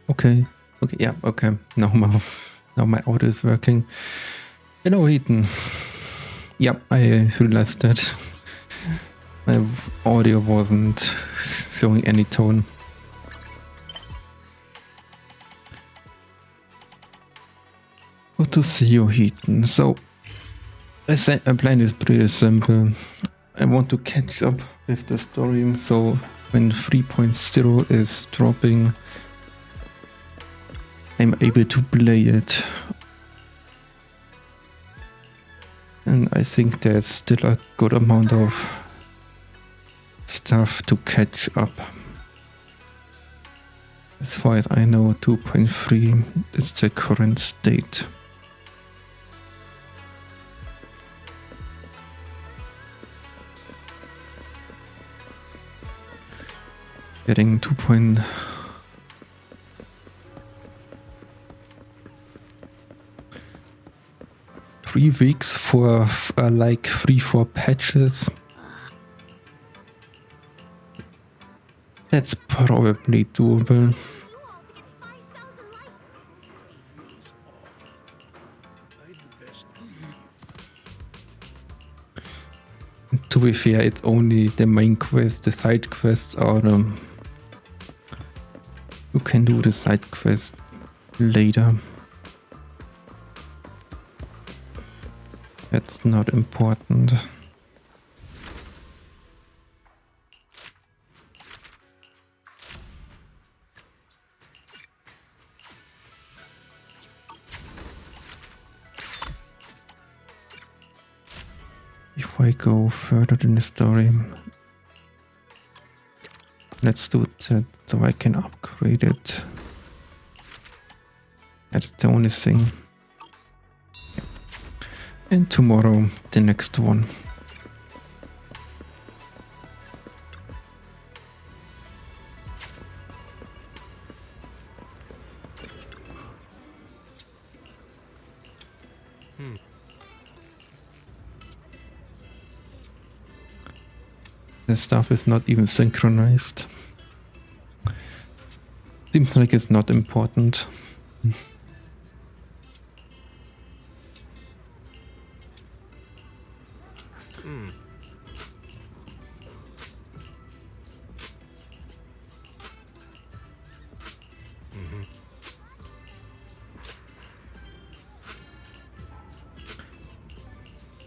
Okay. Okay. Yeah. Okay. Now my audio is working. Hello, Ethan. Yep, I realized that my audio wasn't showing any tone. Good to see you, Ethan. So, my plan is pretty simple. I want to catch up with the story, so when 3.0 is dropping, I'm able to play it. And I think there's still a good amount of stuff to catch up. As far as I know, 2.3 is the current state. Getting 3 weeks for like 3-4 patches. That's probably doable. To be fair, it's only the main quest. The side quests are you can do the side quest later. That's not important. Before I go further in the story, let's do that so I can upgrade it. That's the only thing. And tomorrow, the next one. The stuff is not even synchronized. Seems like it's not important.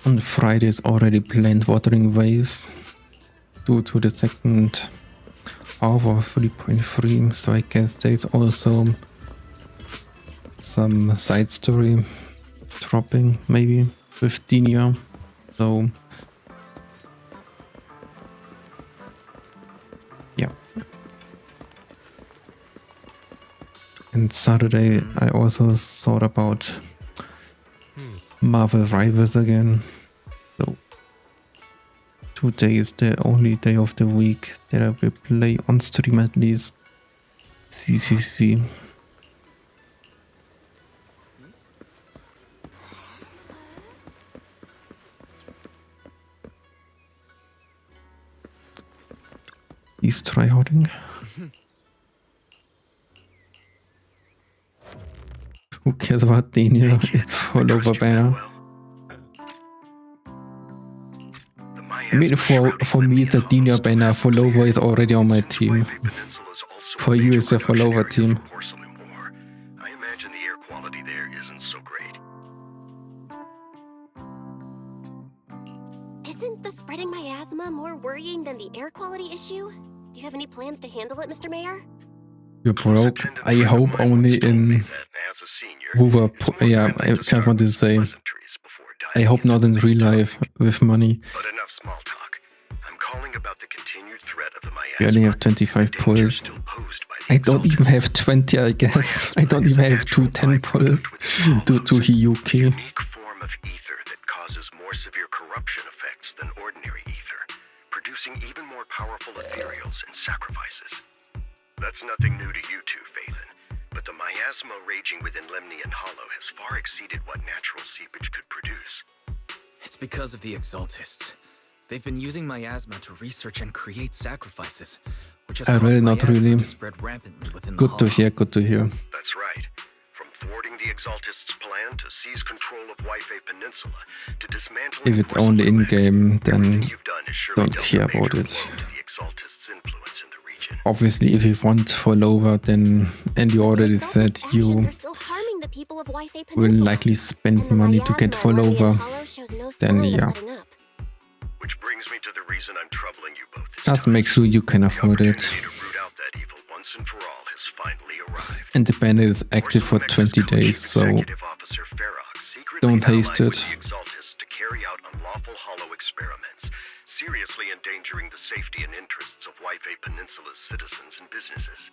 On Friday is already planned watering ways due to the second half of 3.3, so I guess there's also some side story dropping maybe with Dinia. So yeah. And Saturday I also thought about Marvel Rivals again. So today is the only day of the week that I will play on stream at least. CCC. He's tryharding. Who cares about Dania? It's follower banner. I mean, for me, the Dania banner follower is already on my team. For you, it's a follower team. I imagine the air quality there isn't so great. Isn't the spreading miasma more worrying than the air quality issue? Do you have any plans to handle it, Mr. Mayor? You're broke. I hope only in VTuber. Yeah, I just want to say, I hope not in real life with money. But enough small talk. I'm calling about the continued threat of the miasma. We only have 25 pulls. I don't even have 20, I guess. I don't even have 210 pulls due to Hiyuki. Unique form of ether that causes more severe corruption effects than ordinary ether, producing even more powerful ethereals and sacrifices. That's nothing new to you two, Phaethon, but the miasma raging within Lemnian Hollow has far exceeded what natural seepage could produce. It's because of the Exaltists. They've been using miasma to research and create sacrifices, which which has I really caused not miasma really. to spread rampantly within the Good to hollow. hear, good to hear. That's right. From thwarting the Exaltists' plan to seize control of Wife Peninsula to dismantling If it's only in-game, then everything you've done has surely don't dealt care a major about it. blow to the Exaltists' influence in the region. Obviously, if you want follower, then, and you already said you actions are still harming the people of Wife will Peninsula. likely spend And the money to get miasma around the follower, Hollow shows no then sign of yeah. letting up. Which brings me to the reason I'm troubling you both this Just time. make sure you can The afford it. opportunity to root out that evil once and for all has finally arrived. And the ban is active for 20 days, so don't haste it. The Exaltists to carry out unlawful hollow experiments, seriously endangering the safety and interests of Wife Peninsula's citizens and businesses.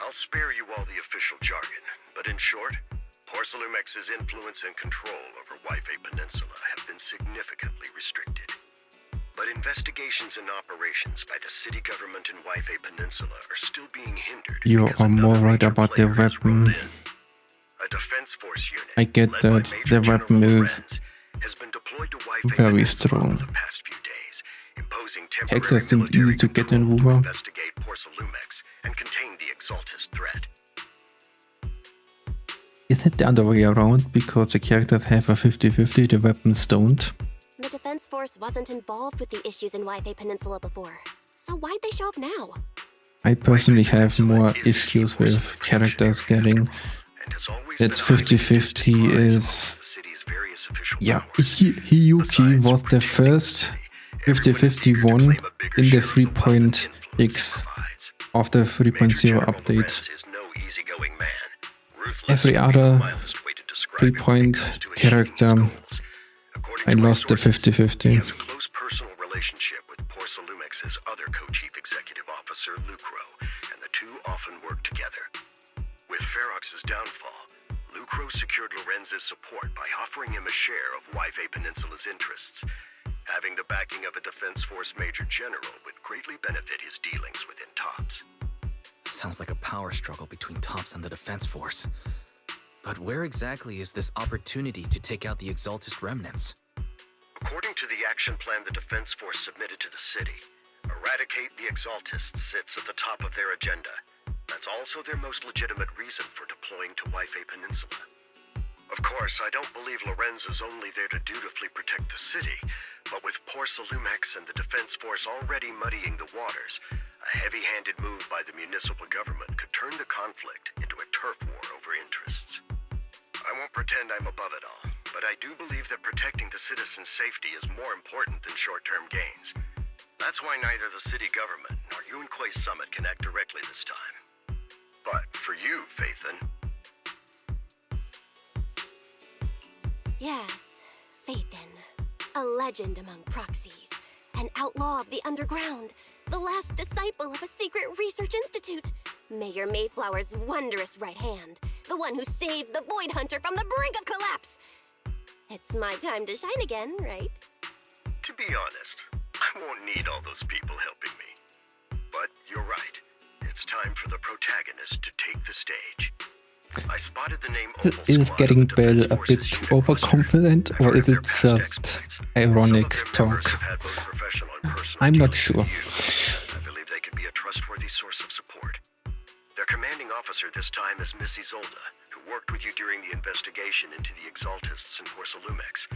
I'll spare you all the official jargon, but in short, Porcelumex's influence and control over Wife Peninsula have been significantly restricted. But investigations and operations by the city government in Wife Peninsula are still being hindered. You because are more another right major about the player has rolled weapon. in. A defense force unit, I get led by that Major the weapon General is Lorenz, has been deployed to Wife very Peninsula strong. over the past few days, imposing temporary Hackers seem military easy to get in control to Wuha. investigate Porcelumex and contain the Exaltist threat. Is it the other way around? Because the characters have a 50-50, the weapons don't? The defense force wasn't involved with the issues in Wife Peninsula before. So why'd they show up now? I personally have more issues with characters getting that 50-50 is... Yeah, Hiyuki was the first 50-50 one in the 3.x of the 3.0 update. Every other 3-point character, I lost the 50-50. He has a close personal relationship with Porcelumex's other co-chief executive officer, Lucro, and the two often work together. With Ferox's downfall, Lucro secured Lorenz's support by offering him a share of Wife Peninsula's interests. Having the backing of a Defense Force Major General would greatly benefit his dealings within TOPS. Sounds like a power struggle between TOPS and the Defense Force. But where exactly is this opportunity to take out the Exaltist remnants? According to the action plan the Defense Force submitted to the city, eradicate the Exaltists sits at the top of their agenda. That's also their most legitimate reason for deploying to Wife Peninsula. Of course, I don't believe Lorenz is only there to dutifully protect the city, but with Porcelumex and the Defense Force already muddying the waters, a heavy-handed move by the municipal government could turn the conflict into a turf war over interests. I won't pretend I'm above it all, but I do believe that protecting the citizens' safety is more important than short-term gains. That's why neither the city government nor Yunquay Summit can act directly this time. But for you, Phaethon... Yes, Phaethon. A legend among proxies. An outlaw of the underground. The last disciple of a secret research institute. Mayor Mayflower's wondrous right hand. The one who saved the Void Hunter from the brink of collapse. It's my time to shine again, right? To be honest, I won't need all those people helping me. But you're right. It's time for the protagonist to take the stage. I spotted the name Opal Is Squad getting of the Bell Defense a Force bit unit overconfident, roster. or is Their it past just exploits. ironic Some of their members talk? have had both professional and personal I'm not dealings sure. with you. I believe they could be a trustworthy source of support. Their commanding officer this time is Miss Isolda, who worked with you during the investigation into the Exaltists and Porcelumex.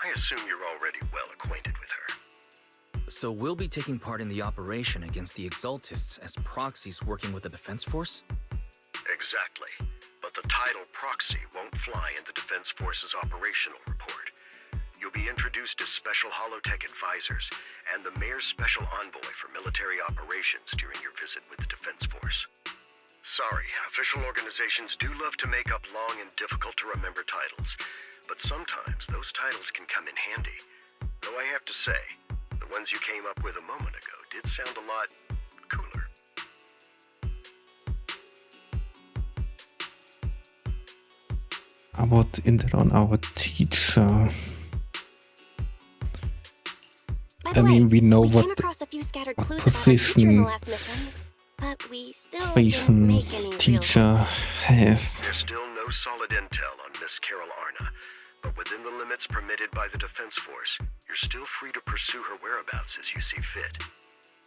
I assume you're already well acquainted with her. So we'll be taking part in the operation against the Exaltists as proxies working with the Defense Force? Exactly. But the title proxy won't fly in the Defense Force's operational report. You'll be introduced as Special Holotech Advisors and the Mayor's Special Envoy for Military Operations during your visit with the Defense Force. Sorry, official organizations do love to make up long and difficult-to-remember titles, but sometimes those titles can come in handy. Though I have to say, the ones you came up with a moment ago did sound a lot cooler. About Intel on our teacher. By the I mean, way, we know we came what across a few scattered clues about our teacher in position the last mission, but we still didn't make Phaethon's any real teacher has. There's still no solid intel on Miss Carol Arna, but within the limits permitted by the Defense Force, you're still free to pursue her whereabouts as you see fit.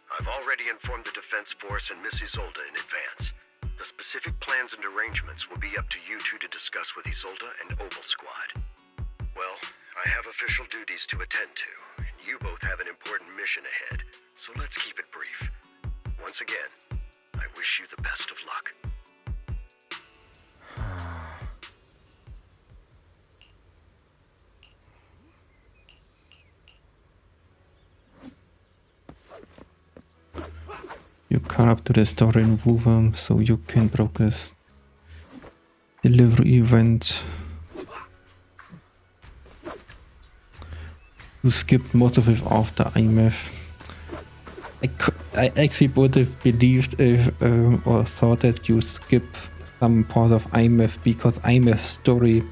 I've already informed the Defense Force and Miss Isolde in advance. The specific plans and arrangements will be up to you two to discuss with Isolde and Oval Squad. Well, I have official duties to attend to, and you both have an important mission ahead, so let's keep it brief. Once again, I wish you the best of luck. You caught up to the story in VTuber, so you can progress delivery event. You skipped most of it after IMF. I actually would have believed if or thought that you skip some part of IMF because IMF story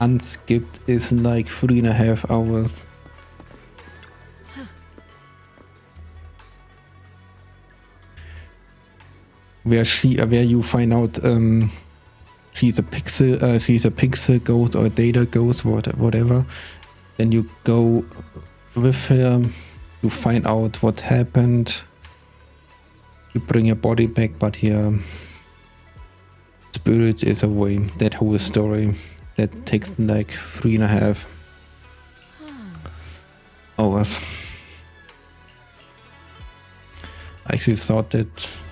unskipped is like 3.5 hours. Where you find out she's a pixel ghost or a data ghost, whatever. Then you go with her, you find out what happened, you bring your body back, but your spirit is away. That whole story that takes like 3.5 hours. I actually thought that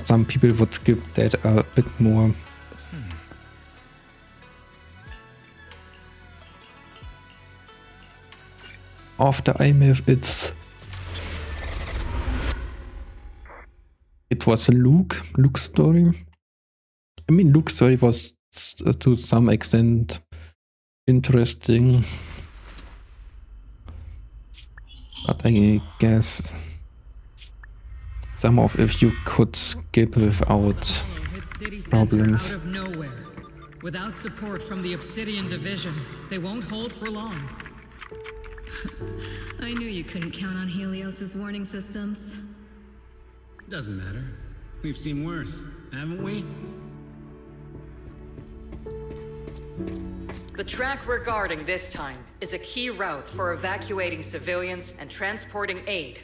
some people would skip that a bit more. After IMF, it was Luke's story. I mean, Luke's story was to some extent interesting, but I guess some of if you could skip without problems. Out of nowhere. Without support from the Obsidian Division, they won't hold for long. I knew you couldn't count on Helios's warning systems. Doesn't matter. We've seen worse, haven't we? The track we're guarding this time is a key route for evacuating civilians and transporting aid.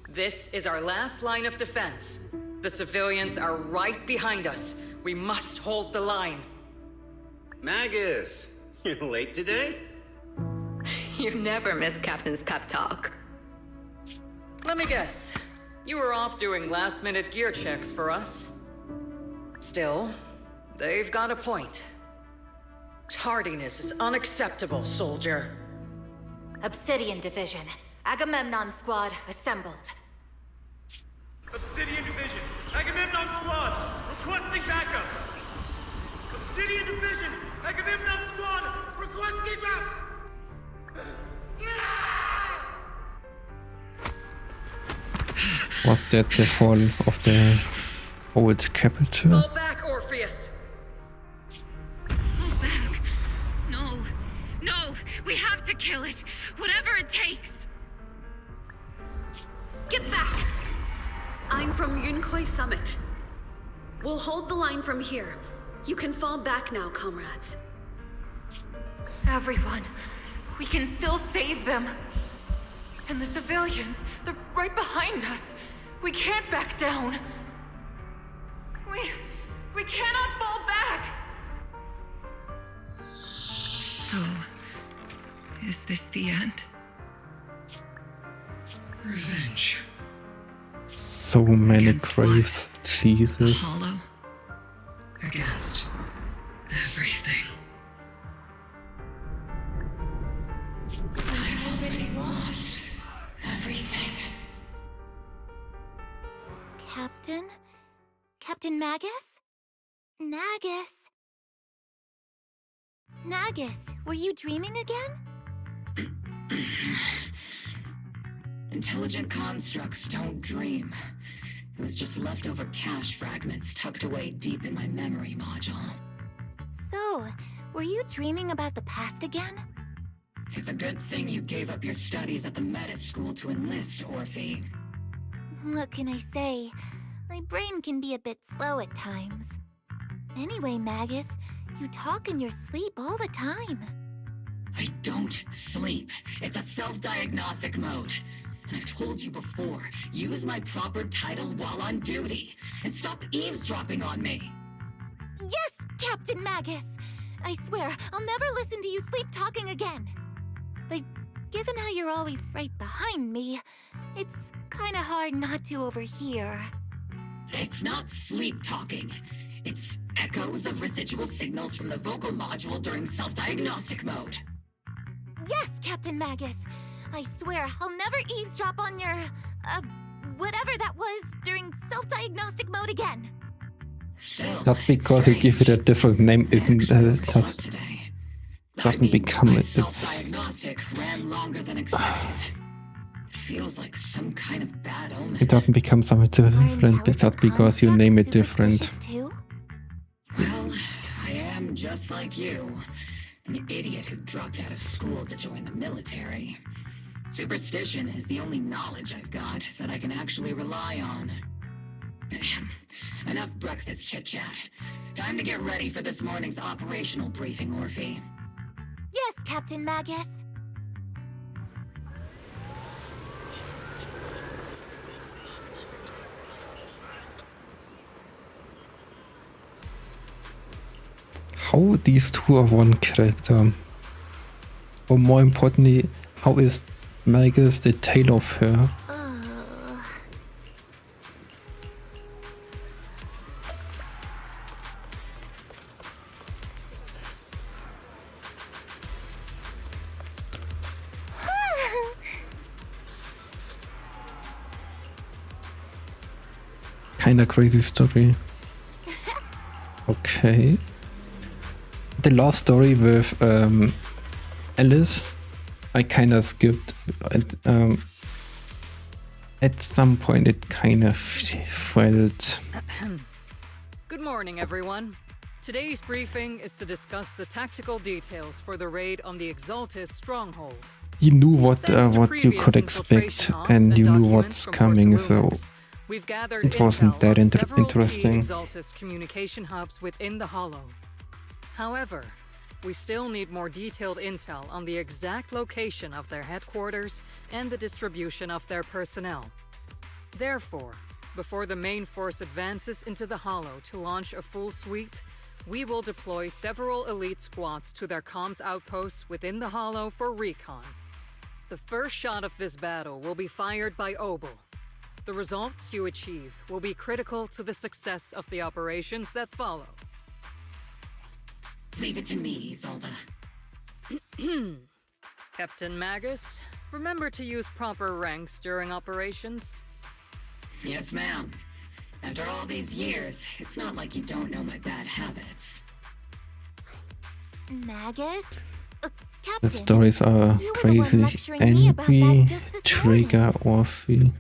This is our last line of defense. The civilians are right behind us. We must hold the line. Magus, you're late today? You never miss Captain's pep talk. Let me guess. You were off doing last-minute gear checks for us. Still, they've got a point. Tardiness is unacceptable, soldier. Obsidian Division. Agamemnon Squad assembled. Obsidian Division, Agamemnon Squad, requesting backup! Obsidian Division, Agamemnon Squad, requesting backup! Was that the fall of the old capital? Fall back, Orpheus! Fall back. No, we have to kill it. Whatever it takes. Get back! I'm from Yunkoi Summit. We'll hold the line from here. You can fall back now, comrades. Everyone, we can still save them. And the civilians, they're right behind us. We can't back down. We cannot fall back! So, is this the end? Revenge. So many Against graves, Jesus. Hollow. Against everything. I've already lost everything. Captain? Captain Magus? Nagus, were you dreaming again? Intelligent constructs don't dream. It was just leftover cache fragments tucked away deep in my memory module. So, were you dreaming about the past again? It's a good thing you gave up your studies at the Meta School to enlist, Orphe. What can I say? My brain can be a bit slow at times. Anyway, Magus, you talk in your sleep all the time. I don't sleep. It's a self-diagnostic mode. And I've told you before, use my proper title while on duty, and stop eavesdropping on me. Yes, Captain Magus! I swear, I'll never listen to you sleep-talking again. But given how you're always right behind me, it's kinda hard not to overhear. It's not sleep-talking. It's echoes of residual signals from the vocal module during self-diagnostic mode. Yes, Captain Magus! I swear, I'll never eavesdrop on your, whatever that was during self-diagnostic mode again. Still, Not because you give it a different name, isn't doesn't become it. It's self-diagnostic ran longer than expected. Feels like some kind of bad omen. it doesn't become something different. It's not because you name it different. Well, I am just like you. An idiot who dropped out of school to join the military. Superstition is the only knowledge I've got that I can actually rely on. Enough breakfast chit-chat. Time to get ready for this morning's operational briefing, Orphe. Yes, Captain Magus. How these two are one character? Or more importantly, how is Magus the tail of her? Kinda crazy story. Okay. The last story with Alice, I kinda skipped. At some point it kind of felt... Good morning, everyone. Today's briefing is to discuss the tactical details for the raid on the Exaltis stronghold. You knew what you could expect, and you knew what's coming, so we've gathered it wasn't that interesting. Exaltis communication hubs within the Hollow. However, we still need more detailed intel on the exact location of their headquarters and the distribution of their personnel. Therefore, before the main force advances into the Hollow to launch a full sweep, we will deploy several elite squads to their comms outposts within the Hollow for recon. The first shot of this battle will be fired by Obel. The results you achieve will be critical to the success of the operations that follow. Leave it to me, Isolde. Captain Magus, remember to use proper ranks during operations? Yes, ma'am. After all these years, it's not like you don't know my bad habits. Magus? The stories are crazy. Envy, Trigger, Orphe.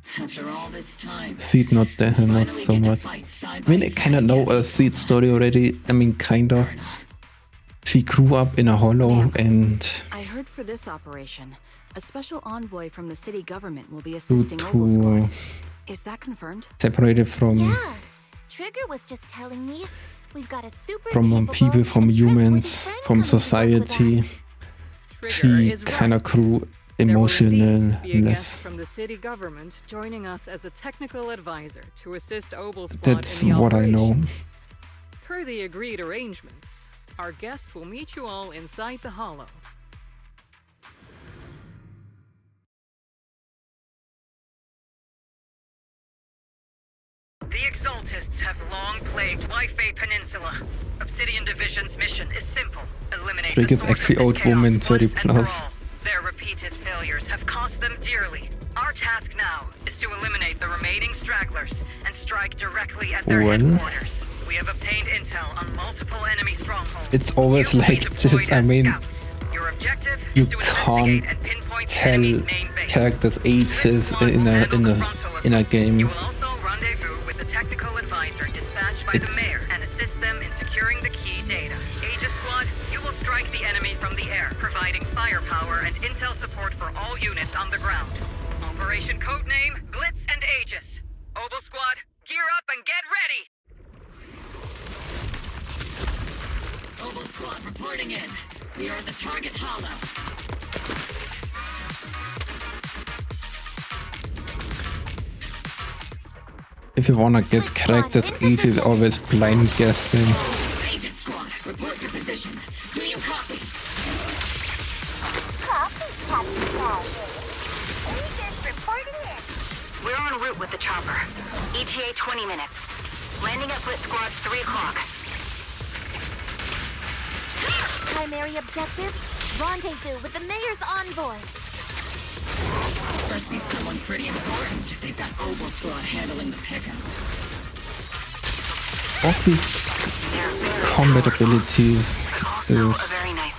Seed not there, not so much. I mean, I kind of know a Seed story already. I mean, kind of. She grew up in a hollow and... I heard for this operation, a special envoy from the city government will be assisting Obel Squad. Is that confirmed? Separated from... Yeah, Trigger was just telling me we've got a super from people, from humans, from society. She kind of grew emotionless. From the city government joining us as a technical advisor to assist Obel Squad. That's in the what I know. Per the agreed arrangements, our guest will meet you all inside the Hollow. The Exaltists have long plagued Wi-Fi Peninsula. Obsidian Division's mission is simple. Eliminate the source actually of old this chaos woman, once 30 and for plus. all. Their repeated failures have cost them dearly. Our task now is to eliminate the remaining stragglers and strike directly at their headquarters. We have obtained intel on multiple enemy strongholds. It's always like this. I mean, you can't tell characters' ages in a game. You will also rendezvous with the technical advisor dispatched by the mayor and assist them in securing the key data. Aegis Squad, you will strike the enemy from the air, providing firepower and intel support for all units on the ground. Operation codename Blitz and Aegis. Obel Squad, gear up and get ready! Obel Squad reporting in. We are at the target hollow. If you wanna get characters, each is always blind guessing. Agent squad, report your position. Do you copy? Copy, Captain Falcon. Agent reporting in. We're en route with the chopper. ETA 20 minutes. Landing at Blitz Squad 3 o'clock. Primary objective, rendezvous with the mayor's envoy. Must be someone pretty important if they've got Oval Squad handling the pickup. Office combat abilities is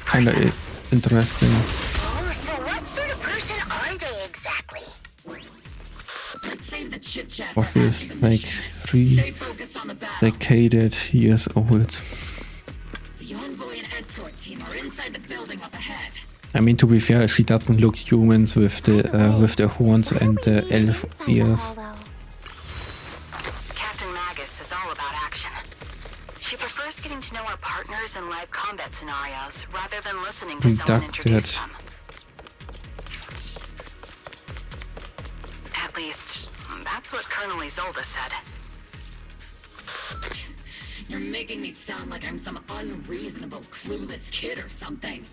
kind of interesting. So what sort of person are they exactly? Let's save the chit-chat. Office like 3 decaded years old. The envoy and escort team are inside the building up ahead. I mean, to be fair, she doesn't look humans with the horns and the elf ears. Captain Magus is all about action. She prefers getting to know our partners in live combat scenarios rather than listening to someone introduce them. At least, that's what Colonel Isolde said. You're making me sound like I'm some unreasonable, clueless kid or something.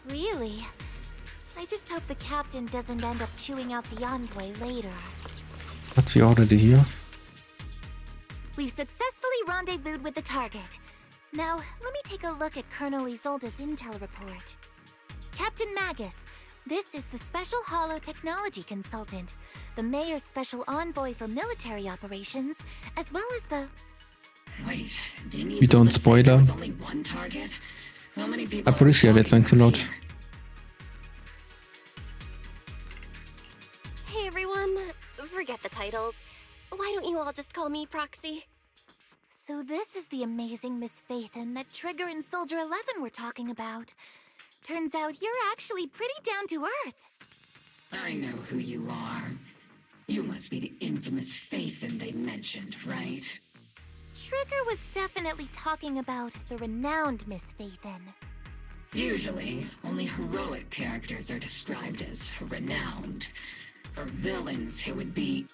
Really? I just hope the captain doesn't end up chewing out the envoy later. What's we already here? We've successfully rendezvoused with the target. Now, let me take a look at Colonel Isolde's intel report. Captain Magus, this is the Special Holo Technology Consultant, the Mayor's Special Envoy for Military Operations, as well as the... Wait, didn't We don't spoil her. only one target? How many people Appreciate it, thanks a lot. Hey everyone, forget the titles. Why don't you all just call me Proxy? So this is the amazing Miss Phaethon that Trigger and Soldier 11 were talking about. Turns out you're actually pretty down to earth. I know who you are. You must be the infamous Phaethon they mentioned, right? Trigger was definitely talking about the renowned Miss Phaethon. Usually, only heroic characters are described as renowned. For villains, it would be...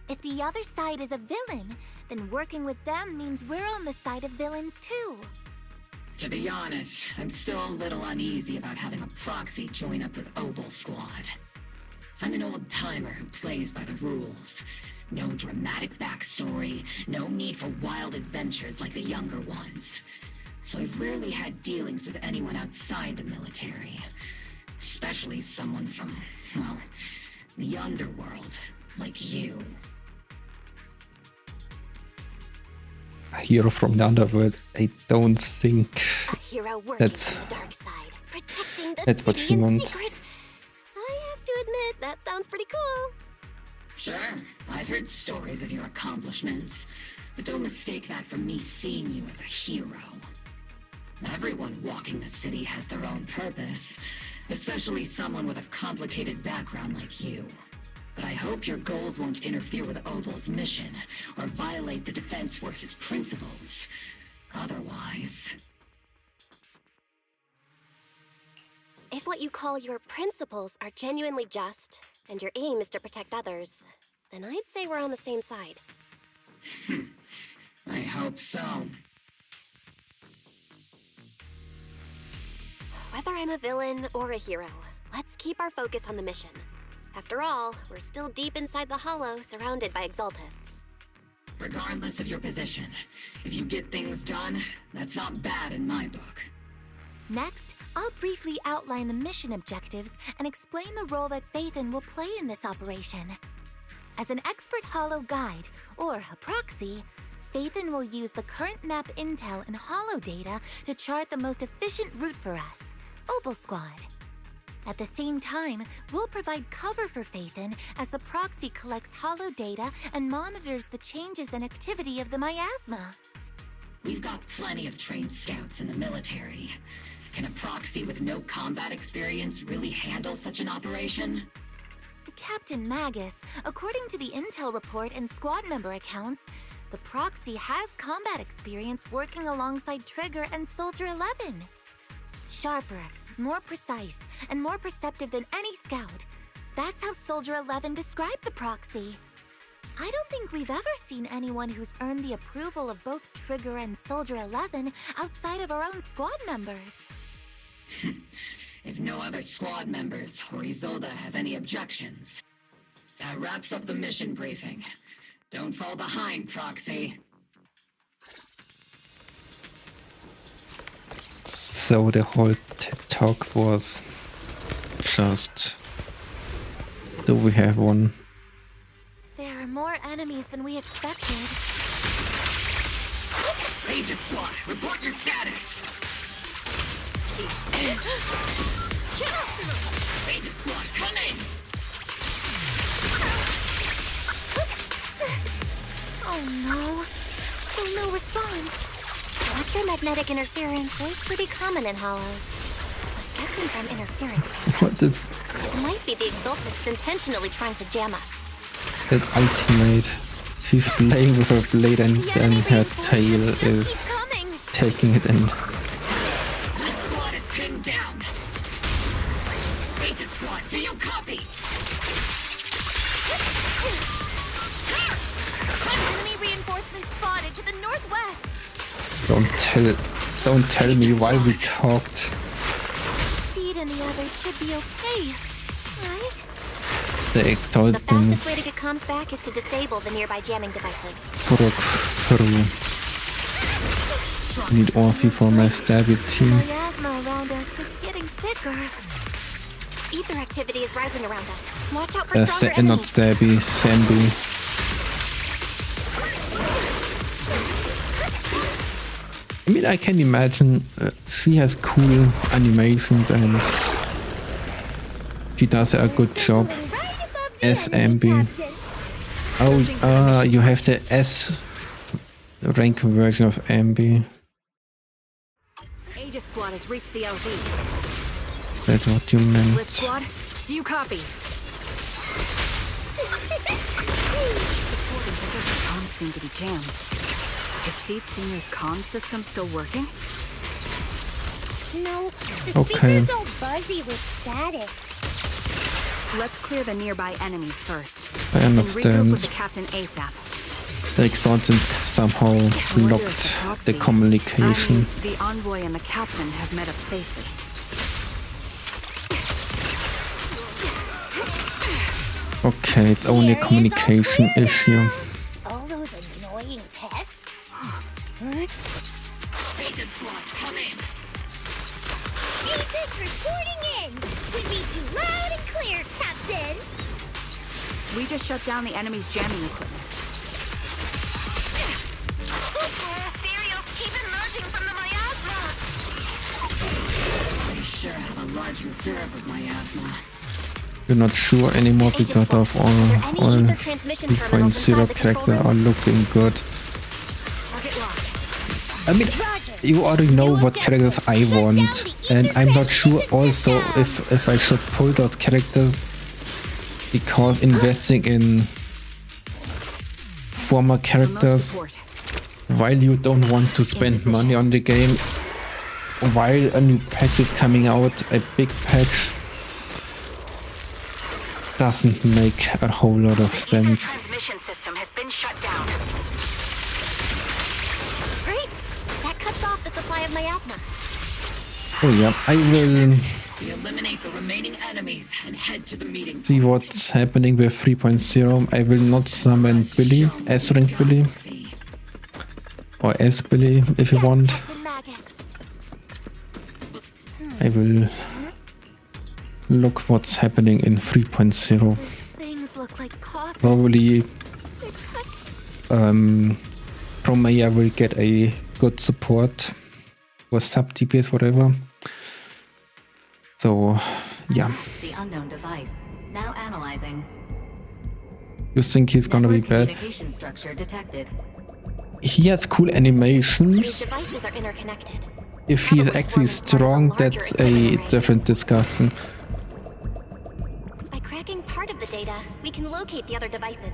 If the other side is a villain, then working with them means we're on the side of villains too. To be honest, I'm still a little uneasy about having a proxy join up with Oval Squad. I'm an old-timer who plays by the rules. No dramatic backstory, no need for wild adventures like the younger ones. So I've rarely had dealings with anyone outside the military. Especially someone from, well, the underworld, like you. A hero from the underworld. I don't think A hero working that's for the dark side, protecting the that's what city she in meant. secret. I have to admit, that sounds pretty cool. Sure, I've heard stories of your accomplishments, but don't mistake that for me seeing you as a hero. Everyone walking the city has their own purpose, especially someone with a complicated background like you. But I hope your goals won't interfere with Oval's mission, or violate the Defense Force's principles. Otherwise... If what you call your principles are genuinely just, and your aim is to protect others, then I'd say we're on the same side. I hope so. Whether I'm a villain or a hero, let's keep our focus on the mission. After all, we're still deep inside the Hollow, surrounded by Exaltists. Regardless of your position, if you get things done, that's not bad in my book. Next, I'll briefly outline the mission objectives and explain the role that Phaethon will play in this operation. As an expert Hollow guide, or a proxy, Phaethon will use the current map intel and Hollow data to chart the most efficient route for us, Oval Squad. At the same time, we'll provide cover for Phaethon as the proxy collects Hollow data and monitors the changes and activity of the miasma. We've got plenty of trained scouts in the military. Can a proxy with no combat experience really handle such an operation? Captain Magus, according to the intel report and squad member accounts, the proxy has combat experience working alongside Trigger and Soldier 11. Sharper, more precise, and more perceptive than any scout. That's how Soldier 11 described the proxy. I don't think we've ever seen anyone who's earned the approval of both Trigger and Soldier 11 outside of our own squad members. If no other squad members or Isolde have any objections, that wraps up the mission briefing. Don't fall behind, Proxy. So the whole talk was just... Do we have one? There are more enemies than we expected. Aegis Squad, report your status! Aegis Squad, come in! Oh no. Still no response. Electromagnetic interference is pretty common in Hollows. I'm guessing from interference patterns. What is It might be the Exaltists intentionally trying to jam us. that ultimate? She's playing with her blade and then her tail is taking it in. That squad is pinned down. Aegis Squad, do you copy? Enemy reinforcements spotted to the northwest. Don't tell me while we talked. Seed and the others should be okay, right? The The fastest way to Exaltants get comms back is to disable the nearby jamming devices. broke through. Need Orphe for my stabby team. Miasma around us is getting thicker. Ether activity is rising around us. Watch out for stronger Not enemies. stabby, Sambi. I mean, I can imagine she has cool animations and she does a good job as Ambi. Oh, you have the S rank version of Ambi. Aegis Squad has reached the LZ. That's what you meant. Blitz Squad, do you copy? Comms seem to be jammed. Is Seed Senior's comm system still working? No, the Okay. speaker's all buzzy with static. Let's clear the nearby enemies first. I And regroup with understand. the captain ASAP. The Exaltants somehow I wonder if blocked Proxy, the communication. the envoy and the captain have met up safely. Okay, it's only a communication issue. All those annoying pests? Aegis Squad, come in! Aegis reporting in! We need you loud and clear, Captain! We just shut down the enemy's jamming equipment. Ethereals keep emerging from the miasma! We sure have a large reserve of miasma. We're not sure anymore because of all 3.0 characters are looking good. I mean, you already know what characters I want, and I'm not sure also if I should pull those characters, because investing in former characters while you don't want to spend money on the game, while a new patch is coming out, a big patch, doesn't make a whole lot of sense. Transmission system has been shut down. Great! That cuts off the supply of miasma. Oh yeah, I will We eliminate the remaining enemies and head to the meeting. see what's happening with 3.0. I will not summon Billy, S-rank Billy, or S-Billy if you want. I will look what's happening in 3.0. Things look like coffee. Probably Promaya will get a good support or sub DPS, whatever. So yeah, The unknown device. Now analyzing. you think he's gonna be bad? Communication structure detected. He has cool These animations. devices are interconnected. If he is actually strong, that's a different discussion. By cracking part of the data, we can locate the other devices.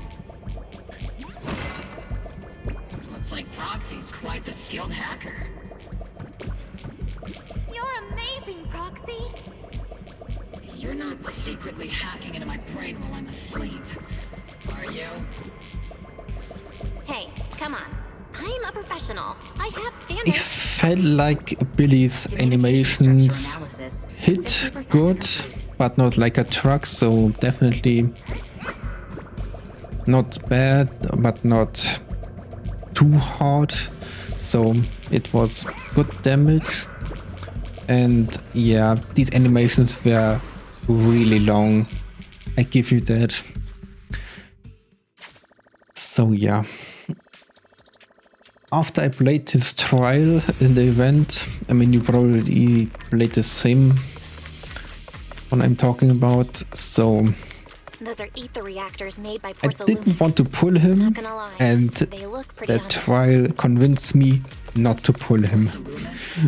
Looks like Proxy's quite the skilled hacker. You're amazing, Proxy. You're not secretly hacking into my brain while I'm asleep, are you? Come on. I'm a professional. I have I standards. felt like Billy's animations hit good, but not like a truck, so definitely not bad, but not too hard. So it was good damage. And yeah, these animations were really long. I give you that. So yeah. After I played this trial in the event, I mean, you probably played the same one I'm talking about, so Those are ether reactors made by I didn't want to pull him, and the trial convinced me not to pull him.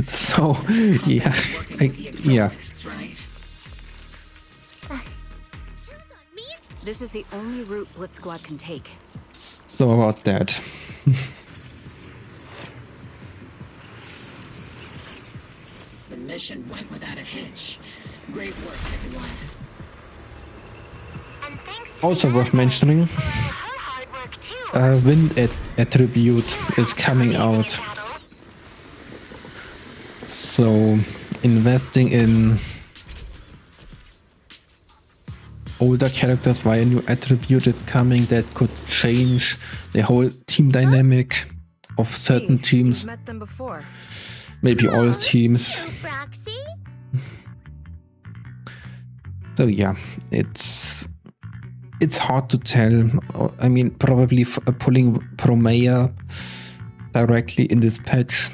So yeah, yeah. This is the only route Blitz Squad can take. So about that. The mission went without a hitch. Great work, everyone. Also worth mentioning, wind attribute is coming out. So investing in older characters via new attribute is coming that could change the whole team dynamic of certain teams. Met them before. Maybe all teams. So yeah, it's hard to tell. I mean, probably pulling Promea directly in this patch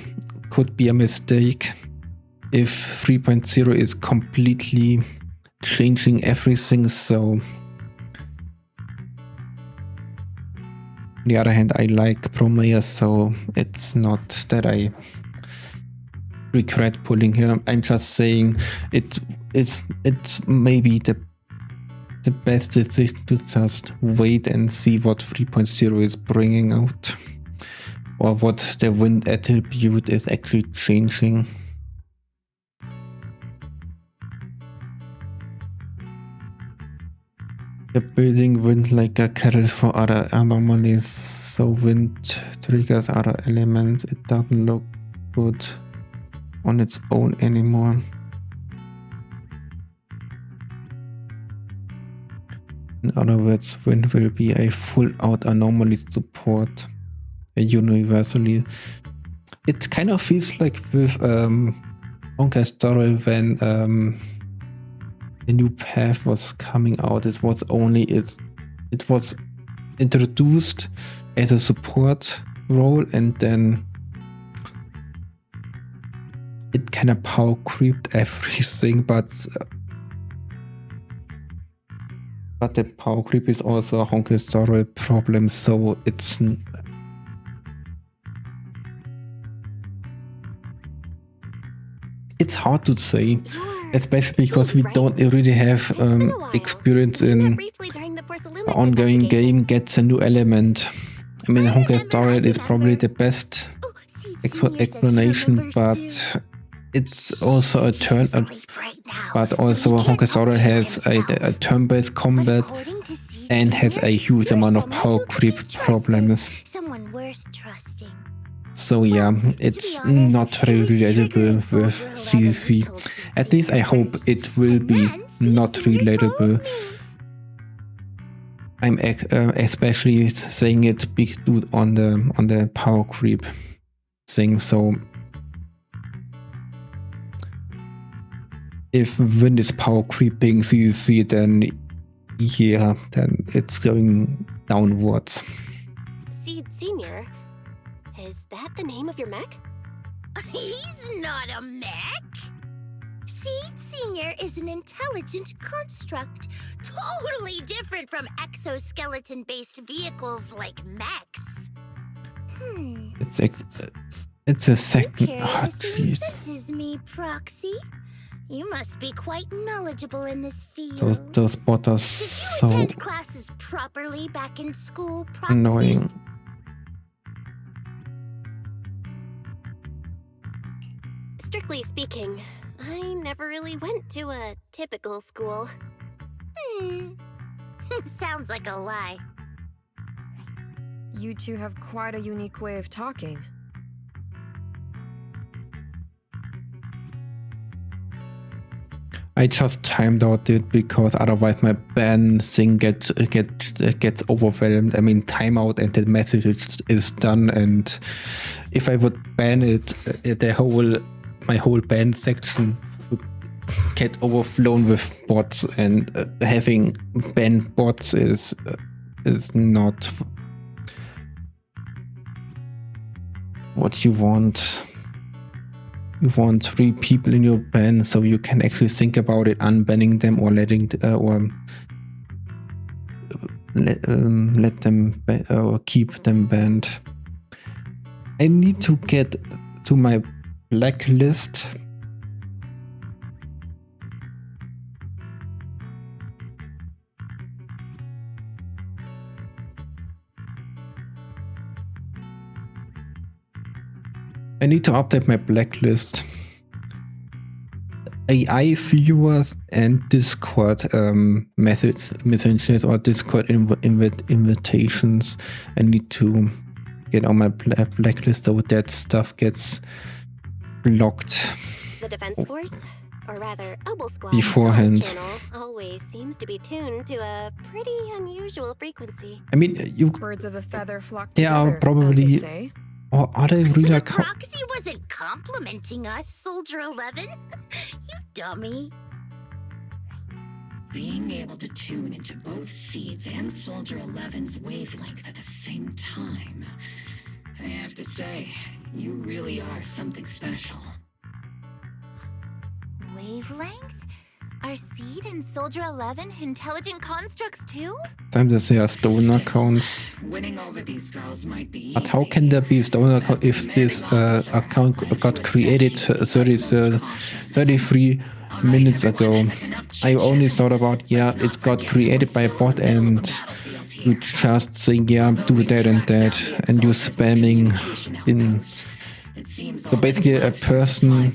could be a mistake if 3.0 is completely changing everything. So on the other hand, I like Promea, so it's not that I regret pulling her. I'm just saying it's maybe the best decision to just wait and see what 3.0 is bringing out, or what the wind attribute is actually changing. The building wind like a catalyst for other anomalies, so wind triggers other elements. It doesn't look good on its own anymore. In other words, wind will be a full-out anomaly support, universally. It kind of feels like with Honkai story when the new path was coming out. It was introduced as a support role, and then it kind of power creeped everything, but the power creep is also a Honkai story problem, so it's hard to say, especially because we don't really have experience in an ongoing game gets a new element. I mean, Honkai story is probably the best explanation, but it's also a turn. But also Honkai story has a turn-based combat and has a huge amount of power creep problems. So yeah, it's not very relatable with CCC. At least I hope it will be not relatable. I'm especially saying it big dude on the power creep thing. So if wind is power creeping CCC, then yeah, then it's going downwards. Seed Senior, is that the name of your mech? He's not a mech. Seed Senior is an intelligent construct, totally different from exoskeleton-based vehicles like mechs. It's a second. Oh, is me, Proxy. You must be quite knowledgeable in this field. Those bots are so attend classes properly back in school, Proxy? annoying. Strictly speaking, I never really went to a typical school. Sounds like a lie. You two have quite a unique way of talking. I just timed out it because otherwise my ban thing gets overwhelmed. I mean, timeout and the message is done, and if I would ban it, my whole ban section would get overflown with bots, and having banned bots is not what you want. You want 3 people in your ban, so you can actually think about it, unbanning them or letting let them or keep them banned. I need to get to my blacklist. I need to update my blacklist. AI viewers and Discord messages or Discord invitations. I need to get on my blacklist so that stuff gets blocked. The Defense Force, or rather, Obel Squad beforehand. channel always seems to be tuned to a pretty unusual frequency. I mean, Birds of a feather flock they together, are probably, as they say. or are they really Proxy wasn't complimenting us, Soldier 11. You dummy. Being able to tune into both Seeds and Soldier 11's wavelength at the same time. I have to say, you really are something special. Wavelength? Are Seed and Soldier 11 intelligent constructs too? Sometimes they say are stoner accounts. Winning over these girls might be But how can there be a stoner account if this account got created 33 minutes ago? I only thought about, yeah, it got created by a bot and you just say, yeah, do that and that, and you're spamming in. So basically a person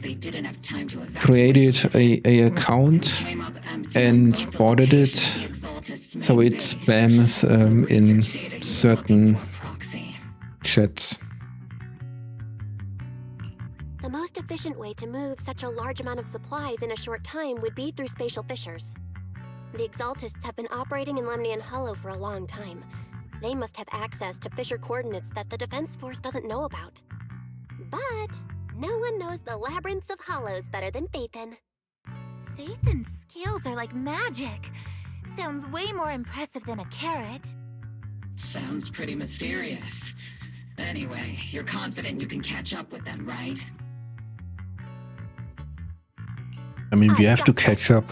created a account and botted it, so it spams in certain chats. The most efficient way to move such a large amount of supplies in a short time would be through spatial fissures. The Exaltists have been operating in Lemnian Hollow for a long time. They must have access to fissure coordinates that the Defense Force doesn't know about. But no one knows the labyrinths of hollows better than Phaethon. Phaethon's scales are like magic. Sounds way more impressive than a carrot. Sounds pretty mysterious. Anyway, you're confident you can catch up with them, right? I mean, we have to catch up.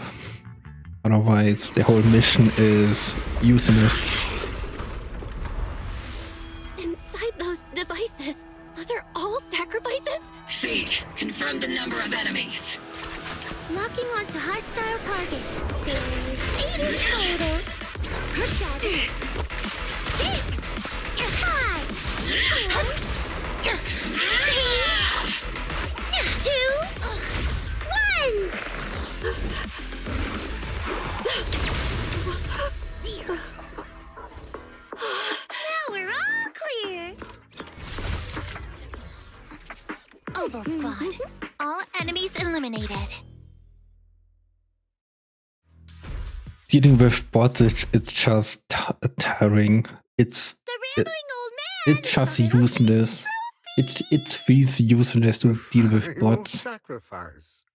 Otherwise, the whole mission is useless. Inside those devices, those are all sacrifices? Seed, confirm the number of enemies. Locking onto hostile targets. There's 8 in total. 7, 6, 5, 4, 3, 2, 1. Now we're all clear. Obel Squad. All enemies eliminated. Dealing with bots, it's just tiring. It's just useless. It feels useless to deal with bots. Sacrifice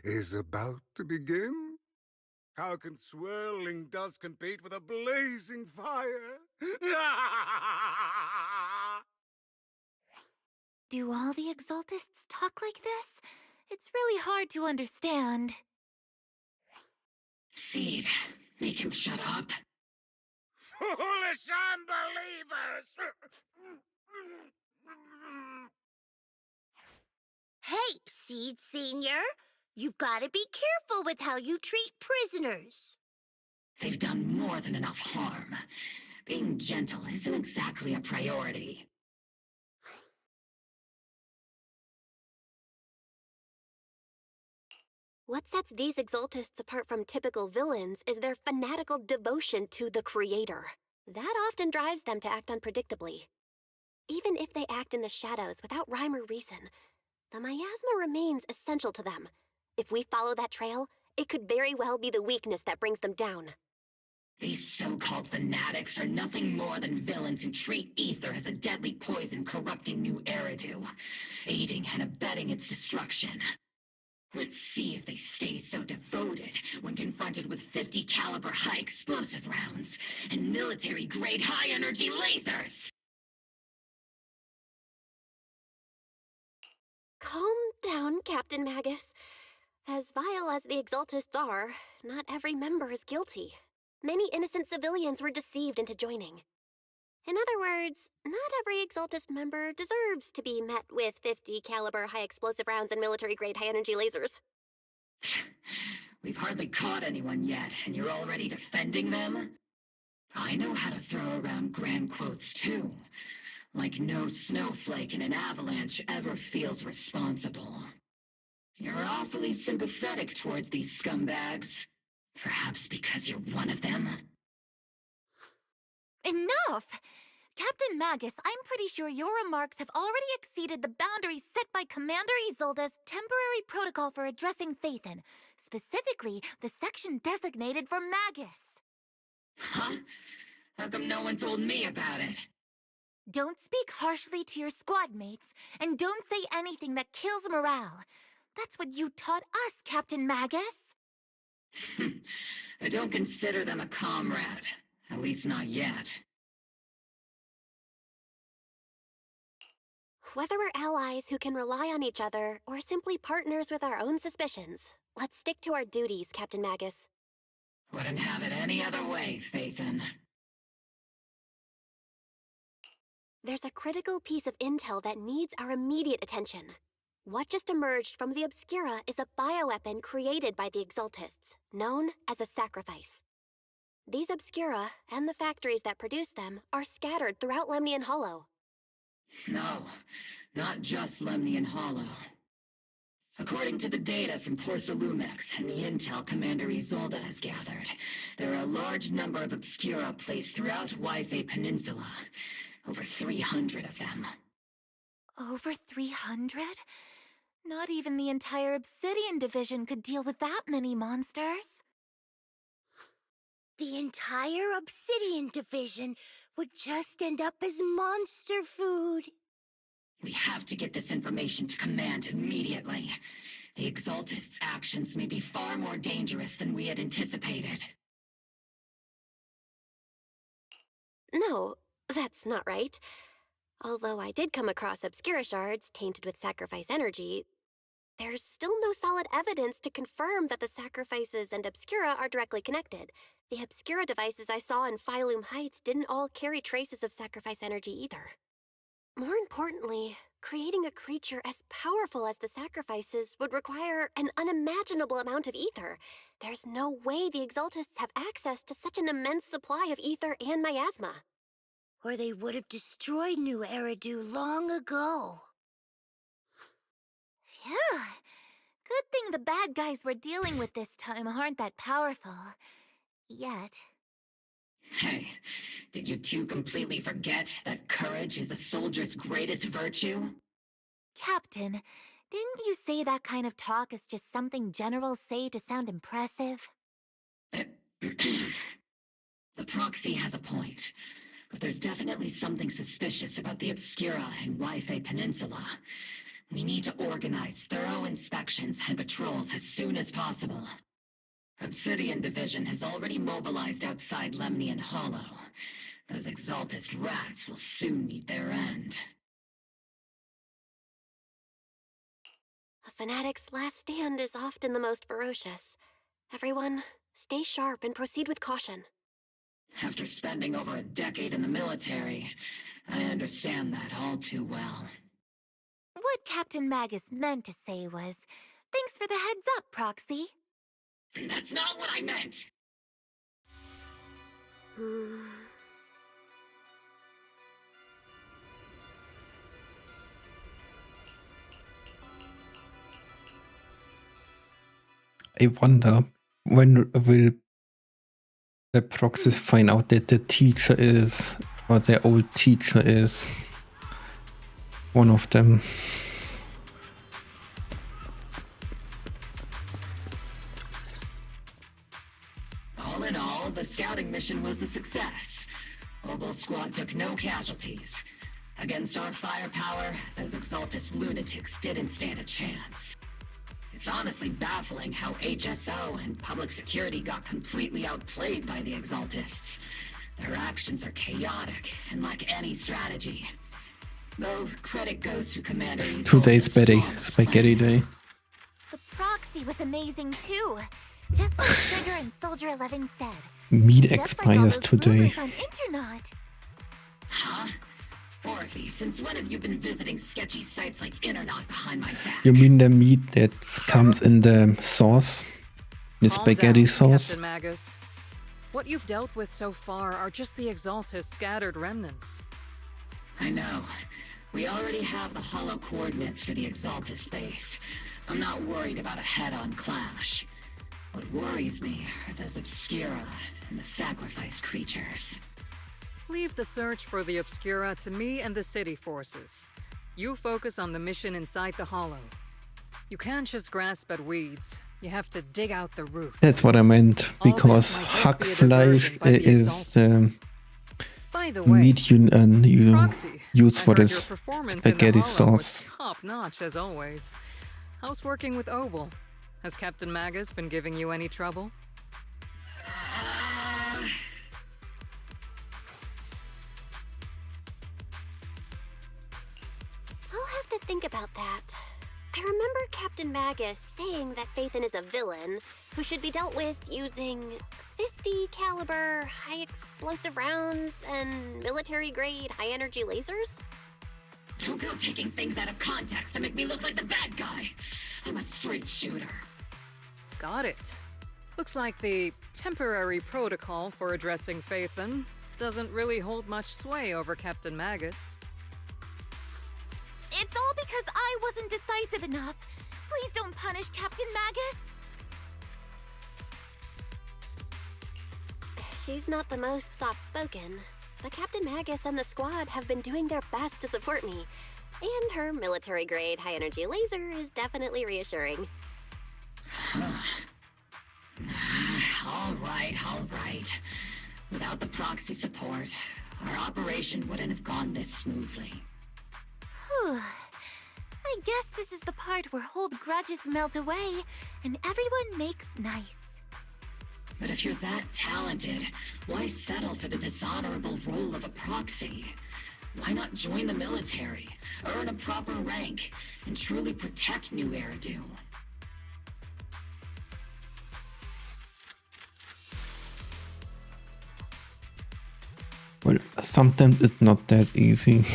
is about to begin. How can swirling dust compete with a blazing fire? Do all the Exaltists talk like this? It's really hard to understand. Seed, make him shut up. Foolish unbelievers! Hey, Seed Senior. You've got to be careful with how you treat prisoners. They've done more than enough harm. Being gentle isn't exactly a priority. What sets these Exaltists apart from typical villains is their fanatical devotion to the Creator. That often drives them to act unpredictably. Even if they act in the shadows without rhyme or reason, the miasma remains essential to them. If we follow that trail, it could very well be the weakness that brings them down. These so-called fanatics are nothing more than villains who treat ether as a deadly poison corrupting new Eridu, aiding and abetting its destruction. Let's see if they stay so devoted when confronted with 50 caliber high explosive rounds and military-grade high-energy lasers! Calm down, Captain Magus. As vile as the Exaltists are, not every member is guilty. Many innocent civilians were deceived into joining. In other words, not every Exaltist member deserves to be met with 50 caliber high explosive rounds and military-grade high-energy lasers. We've hardly caught anyone yet, and you're already defending them? I know how to throw around grand quotes too. Like no snowflake in an avalanche ever feels responsible. You're awfully sympathetic towards these scumbags. Perhaps because you're one of them? Enough! Captain Magus, I'm pretty sure your remarks have already exceeded the boundaries set by Commander Isolde's temporary protocol for addressing Phaethon, specifically the section designated for Magus. Huh? How come no one told me about it? Don't speak harshly to your squad mates, and don't say anything that kills morale. That's what you taught us, Captain Magus. I don't consider them a comrade. At least not yet. Whether we're allies who can rely on each other, or simply partners with our own suspicions, let's stick to our duties, Captain Magus. Wouldn't have it any other way, Phaethon. There's a critical piece of intel that needs our immediate attention. What just emerged from the Obscura is a bioweapon created by the Exaltists, known as a sacrifice. These Obscura, and the factories that produce them, are scattered throughout Lemnian Hollow. No, not just Lemnian Hollow. According to the data from Porcelumex and the intel Commander Isolde has gathered, there are a large number of Obscura placed throughout Yfei Peninsula. Over 300 of them. Over 300? Not even the entire Obsidian Division could deal with that many monsters. The entire Obsidian Division would just end up as monster food. We have to get this information to Command immediately. The Exaltists' actions may be far more dangerous than we had anticipated. No, that's not right. Although I did come across Obscura shards tainted with sacrifice energy, there's still no solid evidence to confirm that the sacrifices and Obscura are directly connected. The Obscura devices I saw in Phylum Heights didn't all carry traces of sacrifice energy either. More importantly, creating a creature as powerful as the sacrifices would require an unimaginable amount of ether. There's no way the Exaltists have access to such an immense supply of ether and miasma. Or they would have destroyed New Eridu long ago. Phew. Good thing the bad guys we're dealing with this time aren't that powerful. Yet. Hey, did you two completely forget that courage is a soldier's greatest virtue? Captain, didn't you say that kind of talk is just something generals say to sound impressive? The proxy has a point, but there's definitely something suspicious about the Obscura and Yfei Peninsula. We need to organize thorough inspections and patrols as soon as possible. Obsidian Division has already mobilized outside Lemnian Hollow. Those Exaltist rats will soon meet their end. A fanatic's last stand is often the most ferocious. Everyone, stay sharp and proceed with caution. After spending over a decade in the military, I understand that all too well. What Captain Magus meant to say was, thanks for the heads up, Proxy. That's not what I meant! I wonder when will the proxy find out that the teacher is, or their old teacher is one of them. All in all, the scouting mission was a success. Obel's squad took no casualties. Against our firepower, those Exaltus lunatics didn't stand a chance. It's honestly baffling how HSO and public security got completely outplayed by the Exaltists. Their actions are chaotic and lack any strategy. Though credit goes to Commander Exaltus. Today's spaghetti day. The proxy was amazing too. Just like Trigger and Soldier 11 said. Meat Just expires like all those today. rumors on internet. Huh? Orphe, since when have you been visiting sketchy sites like Internet behind my back? You mean the meat that comes in the sauce? The spaghetti sauce? Captain Magus. What you've dealt with so far are just the Exaltus scattered remnants. I know. We already have the hollow coordinates for the Exaltus base. I'm not worried about a head-on clash. What worries me are those Obscura and the sacrifice creatures. Leave the search for the Obscura to me and the city forces. You focus on the mission inside the Hollow. You can't just grasp at weeds. You have to dig out the roots. That's what I meant, because Hackfleisch is By the way, meat you Proxy, use I for heard your this performance in the spaghetti Hollow was sauce. top-notch as always. How's working with Obel? Has Captain Magus been giving you any trouble? I'll have to think about that. I remember Captain Magus saying that Phaethon is a villain who should be dealt with using 50 caliber high explosive rounds and military grade high energy lasers. Don't go taking things out of context to make me look like the bad guy. I'm a straight shooter. Got it. Looks like the temporary protocol for addressing Phaethon doesn't really hold much sway over Captain Magus. It's all because I wasn't decisive enough. Please don't punish Captain Magus. She's not the most soft-spoken, but Captain Magus and the squad have been doing their best to support me. And her military-grade high-energy laser is definitely reassuring. All right. Without the proxy support, our operation wouldn't have gone this smoothly. Whew. I guess this is the part where old grudges melt away and everyone makes nice. But if you're that talented, why settle for the dishonorable role of a proxy? Why not join the military, earn a proper rank, and truly protect New Eridu? Well, sometimes it's not that easy.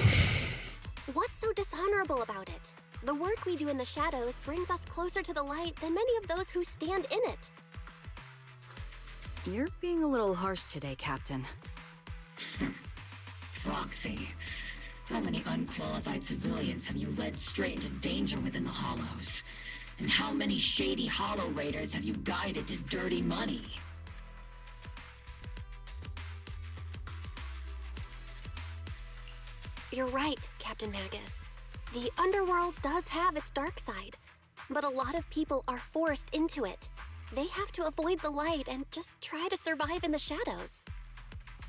What's so dishonorable about it? The work we do in the shadows brings us closer to the light than many of those who stand in it. You're being a little harsh today, Captain. Proxy. How many unqualified civilians have you led straight into danger within the Hollows? And how many shady Hollow Raiders have you guided to dirty money? You're right, Captain Magus. The underworld does have its dark side, but a lot of people are forced into it. They have to avoid the light and just try to survive in the shadows.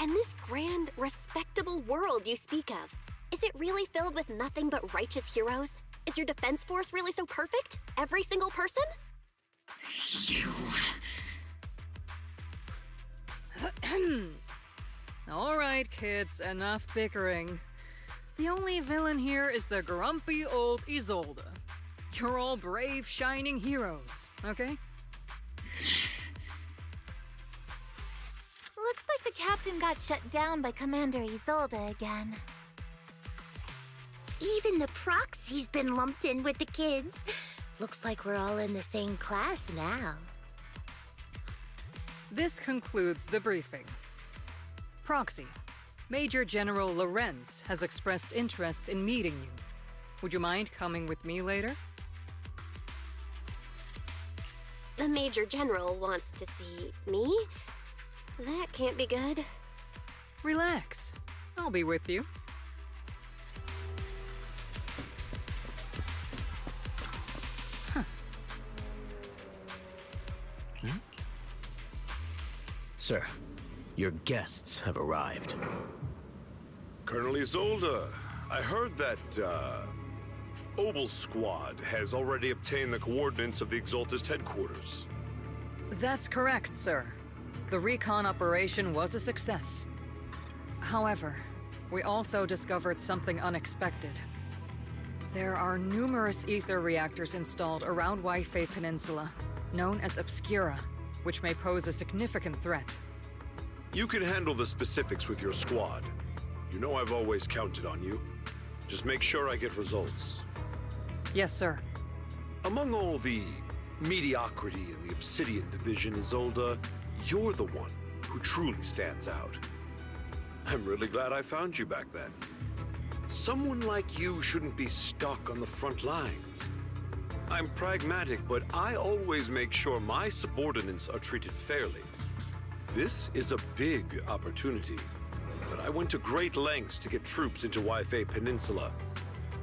And this grand, respectable world you speak of, is it really filled with nothing but righteous heroes? Is your defense force really so perfect? Every single person? You... All right, kids, enough bickering. The only villain here is the grumpy old Isolde. You're all brave, shining heroes, okay? Looks like the captain got shut down by Commander Isolde again. Even the proxy's been lumped in with the kids. Looks like we're all in the same class now. This concludes the briefing. Proxy, Major General Lorenz has expressed interest in meeting you. Would you mind coming with me later? The Major General wants to see me? That can't be good. Relax. I'll be with you. Sir, your guests have arrived. Colonel Isolde, I heard that, Obel Squad has already obtained the coordinates of the Exaltist headquarters. That's correct, sir. The recon operation was a success. However, we also discovered something unexpected. There are numerous ether reactors installed around Waifei Peninsula, known as Obscura, which may pose a significant threat. You can handle the specifics with your squad. You know I've always counted on you. Just make sure I get results. Yes, sir. Among all the mediocrity in the Obsidian Division, Isolde, you're the one who truly stands out. I'm really glad I found you back then. Someone like you shouldn't be stuck on the front lines. I'm pragmatic, but I always make sure my subordinates are treated fairly. This is a big opportunity, but I went to great lengths to get troops into Waifei Peninsula.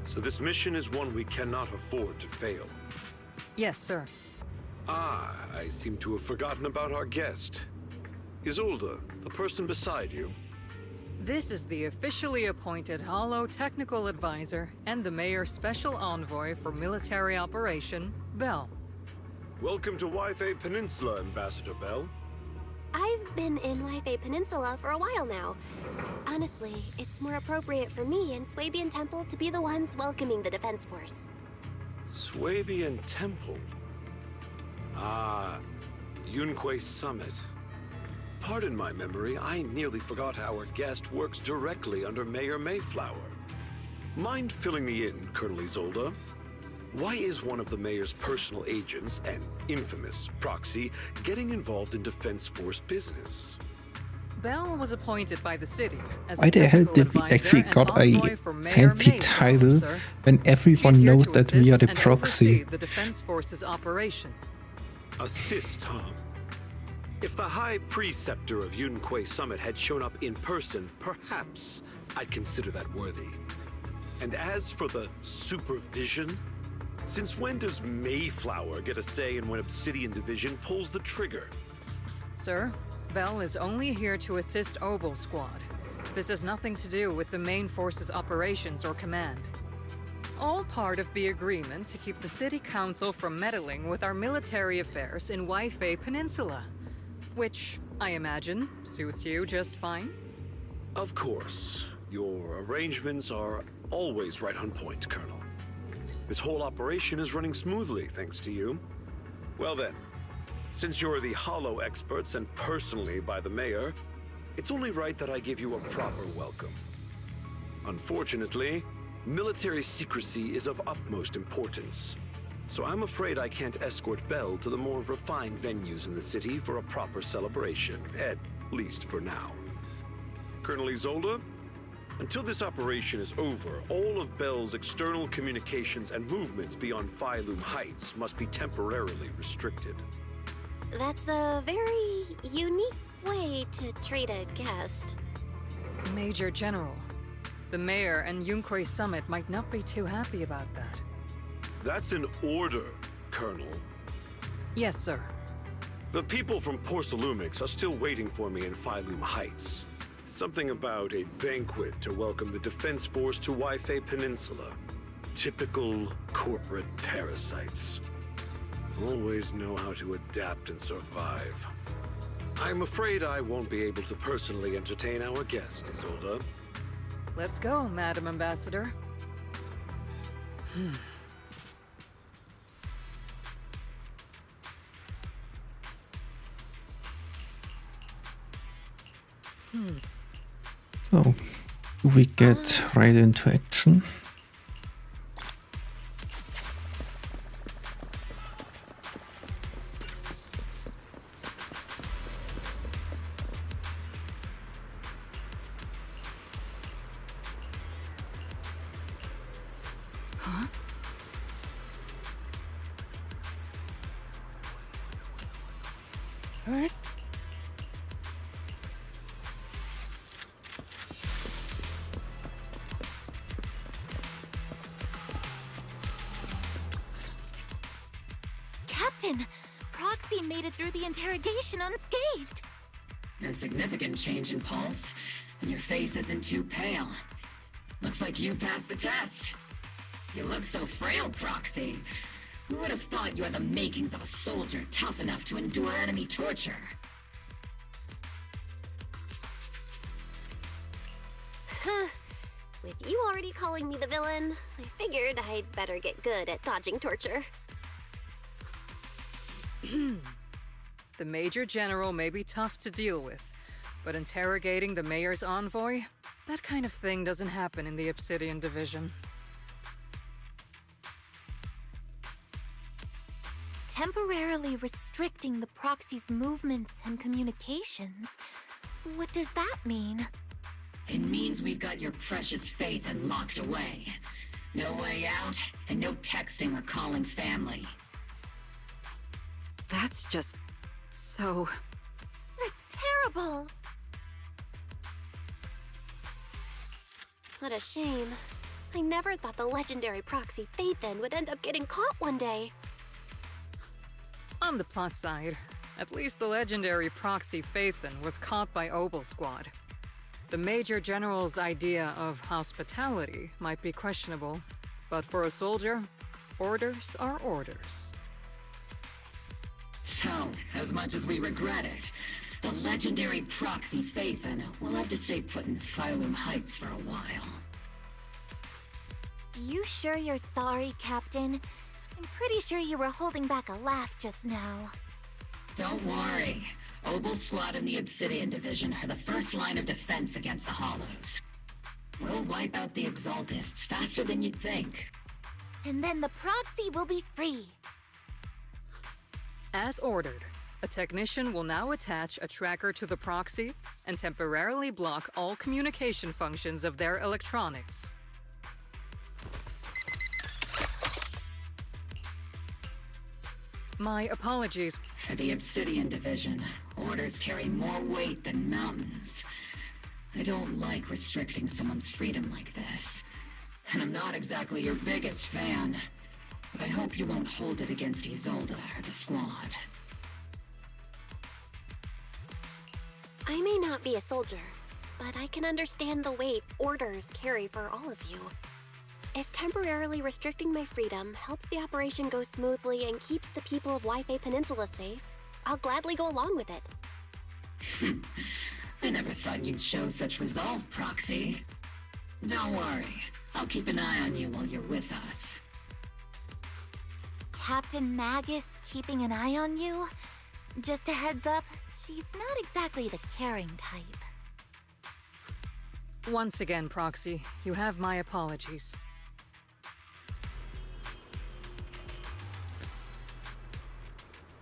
So this mission is one we cannot afford to fail. Yes, sir. Ah, I seem to have forgotten about our guest. Isolde, the person beside you. This is the officially appointed Hollow Technical Advisor and the Mayor's Special Envoy for Military Operation, Bell. Welcome to Waifei Peninsula, Ambassador Bell. I've been in Waifei Peninsula for a while now. Honestly, it's more appropriate for me and Swabian Temple to be the ones welcoming the Defense Force. Swabian Temple? Ah, Yunquei Summit. Pardon my memory, I nearly forgot our guest works directly under Mayor Mayflower. Mind filling me in, Colonel Isolde? Why is one of the mayor's personal agents, an infamous proxy, getting involved in Defense Force business? Bell was appointed by the city as Why the hell did we actually got a fancy title when everyone knows that we are the proxy? The Defense Force's operation. Assist, huh? If the High Preceptor of Yunquei Summit had shown up in person, perhaps I'd consider that worthy. And as for the supervision, since when does Mayflower get a say in when Obsidian Division pulls the trigger? Sir, Bell is only here to assist Obel Squad. This has nothing to do with the main force's operations or command. All part of the agreement to keep the City Council from meddling with our military affairs in Waifei Peninsula. Which, I imagine, suits you just fine? Of course. Your arrangements are always right on point, Colonel. This whole operation is running smoothly, thanks to you. Well then, since you're the Hollow experts and personally by the Mayor, it's only right that I give you a proper welcome. Unfortunately, military secrecy is of utmost importance. So I'm afraid I can't escort Bell to the more refined venues in the city for a proper celebration, at least for now. Colonel Isolde, until this operation is over, all of Bell's external communications and movements beyond Phylum Heights must be temporarily restricted. That's a very unique way to treat a guest. Major General, the Mayor and Yunquei Summit might not be too happy about that. That's an order, Colonel. Yes, sir. The people from Porcelumix are still waiting for me in Phylum Heights. Something about a banquet to welcome the Defense Force to Waifei Peninsula. Typical corporate parasites. Always know how to adapt and survive. I'm afraid I won't be able to personally entertain our guest, Isolde. Let's go, Madam Ambassador. So, do we get right into action? Huh? Huh? Captain! Proxy made it through the interrogation unscathed! No significant change in pulse, and your face isn't too pale. Looks like you passed the test. You look so frail, Proxy. Who would have thought you had the makings of a soldier tough enough to endure enemy torture? With you already calling me the villain, I figured I'd better get good at dodging torture. The Major General may be tough to deal with, but interrogating the Mayor's envoy? That kind of thing doesn't happen in the Obsidian Division. Temporarily restricting the proxy's movements and communications? What does that mean? It means we've got your precious Phaethon locked away. No way out, and no texting or calling family. That's just... so... That's terrible! What a shame. I never thought the legendary proxy Phaethon would end up getting caught one day. On the plus side, at least the legendary proxy Phaethon was caught by Obel Squad. The Major General's idea of hospitality might be questionable, but for a soldier, orders are orders. So, as much as we regret it, the legendary proxy Phaethon will have to stay put in Phylum Heights for a while. You sure you're sorry, Captain? I'm pretty sure you were holding back a laugh just now. Don't worry. Obel Squad and the Obsidian Division are the first line of defense against the Hollows. We'll wipe out the Exaltists faster than you'd think. And then the proxy will be free. As ordered, a technician will now attach a tracker to the proxy and temporarily block all communication functions of their electronics. My apologies. For the Obsidian Division, orders carry more weight than mountains. I don't like restricting someone's freedom like this. And I'm not exactly your biggest fan. But I hope you won't hold it against Isolde or the Squad. I may not be a soldier, but I can understand the weight orders carry for all of you. If temporarily restricting my freedom helps the operation go smoothly and keeps the people of Wi-Fi Peninsula safe, I'll gladly go along with it. I never thought you'd show such resolve, Proxy. Don't worry, I'll keep an eye on you while you're with us. Captain Magus keeping an eye on you? Just a heads up, she's not exactly the caring type. Once again, Proxy, you have my apologies.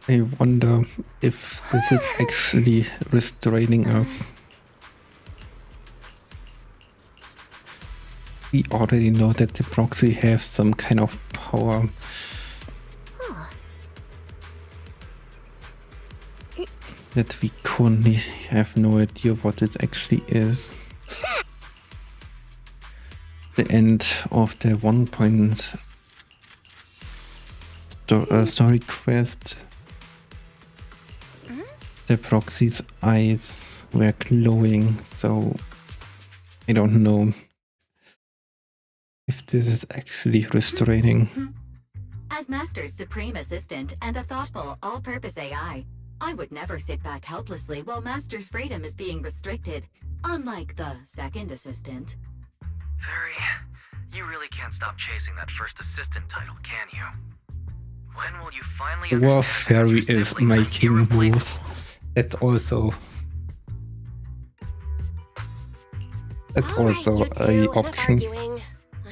I wonder if this is actually restraining us. We already know that the proxy has some kind of power. That we currently have no idea what it actually is. The end of the 1 point story quest. The proxy's eyes were glowing, so I don't know if this is actually restraining. As Master's supreme assistant and a thoughtful, all-purpose AI, I would never sit back helplessly while Master's freedom is being restricted, unlike the second assistant. Fairy, you really can't stop chasing that first assistant title, can you? When will you finally Well, Fairy is making moves. That's also a option.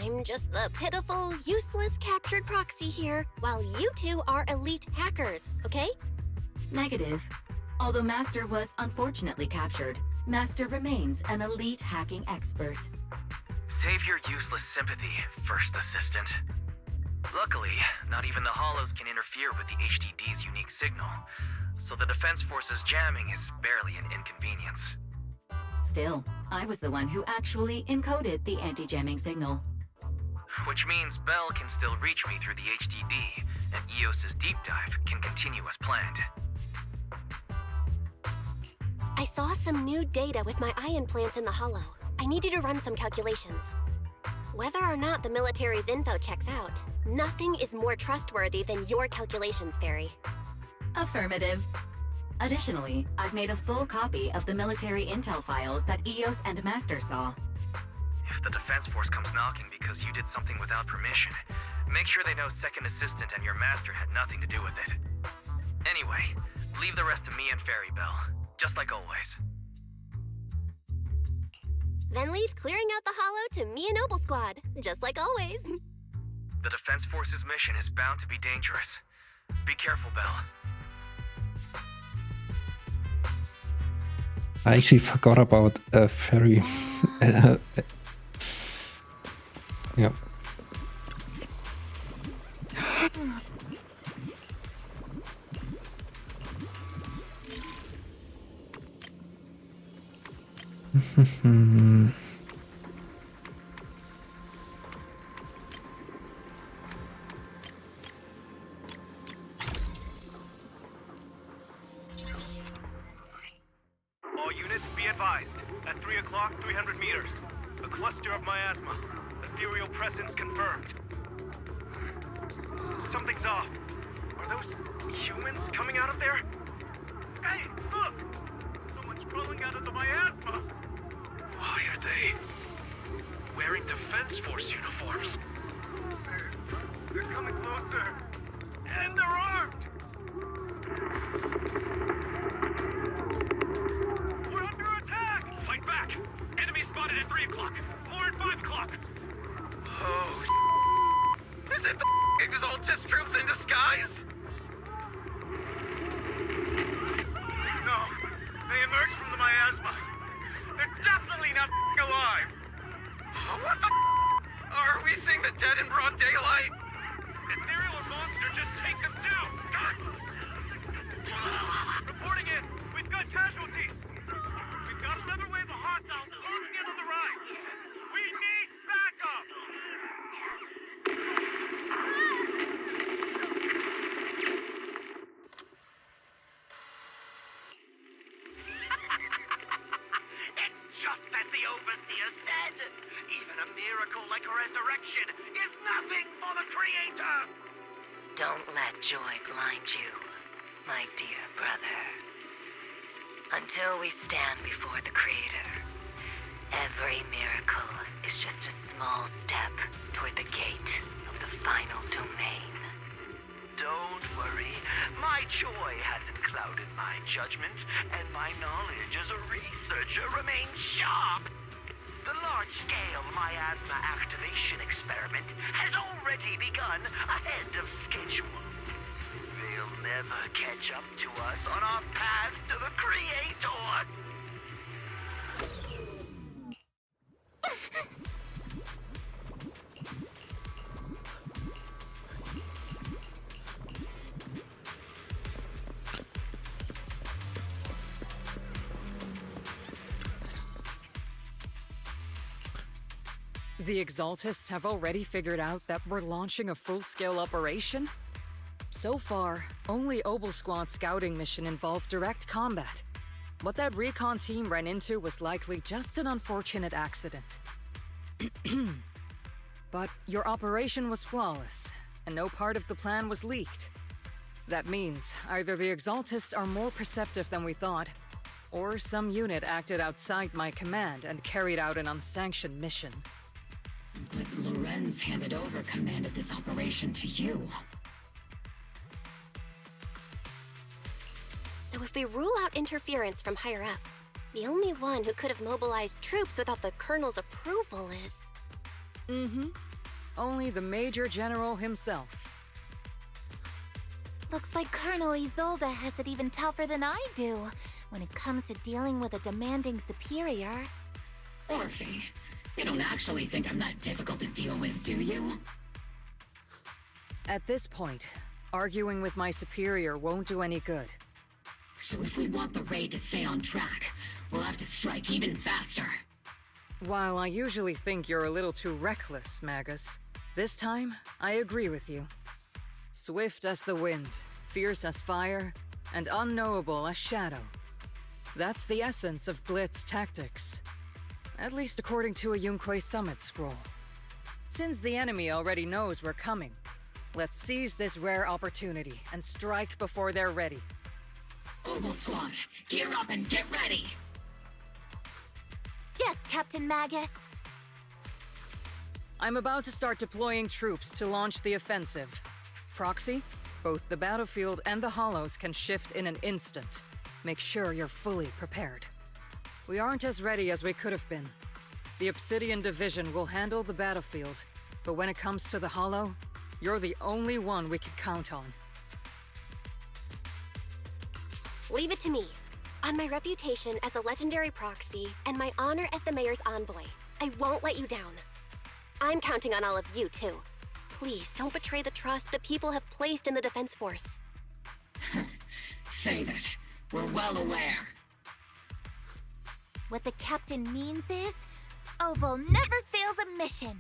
I'm just the pitiful, useless captured proxy here, while you two are elite hackers, okay? Negative. Although Master was unfortunately captured, Master remains an elite hacking expert. Save your useless sympathy, first assistant. Luckily, not even the Hollows can interfere with the HDD's unique signal, so the Defense Force's jamming is barely an inconvenience. Still, I was the one who actually encoded the anti-jamming signal. Which means Bell can still reach me through the HDD, and EOS's deep dive can continue as planned. I saw some new data with my ion plants in the hollow. I need you to run some calculations. Whether or not the military's info checks out, nothing is more trustworthy than your calculations, Fairy. Affirmative. Additionally, I've made a full copy of the military intel files that EOS and Master saw. If the defense force comes knocking because you did something without permission, make sure they know Second Assistant and your master had nothing to do with it. Anyway, leave the rest to me and Fairy Bell, just like always. Then leave clearing out the hollow to me and Noble Squad, just like always. The Defense Force's mission is bound to be dangerous. Be careful, Bell. I actually forgot about Ferry. Yeah. All units, be advised. At 3 o'clock, 300 meters. A cluster of miasma. Ethereal presence confirmed. Something's off. Are those humans coming out of there? Hey, look! Someone's crawling out of the miasma! Why are they wearing Defense Force uniforms? They're coming closer. And they're armed! We're under attack! Fight back! Enemy spotted at 3 o'clock. More at 5 o'clock. Oh, is it the Exaltus troops in disguise? No, they emerged from the miasma. They're definitely not alive. What the are we seeing the dead in broad daylight? Ethereal or monster, just take them down! Reporting in, we've got casualties. We've got another wave of hostiles closing in on the right. We need backup! It's just as the Overseer said. Even a miracle like a resurrection is nothing for the Creator! Don't let joy blind you, my dear brother. Until we stand before the Creator, every miracle is just a small step toward the gate of the final domain. Don't worry. My joy hasn't clouded my judgment, and my knowledge as a researcher remains sharp. The large-scale miasma activation experiment has already begun ahead of schedule. They'll never catch up to us on our path to the Creator! The Exaltists have already figured out that we're launching a full-scale operation? So far, only Obel Squad's scouting mission involved direct combat. What that recon team ran into was likely just an unfortunate accident. But your operation was flawless, and no part of the plan was leaked. That means either the Exaltists are more perceptive than we thought, or some unit acted outside my command and carried out an unsanctioned mission. But Lorenz handed over command of this operation to you. So if we rule out interference from higher up, the only one who could have mobilized troops without the Colonel's approval is... Mm-hmm. Only the Major General himself. Looks like Colonel Isolde has it even tougher than I do when it comes to dealing with a demanding superior. Orphe, you don't actually think I'm that difficult to deal with, do you? At this point, arguing with my superior won't do any good. So if we want the raid to stay on track, we'll have to strike even faster. While I usually think you're a little too reckless, Magus, this time, I agree with you. Swift as the wind, fierce as fire, and unknowable as shadow. That's the essence of Blitz tactics. At least according to a Yunquei Summit scroll. Since the enemy already knows we're coming, let's seize this rare opportunity and strike before they're ready. Oval Squad, gear up and get ready! Yes, Captain Magus. I'm about to start deploying troops to launch the offensive. Proxy, both the battlefield and the Hollows can shift in an instant. Make sure you're fully prepared. We aren't as ready as we could have been. The Obsidian Division will handle the battlefield, but when it comes to the Hollow, you're the only one we can count on. Leave it to me. On my reputation as a legendary proxy and my honor as the mayor's envoy, I won't let you down. I'm counting on all of you, too. Please don't betray the trust the people have placed in the Defense Force. Save it. We're well aware. What the captain means is, Oval never fails a mission.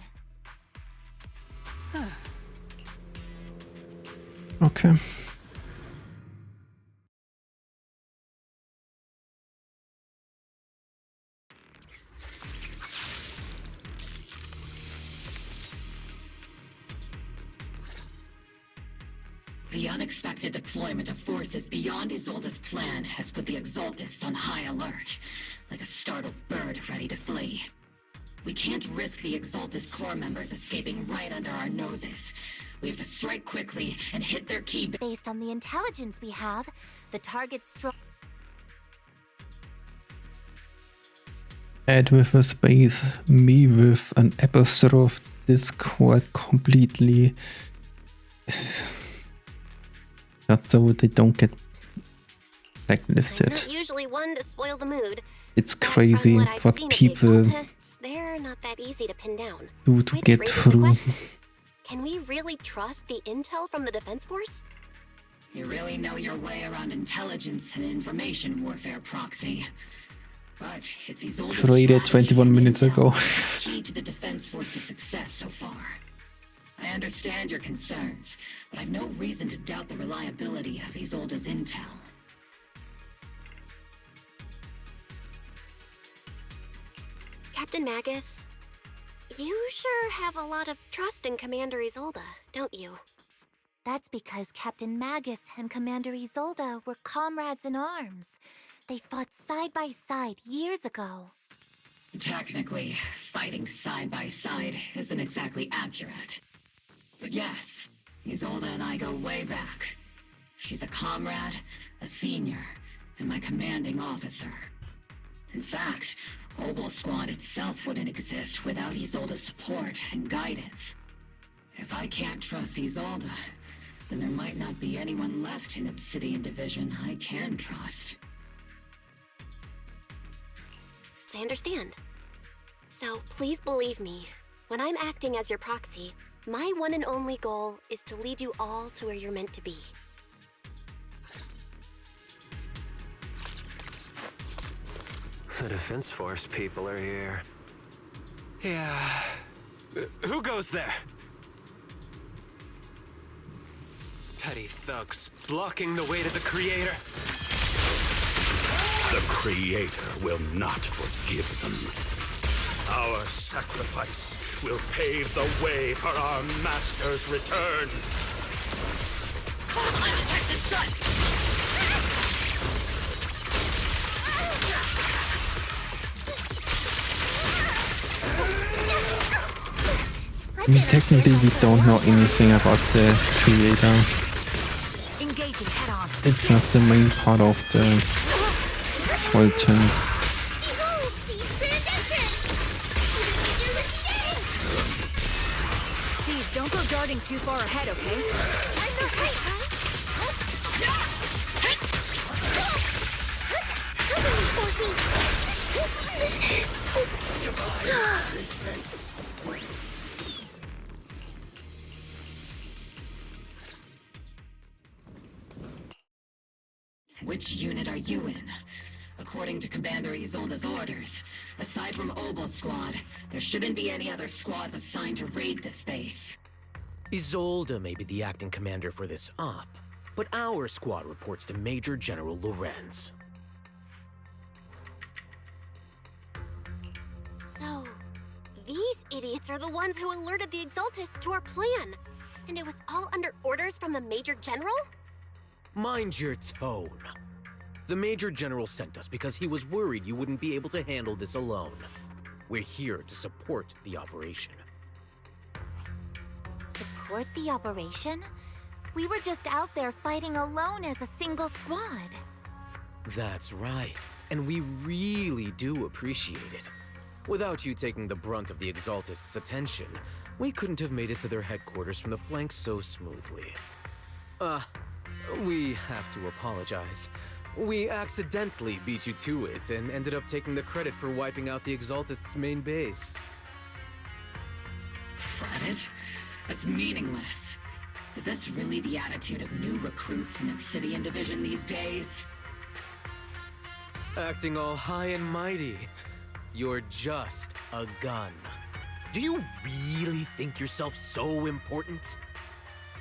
Okay. The unexpected deployment of forces beyond Isolde's plan has put the Exaltists on high alert, like a startled bird ready to flee. We can't risk the Exaltist core members escaping right under our noses. We have to strike quickly and hit their key. Based on the intelligence we have, the target's strong. Add with a space, me with an apostrophe, Discord completely. Not so they don't get blacklisted. I'm not usually one to spoil the mood. It's crazy what people they're not that easy to pin down. do to get through. Can we really trust the intel from the Defense Force? You really know your way around intelligence and information warfare, Proxy. But it's Isolde's Created 21 minutes ago. key to the Defense Force's success so far. I understand your concerns, but I've no reason to doubt the reliability of Isolde's intel. Captain Magus, you sure have a lot of trust in Commander Isolde, don't you? That's because Captain Magus and Commander Isolde were comrades in arms. They fought side by side years ago. Technically, fighting side by side isn't exactly accurate. But yes, Isolde and I go way back. She's a comrade, a senior, and my commanding officer. In fact, Oval Squad itself wouldn't exist without Isolde's support and guidance. If I can't trust Isolde, then there might not be anyone left in Obsidian Division I can trust. I understand. So please believe me, when I'm acting as your proxy, my one and only goal is to lead you all to where you're meant to be. The Defense Force people are here. Yeah. Who goes there? Petty thugs blocking the way to the Creator. The Creator will not forgive them. Our sacrifice will pave the way for our Master's return. Undetected strike! I mean, technically we don't know anything about the Creator. Engaging head on. It's not the main part of the Sultans. Steve, don't go darting too far ahead, okay? Which unit are you in? According to Commander Isolde's orders, aside from Oval Squad, there shouldn't be any other squads assigned to raid this base. Isolde may be the acting commander for this op, but our squad reports to Major General Lorenz. So, these idiots are the ones who alerted the Exaltists to our plan. And it was all under orders from the Major General? Mind your tone. The Major General sent us because he was worried you wouldn't be able to handle this alone. We're here to support the operation. Support the operation? We were just out there fighting alone as a single squad. That's right, and we really do appreciate it. Without you taking the brunt of the Exaltists' attention, we couldn't have made it to their headquarters from the flank so smoothly. We have to apologize. We accidentally beat you to it and ended up taking the credit for wiping out the Exaltists' main base. Credit? That's meaningless. Is this really the attitude of new recruits in Obsidian Division these days? Acting all high and mighty. You're just a gun. Do you really think yourself so important?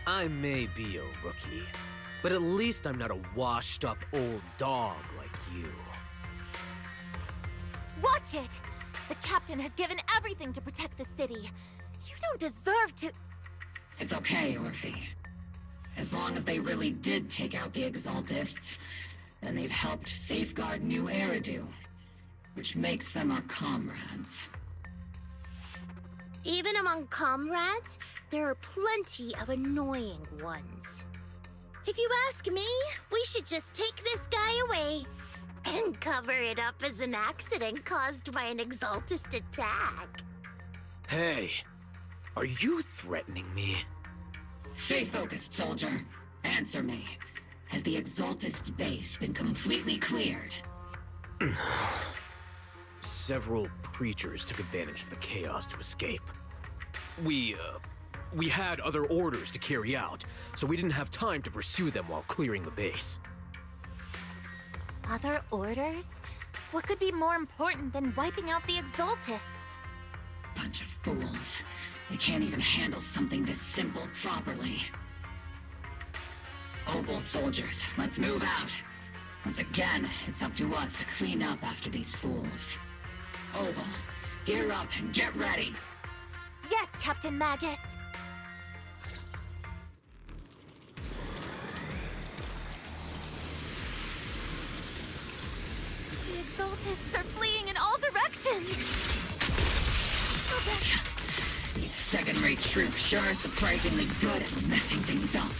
I may be a rookie, but at least I'm not a washed-up old dog like you. Watch it! The captain has given everything to protect the city. You don't deserve to... It's okay, Orphe. As long as they really did take out the Exaltists, then they've helped safeguard New Eridu, which makes them our comrades. Even among comrades, there are plenty of annoying ones. If you ask me, we should just take this guy away and cover it up as an accident caused by an Exaltist attack. Hey, are you threatening me? Stay focused, soldier. Answer me. Has the Exaltist's base been completely cleared? Several preachers took advantage of the chaos to escape. We had other orders to carry out, so we didn't have time to pursue them while clearing the base. Other orders? What could be more important than wiping out the Exaltists? Bunch of fools. They can't even handle something this simple properly. Opal soldiers, let's move out. Once again, it's up to us to clean up after these fools. Opal, gear up and get ready. Yes, Captain Magus. The Exaltists are fleeing in all directions. These second-rate troops sure are surprisingly good at messing things up.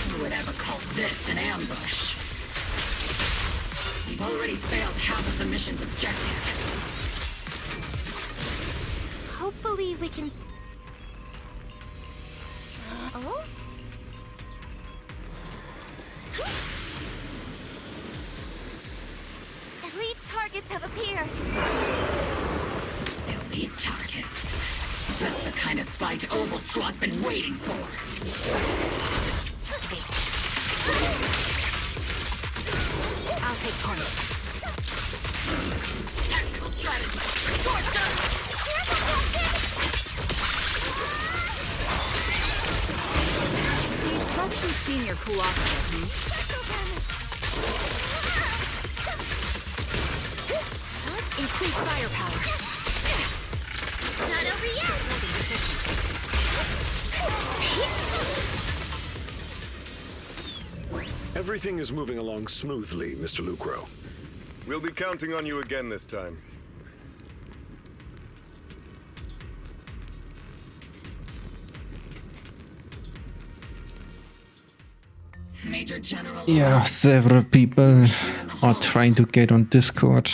Who would ever call this an ambush? We've already failed half of the mission's objective. Hopefully we can... Oh? Elite targets have appeared. Elite targets. Just the kind of fight Opal Squad's been waiting for. I'll take point. Tactical strategy. Scorcher! Let's see Senior cool off a bit, Increase firepower. Not over yet! Everything is moving along smoothly, Mr. Lucro. We'll be counting on you again this time. Major General. Yeah, several people are trying to get on Discord.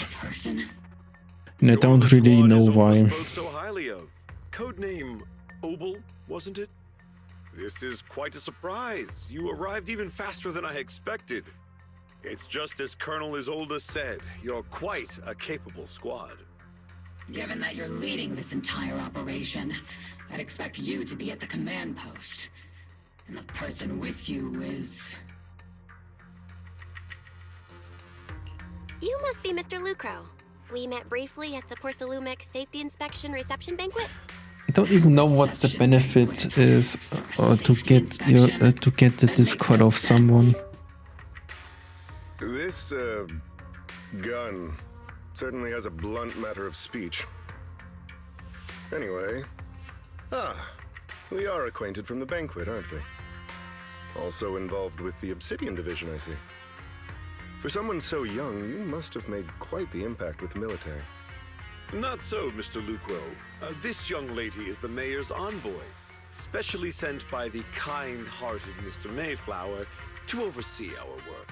And I don't really know why. Spoke so highly of. Codename Obel, wasn't it? This is quite a surprise. You arrived even faster than I expected. It's just as Colonel Isolde said, you're quite a capable squad. Given that you're leading this entire operation, I'd expect you to be at the command post. And the person with you is... You must be Mr. Lucro. We met briefly at the Porcelumic Safety Inspection Reception Banquet. I don't even know what the benefit is to get the Discord of someone. This, gun certainly has a blunt matter of speech. Anyway, we are acquainted from the banquet, aren't we? Also involved with the Obsidian Division, I see. For someone so young, you must have made quite the impact with the military. Not so, Mr. Lucro. This young lady is the mayor's envoy, specially sent by the kind-hearted Mr. Mayflower to oversee our work.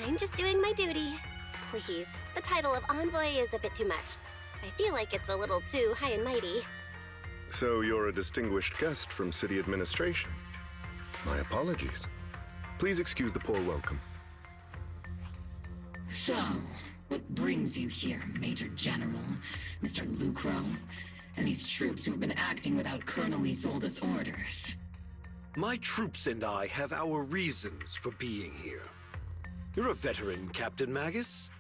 I'm just doing my duty. Please, the title of envoy is a bit too much. I feel like it's a little too high and mighty. So you're a distinguished guest from city administration. My apologies. Please excuse the poor welcome. So, what brings you here, Major General, Mr. Lucro, and these troops who've been acting without Colonel Isolde's orders? My troops and I have our reasons for being here. You're a veteran, Captain Magus.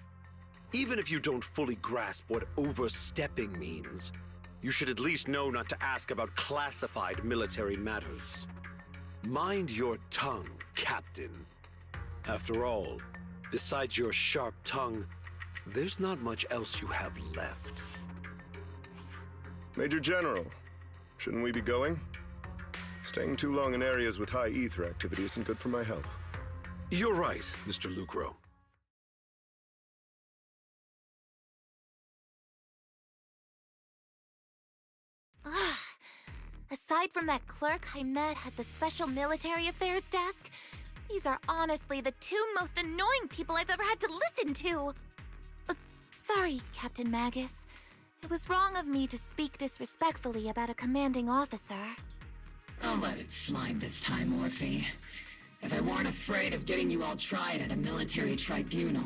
Even if you don't fully grasp what overstepping means, you should at least know not to ask about classified military matters. Mind your tongue, Captain. After all, besides your sharp tongue, there's not much else you have left. Major General, shouldn't we be going? Staying too long in areas with high ether activity isn't good for my health. You're right, Mr. Lucro. Aside from that clerk I met at the Special Military Affairs desk, these are honestly the two most annoying people I've ever had to listen to. Sorry, Captain Magus. It was wrong of me to speak disrespectfully about a commanding officer. I'll let it slide this time, Orphe. If I weren't afraid of getting you all tried at a military tribunal,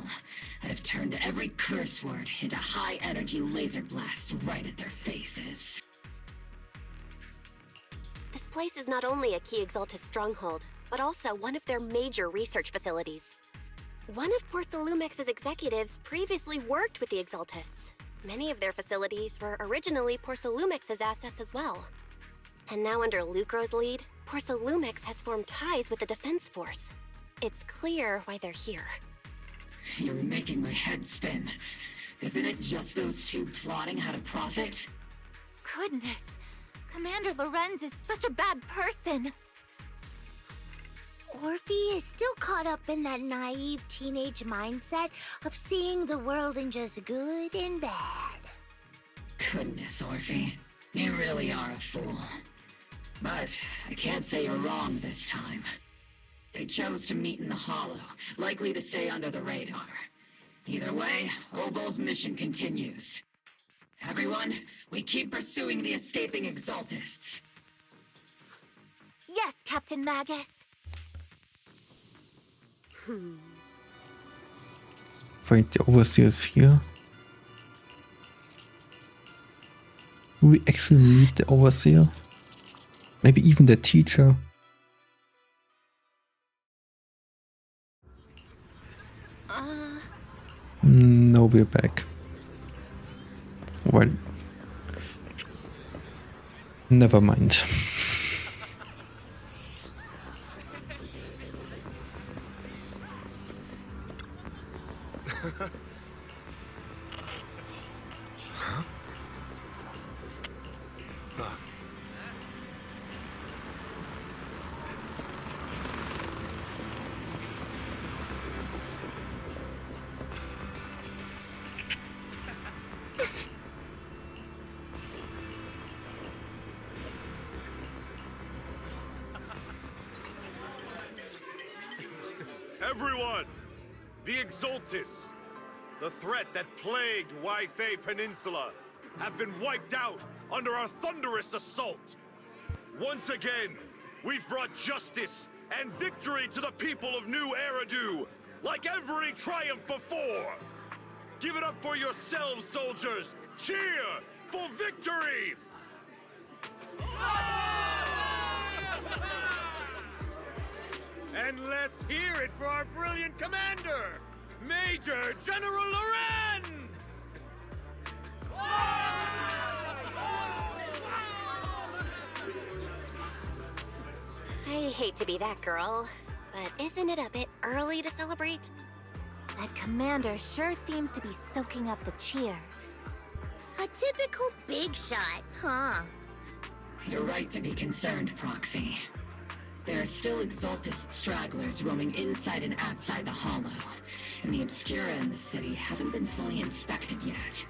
I'd have turned every curse word into high-energy laser blasts right at their faces. This place is not only a key Exaltus stronghold, but also one of their major research facilities. One of Porcelumex's executives previously worked with the Exaltists. Many of their facilities were originally Porcelumex's assets as well. And now under Lucro's lead, Porcelumex has formed ties with the Defense Force. It's clear why they're here. You're making my head spin. Isn't it just those two plotting how to profit? Goodness, Commander Lorenz is such a bad person. Orphe is still caught up in that naive teenage mindset of seeing the world in just good and bad. Goodness, Orphe. You really are a fool. But I can't say you're wrong this time. They chose to meet in the Hollow, likely to stay under the radar. Either way, Obol's mission continues. Everyone, we keep pursuing the escaping Exaltists. Yes, Captain Magus. Wait, the overseer is here. Do we actually meet the overseer? Maybe even the teacher? No, we're back. Well, never mind. Everyone! The Exaltists, the threat that plagued Waifei Peninsula, have been wiped out under our thunderous assault. Once again, we've brought justice and victory to the people of New Eridu, like every triumph before. Give it up for yourselves, soldiers! Cheer for victory! And let's hear it for our brilliant commander, Major General Lorenz! I hate to be that girl, but isn't it a bit early to celebrate? That commander sure seems to be soaking up the cheers. A typical big shot, huh? You're right to be concerned, Proxy. There are still Exaltist stragglers roaming inside and outside the Hollow, and the Obscura in the city haven't been fully inspected yet.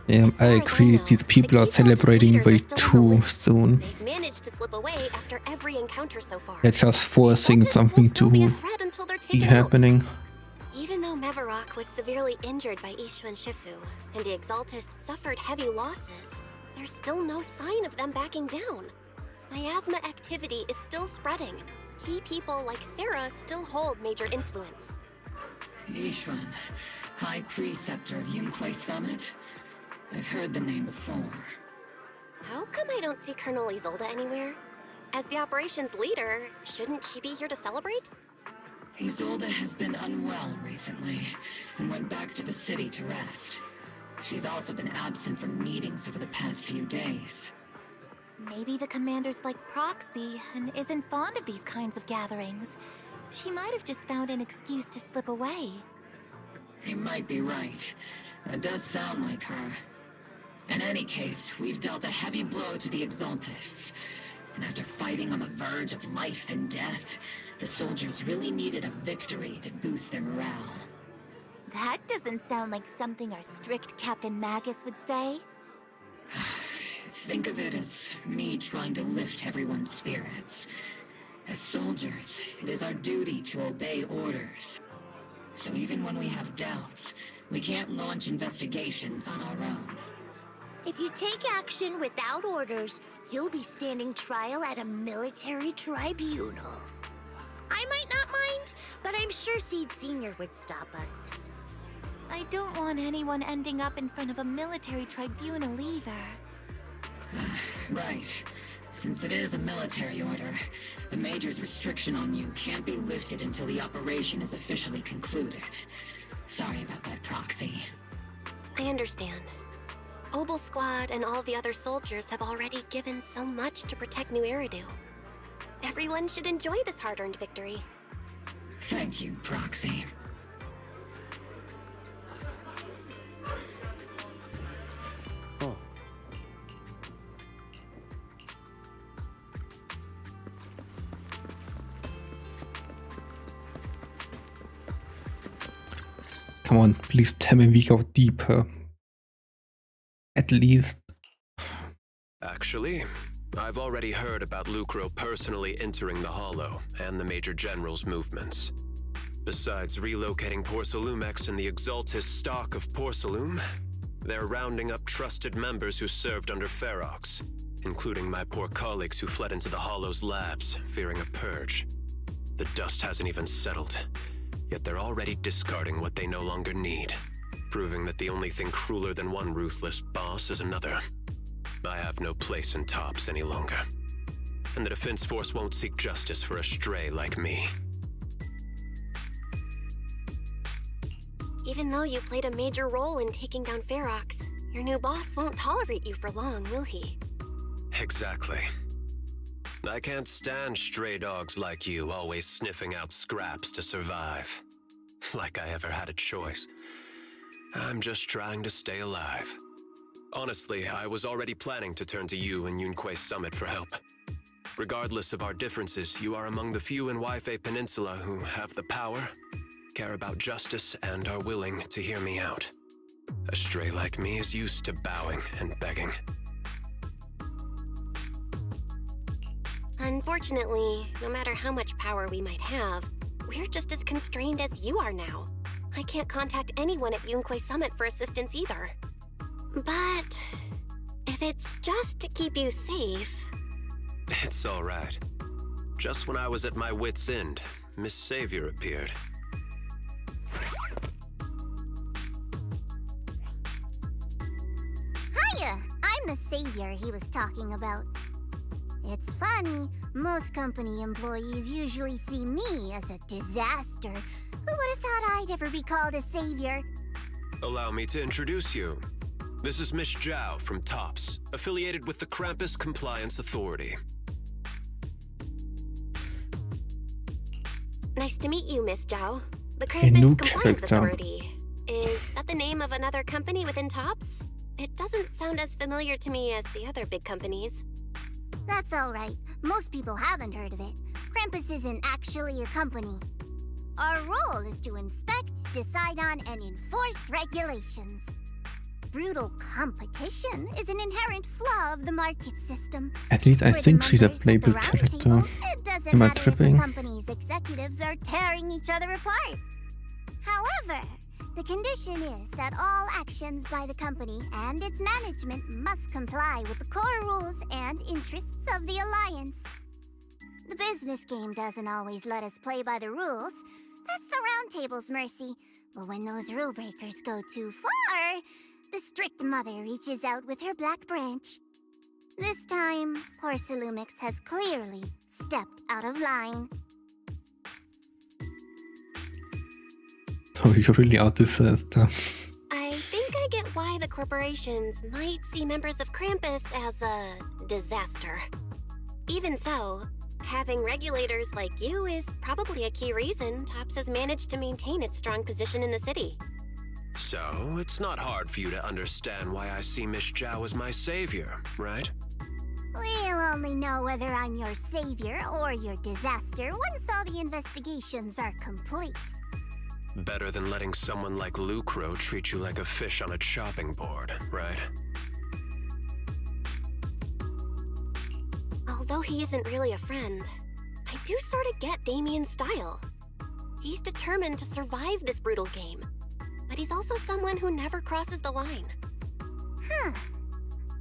Yeah, I agree. These people are celebrating way too soon. They've managed to slip away after every encounter so far. They're just forcing something to be happening. Even though Mevarok was severely injured by Ishu and Shifu, and the Exaltists suffered heavy losses, there's still no sign of them backing down. Miasma activity is still spreading. Key people like Sarah still hold major influence. Ishwan, High Preceptor of Yunkwei Summit? I've heard the name before. How come I don't see Colonel Isolde anywhere? As the operations leader, shouldn't she be here to celebrate? Isolde has been unwell recently, and went back to the city to rest. She's also been absent from meetings over the past few days. Maybe the commander's like Proxy and isn't fond of these kinds of gatherings. She might have just found an excuse to slip away. You might be right. That does sound like her. In any case, we've dealt a heavy blow to the Exaltists. And after fighting on the verge of life and death, the soldiers really needed a victory to boost their morale. That doesn't sound like something our strict Captain Magus would say. Think of it as me trying to lift everyone's spirits. As soldiers, it is our duty to obey orders. So even when we have doubts, we can't launch investigations on our own. If you take action without orders, you'll be standing trial at a military tribunal. I might not mind, but I'm sure Seed Sr. would stop us. I don't want anyone ending up in front of a military tribunal either. Right. Since it is a military order, the Major's restriction on you can't be lifted until the operation is officially concluded. Sorry about that, Proxy. I understand. Obel Squad and all the other soldiers have already given so much to protect New Eridu. Everyone should enjoy this hard-earned victory. Thank you, Proxy. Oh. Come on, please tell me we go deeper. At least. Actually, I've already heard about Lucro personally entering the Hollow and the Major General's movements. Besides relocating Porcelumex and the Exaltist stock of Porcelume, they're rounding up trusted members who served under Ferox, including my poor colleagues who fled into the Hollow's labs, fearing a purge. The dust hasn't even settled, yet they're already discarding what they no longer need, proving that the only thing crueler than one ruthless boss is another. I have no place in Tops any longer, and the Defense Force won't seek justice for a stray like me. Even though you played a major role in taking down Ferox, your new boss won't tolerate you for long, will he? Exactly. I can't stand stray dogs like you always sniffing out scraps to survive. Like I ever had a choice. I'm just trying to stay alive. Honestly, I was already planning to turn to you and Yunkwei Summit for help. Regardless of our differences, you are among the few in Waifei Peninsula who have the power, care about justice, and are willing to hear me out. A stray like me is used to bowing and begging. Unfortunately, no matter how much power we might have, we're just as constrained as you are now. I can't contact anyone at Yunkwei Summit for assistance either. But if it's just to keep you safe... It's all right. Just when I was at my wit's end, Miss Savior appeared. Hiya! I'm the savior he was talking about. It's funny, most company employees usually see me as a disaster. Who would have thought I'd ever be called a savior? Allow me to introduce you. This is Miss Zhao from TOPS, affiliated with the Krampus Compliance Authority. Nice to meet you, Miss Zhao. The new Krampus Compliance character. Authority. Is that the name of another company within TOPS? It doesn't sound as familiar to me as the other big companies. That's all right. Most people haven't heard of it. Krampus isn't actually a company. Our role is to inspect, decide on, and enforce regulations. Brutal competition is an inherent flaw of the market system. At least I For the think she's a members at the playable round character. table, it doesn't Am I matter if tripping? the company's executives are tearing each other apart. However, the condition is that all actions by the company and its management must comply with the core rules and interests of the Alliance. The business game doesn't always let us play by the rules. That's the Round Table's mercy. But when those rule breakers go too far, the strict mother reaches out with her black branch. This time, poor Salumix has clearly stepped out of line. So you're really out to sister. I think I get why the corporations might see members of Krampus as a disaster. Even so, having regulators like you is probably a key reason TOPS has managed to maintain its strong position in the city. So, it's not hard for you to understand why I see Miss Zhao as my savior, right? We'll only know whether I'm your savior or your disaster once all the investigations are complete. Better than letting someone like Lucro treat you like a fish on a chopping board, right? Although he isn't really a friend, I do sort of get Damien's style. He's determined to survive this brutal game, but he's also someone who never crosses the line. Huh.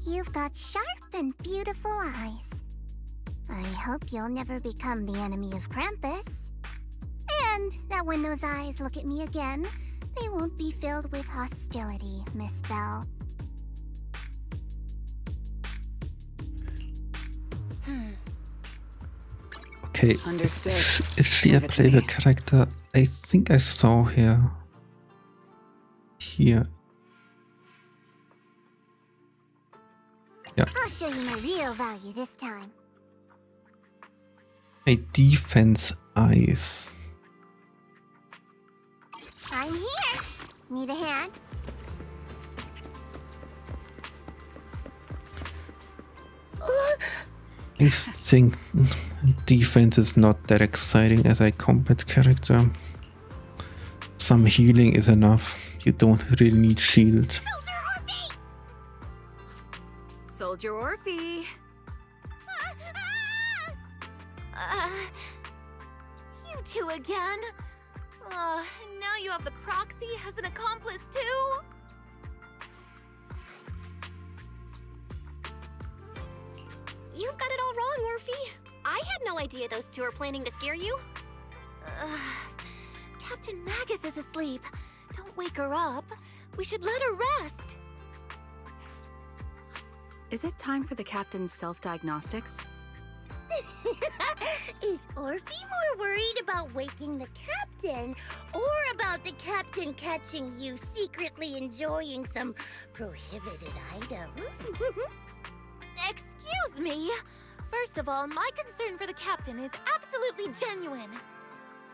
You've got sharp and beautiful eyes. I hope you'll never become the enemy of Krampus. And that when those eyes look at me again, they won't be filled with hostility, Miss Bell. Okay. Understood. Is she a playable character? I think I saw her here. Yeah. I'll show you my real value this time. A defense eyes. I'm here. Need a hand? I think defense is not that exciting as a combat character. Some healing is enough. You don't really need shield. Soldier Orphe. You two again? Now you have the proxy as an accomplice too? You've got it all wrong, Orphe. I had no idea those two were planning to scare you. Captain Magus is asleep. Don't wake her up. We should let her rest. Is it time for the captain's self-diagnostics? Is Orphe more worried about waking the captain or about the captain catching you secretly enjoying some prohibited items? Excuse me. First of all, my concern for the captain is absolutely genuine.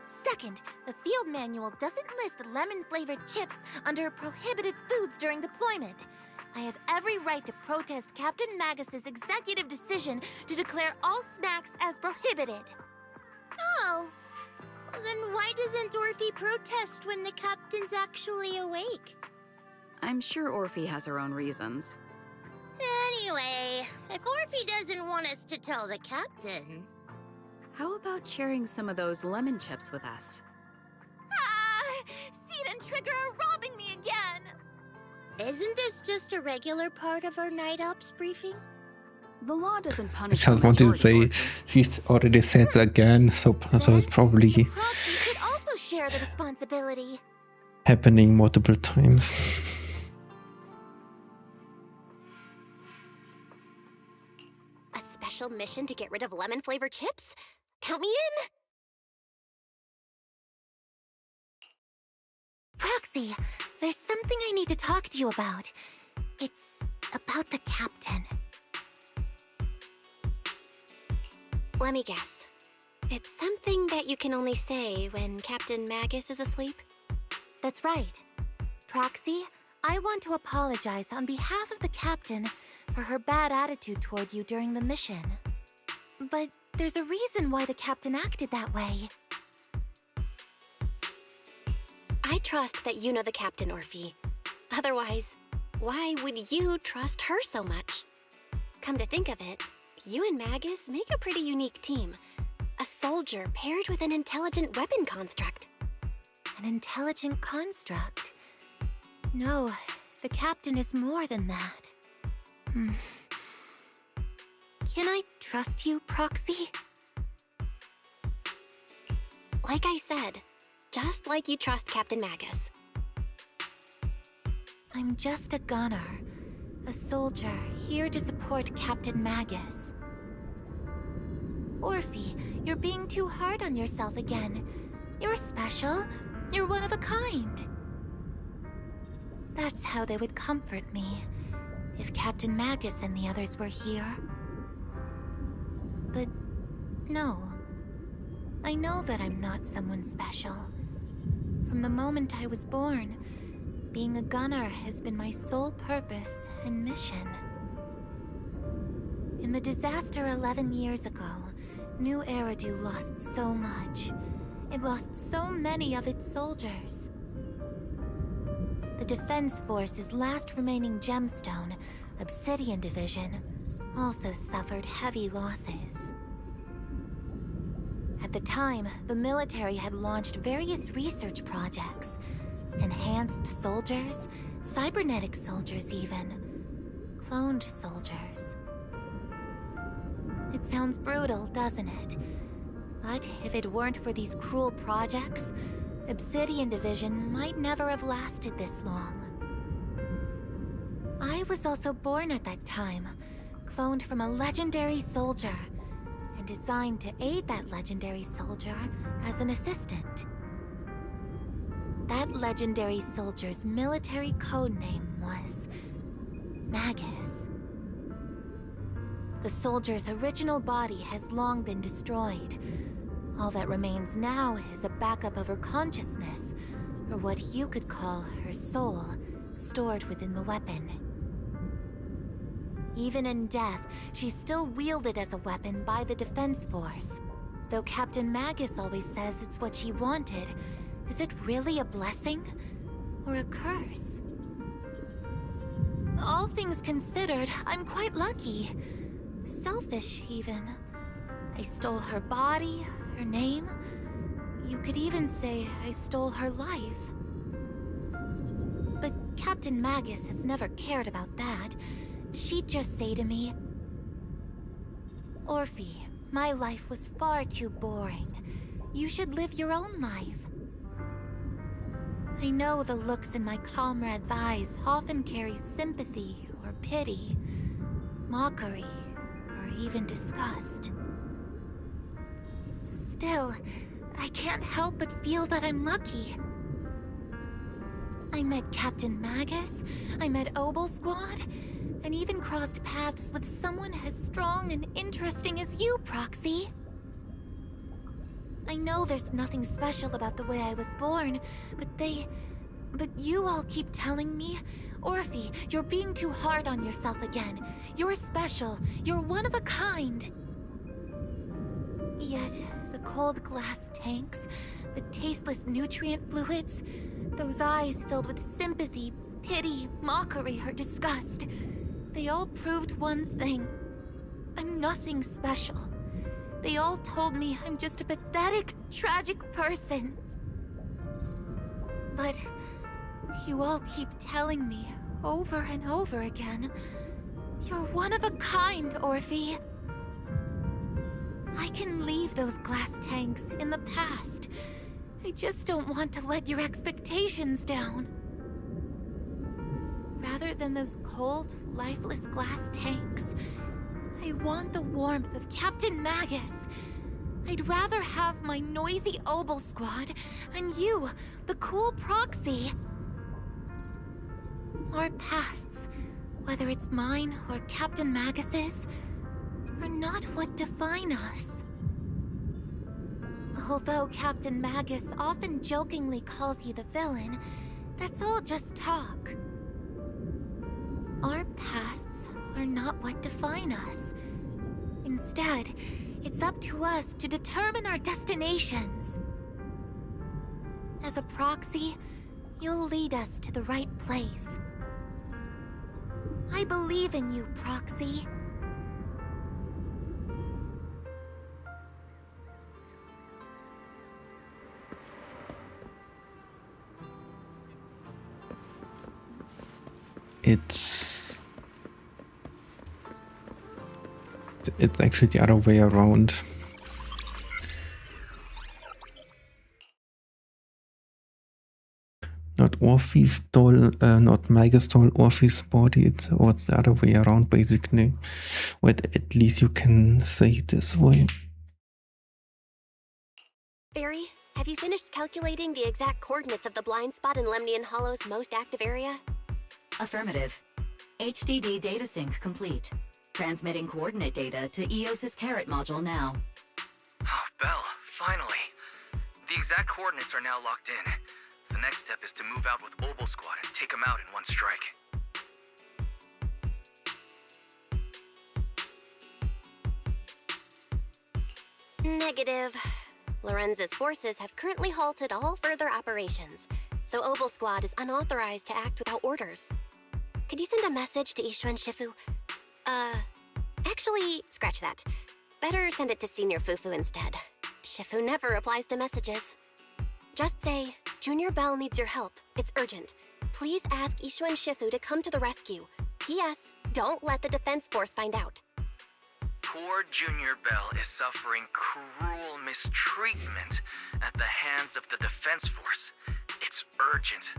Second, the field manual doesn't list lemon-flavored chips under prohibited foods during deployment. I have every right to protest Captain Magus's executive decision to declare all snacks as prohibited. Oh, then why doesn't Orphe protest when the captain's actually awake? I'm sure Orphe has her own reasons. Anyway, if Orphe doesn't want us to tell the captain... How about sharing some of those lemon chips with us? Seed and Trigger are robbing me again! Isn't this just a regular part of our night ops briefing? The law doesn't I punish just wanted to say she's already said it again, so it's probably Proxy could also share the responsibility. happening multiple times. A special mission to get rid of lemon-flavored chips? Count me in! Proxy, there's something I need to talk to you about. It's about the captain. Let me guess. It's something that you can only say when Captain Magus is asleep? That's right. Proxy, I want to apologize on behalf of the captain for her bad attitude toward you during the mission. But there's a reason why the captain acted that way. I trust that you know the captain, Orphe. Otherwise, why would you trust her so much? Come to think of it, you and Magus make a pretty unique team. A soldier paired with an intelligent weapon construct. An intelligent construct? No, the captain is more than that. Can I trust you, Proxy? Like I said, just like you trust Captain Magus. I'm just a gunner. A soldier, here to support Captain Magus. Orphe, you're being too hard on yourself again. You're special. You're one of a kind. That's how they would comfort me, if Captain Magus and the others were here. But no. I know that I'm not someone special. From the moment I was born, being a gunner has been my sole purpose and mission. In the disaster 11 years ago, New Eridu lost so much. It lost so many of its soldiers. The Defense Force's last remaining gemstone, Obsidian Division, also suffered heavy losses. At the time, the military had launched various research projects. Enhanced soldiers, cybernetic soldiers even. Cloned soldiers. It sounds brutal, doesn't it? But if it weren't for these cruel projects, Obsidian Division might never have lasted this long. I was also born at that time, cloned from a legendary soldier, and designed to aid that legendary soldier as an assistant. That legendary soldier's military codename was Magus. The soldier's original body has long been destroyed. All that remains now is a backup of her consciousness, or what you could call her soul, stored within the weapon. Even in death, she's still wielded as a weapon by the Defense Force. Though Captain Magus always says it's what she wanted, is it really a blessing or a curse? All things considered, I'm quite lucky. Selfish, even. I stole her body, her name. You could even say I stole her life. But Captain Magus has never cared about that. She'd just say to me, Orphe, my life was far too boring. You should live your own life. I know the looks in my comrades' eyes often carry sympathy or pity, mockery, or even disgust. Still, I can't help but feel that I'm lucky. I met Captain Magus, I met Obel Squad, and even crossed paths with someone as strong and interesting as you, Proxy. I know there's nothing special about the way I was born, but you all keep telling me, Orphe, you're being too hard on yourself again. You're special. You're one of a kind. Yet, the cold glass tanks, the tasteless nutrient fluids, those eyes filled with sympathy, pity, mockery, or disgust, they all proved one thing. I'm nothing special. They all told me I'm just a pathetic, tragic person. But you all keep telling me over and over again, you're one of a kind, Orphe. I can leave those glass tanks in the past. I just don't want to let your expectations down. Rather than those cold, lifeless glass tanks, I want the warmth of Captain Magus. I'd rather have my noisy Obel Squad and you, the cool Proxy. Our pasts, whether it's mine or Captain Magus's, are not what define us. Although Captain Magus often jokingly calls you the villain, that's all just talk. Our pasts are not what define us. Instead, it's up to us to determine our destinations. As a proxy, you'll lead us to the right place. I believe in you, Proxy. It's actually the other way around. Not Orpheus stole, not Magus stole Orpheus' body, it was the other way around basically. But at least you can say it this way. Barry, have you finished calculating the exact coordinates of the blind spot in Lemnian Hollow's most active area? Affirmative. HDD data sync complete. Transmitting coordinate data to EOS's Carrot module now. Oh, Belle, finally. The exact coordinates are now locked in. The next step is to move out with Obel Squad and take them out in one strike. Negative. Lorenz's forces have currently halted all further operations, so Obel Squad is unauthorized to act without orders. Could you send a message to Ishuan Shifu? Actually, scratch that. Better send it to Senior Fufu instead. Shifu never replies to messages. Just say, Junior Bell needs your help. It's urgent. Please ask Ishuan Shifu to come to the rescue. P.S. Don't let the defense force find out. Poor Junior Bell is suffering cruel mistreatment at the hands of the defense force. It's urgent.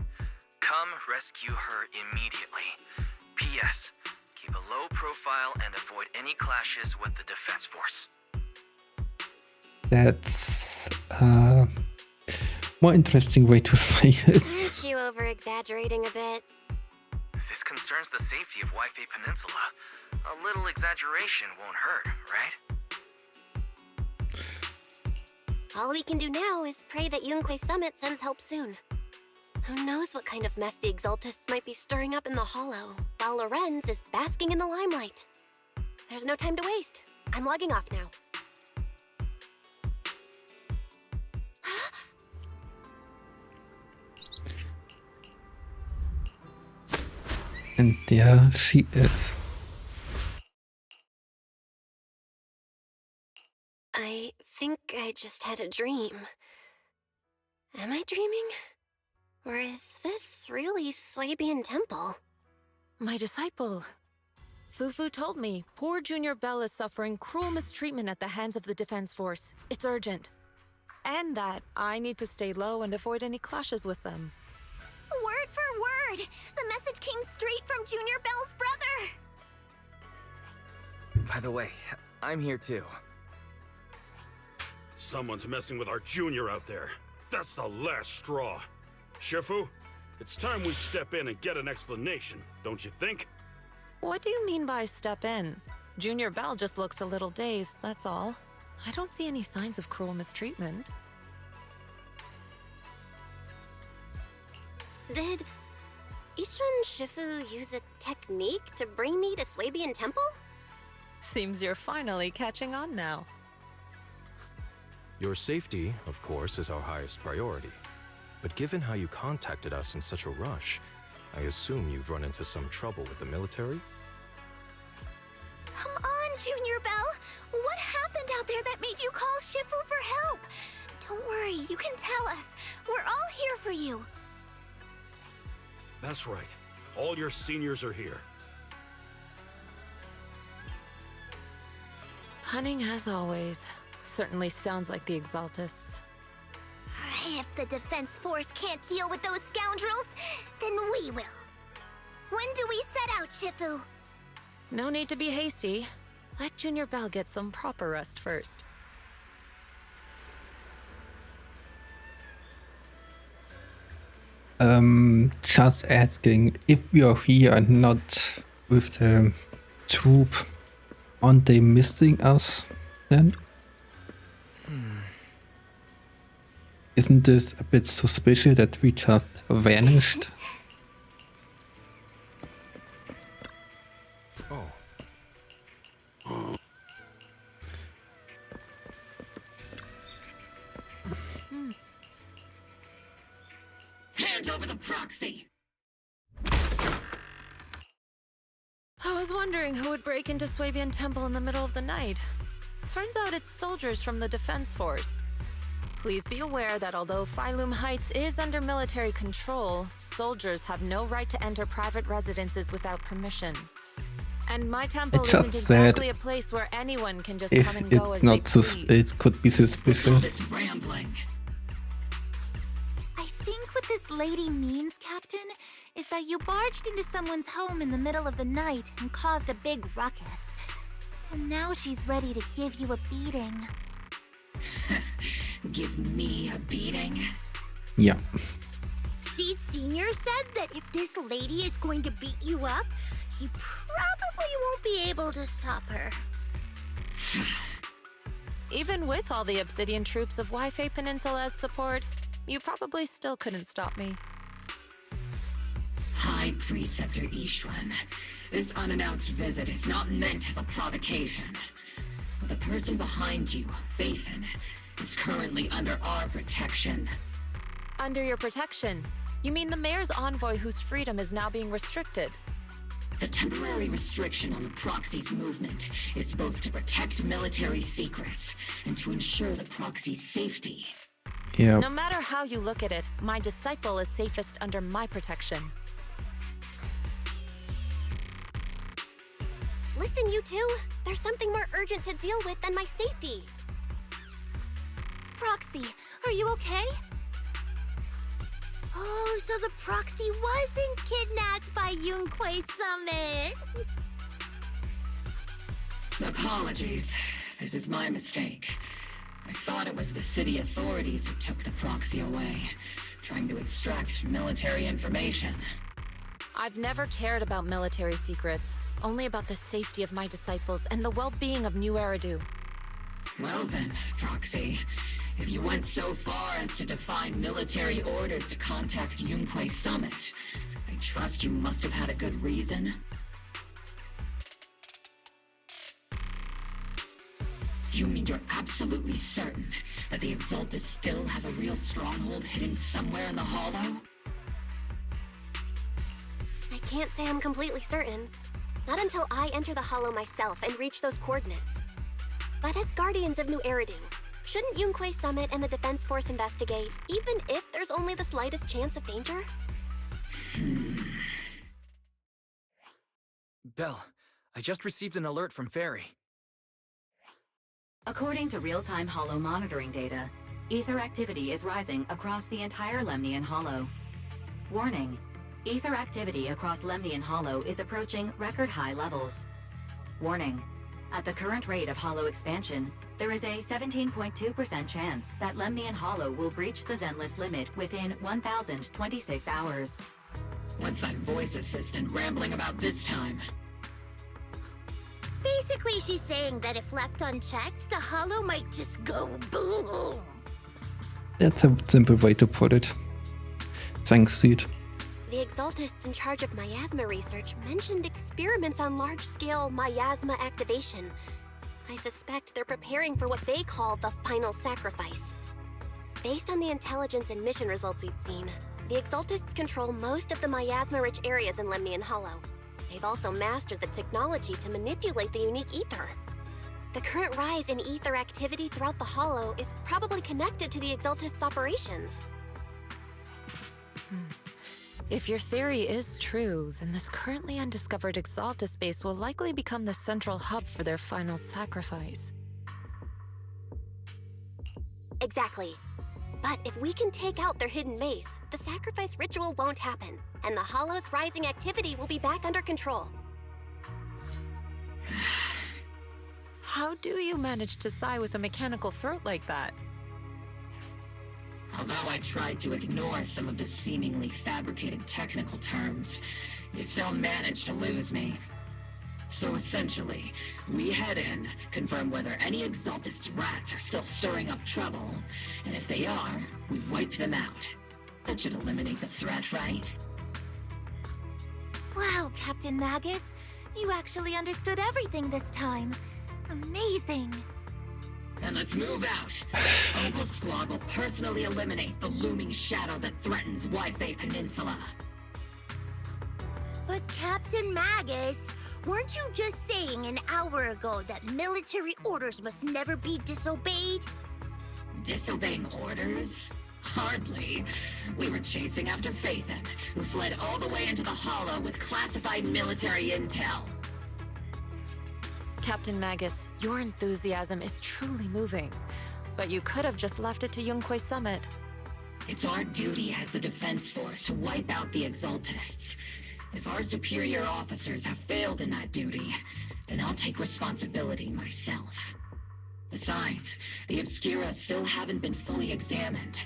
Come rescue her immediately. P.S. Keep a low profile and avoid any clashes with the defense force. That's more interesting way to say it. Aren't you over-exaggerating a bit? This concerns the safety of Waifei Peninsula. A little exaggeration won't hurt, right? All we can do now is pray that Yunquei Summit sends help soon. Who knows what kind of mess the Exaltists might be stirring up in the Hollow, while Lorenz is basking in the limelight. There's no time to waste. I'm logging off now. And there she is. I think I just had a dream. Am I dreaming? Or is this really Swabian Temple? My disciple. Fufu told me poor Junior Bell is suffering cruel mistreatment at the hands of the defense force. It's urgent. And that I need to stay low and avoid any clashes with them. Word for word! The message came straight from Junior Bell's brother! By the way, I'm here too. Someone's messing with our junior out there. That's the last straw. Shifu, it's time we step in and get an explanation, don't you think? What do you mean by step in? Junior Bell just looks a little dazed, that's all. I don't see any signs of cruel mistreatment. Did Ishuan Shifu use a technique to bring me to Swabian Temple? Seems you're finally catching on now. Your safety, of course, is our highest priority. But given how you contacted us in such a rush, I assume you've run into some trouble with the military? Come on, Junior Bell! What happened out there that made you call Shifu for help? Don't worry, you can tell us. We're all here for you. That's right. All your seniors are here. Cunning as always. Certainly sounds like the Exaltists. If the defense force can't deal with those scoundrels, then we will. When do we set out, Shifu? No need to be hasty. Let Junior Bell get some proper rest first. Just asking if we are here and not with the troop, aren't they missing us then? Isn't this a bit suspicious that we just vanished? Hand over the proxy! I was wondering who would break into Swabian Temple in the middle of the night. Turns out it's soldiers from the Defense Force. Please be aware that although Phylum Heights is under military control, soldiers have no right to enter private residences without permission. And my temple isn't exactly a place where anyone can just come and go as they please. It could be suspicious. Rambling. I think what this lady means, Captain, is that you barged into someone's home in the middle of the night and caused a big ruckus. And now she's ready to give you a beating. Give me a beating? Yeah. See, Senior said that if this lady is going to beat you up, you probably won't be able to stop her. Even with all the Obsidian troops of Wi-Fi Peninsula's support, you probably still couldn't stop me. High Preceptor Ishwan, this unannounced visit is not meant as a provocation. The person behind you, Phaethon, is currently under our protection. Under your protection? You mean the mayor's envoy whose freedom is now being restricted? The temporary restriction on the proxy's movement is both to protect military secrets and to ensure the proxy's safety. Yeah. No matter how you look at it, my disciple is safest under my protection. Listen, you two. There's something more urgent to deal with than my safety. Proxy, are you okay? Oh, so the proxy wasn't kidnapped by Yunquay Summit. Apologies. This is my mistake. I thought it was the city authorities who took the proxy away, trying to extract military information. I've never cared about military secrets, only about the safety of my disciples and the well-being of New Eridu. Well then, Proxy, if you went so far as to defy military orders to contact Yunquay Summit, I trust you must have had a good reason. You mean you're absolutely certain that the Exaltus still have a real stronghold hidden somewhere in the Hollow? I can't say I'm completely certain. Not until I enter the Hollow myself and reach those coordinates. But as Guardians of New Eridu, shouldn't Yunquay Summit and the Defense Force investigate, even if there's only the slightest chance of danger? Belle, I just received an alert from Fairy. According to real-time Hollow monitoring data, ether activity is rising across the entire Lemnian Hollow. Warning: ether activity across Lemnian Hollow is approaching record-high levels. Warning: at the current rate of Hollow expansion, there is a 17.2% chance that Lemnian Hollow will breach the Zenless limit within 1,026 hours. What's that voice assistant rambling about this time? Basically, she's saying that if left unchecked, the Hollow might just go boom. That's a simple way to put it. Thanks, Seed. The Exaltists in charge of miasma research mentioned experiments on large-scale miasma activation. I suspect they're preparing for what they call the final sacrifice. Based on the intelligence and mission results we've seen, the Exaltists control most of the miasma-rich areas in Lemnian Hollow. They've also mastered the technology to manipulate the unique ether. The current rise in ether activity throughout the Hollow is probably connected to the Exaltists' operations. If your theory is true, then this currently undiscovered Exaltus base will likely become the central hub for their final sacrifice. Exactly. But if we can take out their hidden mace, the sacrifice ritual won't happen, and the Hollow's rising activity will be back under control. How do you manage to sigh with a mechanical throat like that? Although I tried to ignore some of the seemingly fabricated technical terms, you still managed to lose me. So essentially, we head in, confirm whether any Exaltist rats are still stirring up trouble, and if they are, we wipe them out. That should eliminate the threat, right? Wow, Captain Magus. You actually understood everything this time. Amazing. And let's move out. Opal Squad will personally eliminate the looming shadow that threatens Wi-Fi Peninsula. But Captain Magus, weren't you just saying an hour ago that military orders must never be disobeyed? Disobeying orders? Hardly. We were chasing after Phaethon, who fled all the way into the Hollow with classified military intel. Captain Magus, your enthusiasm is truly moving. But you could have just left it to Yunquay Summit. It's our duty as the Defense Force to wipe out the Exaltists. If our superior officers have failed in that duty, then I'll take responsibility myself. Besides, the Obscura still haven't been fully examined.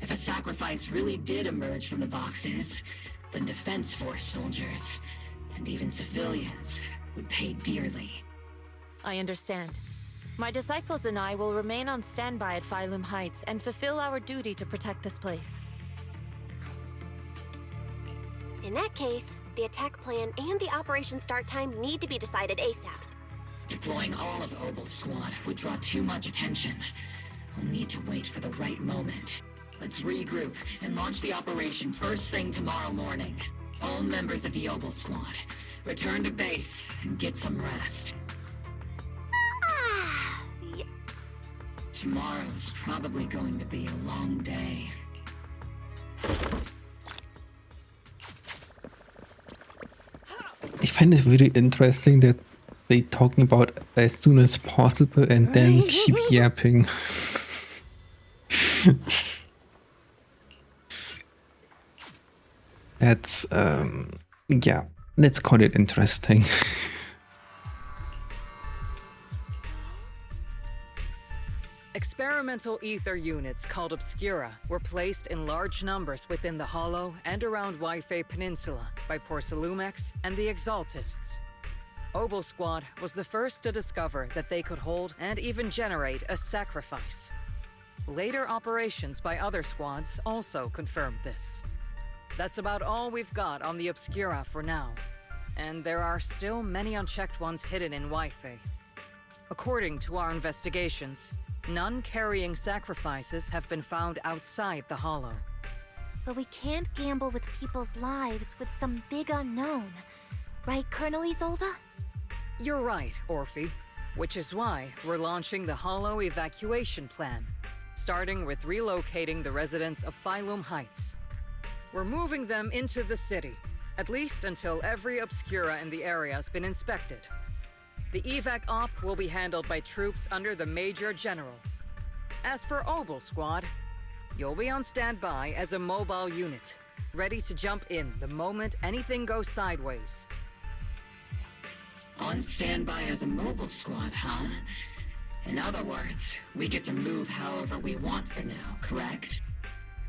If a sacrifice really did emerge from the boxes, then Defense Force soldiers, and even civilians, would pay dearly. I understand. My disciples and I will remain on standby at Phylum Heights and fulfill our duty to protect this place. In that case, the attack plan and the operation start time need to be decided ASAP. Deploying all of Opal Squad would draw too much attention. We'll need to wait for the right moment. Let's regroup and launch the operation first thing tomorrow morning. All members of the Opal Squad, return to base and get some rest. Tomorrow's probably going to be a long day. I find it really interesting that they talking about as soon as possible and then keep yapping. That's yeah, let's call it interesting. Experimental ether units called Obscura were placed in large numbers within the Hollow and around Wi-Fi Peninsula by Porcelumex and the Exaltists. Opal Squad was the first to discover that they could hold and even generate a sacrifice. Later operations by other squads also confirmed this. That's about all we've got on the Obscura for now, and there are still many unchecked ones hidden in Wi-Fi. According to our investigations, none carrying sacrifices have been found outside the Hollow. But we can't gamble with people's lives with some big unknown. Right, Colonel Isolde? You're right, Orphe. Which is why we're launching the Hollow evacuation plan, starting with relocating the residents of Phylum Heights. We're moving them into the city, at least until every Obscura in the area has been inspected. The evac op will be handled by troops under the Major General. As for Opal Squad, you'll be on standby as a mobile unit, ready to jump in the moment anything goes sideways. On standby as a mobile squad, huh? In other words, we get to move however we want for now, correct?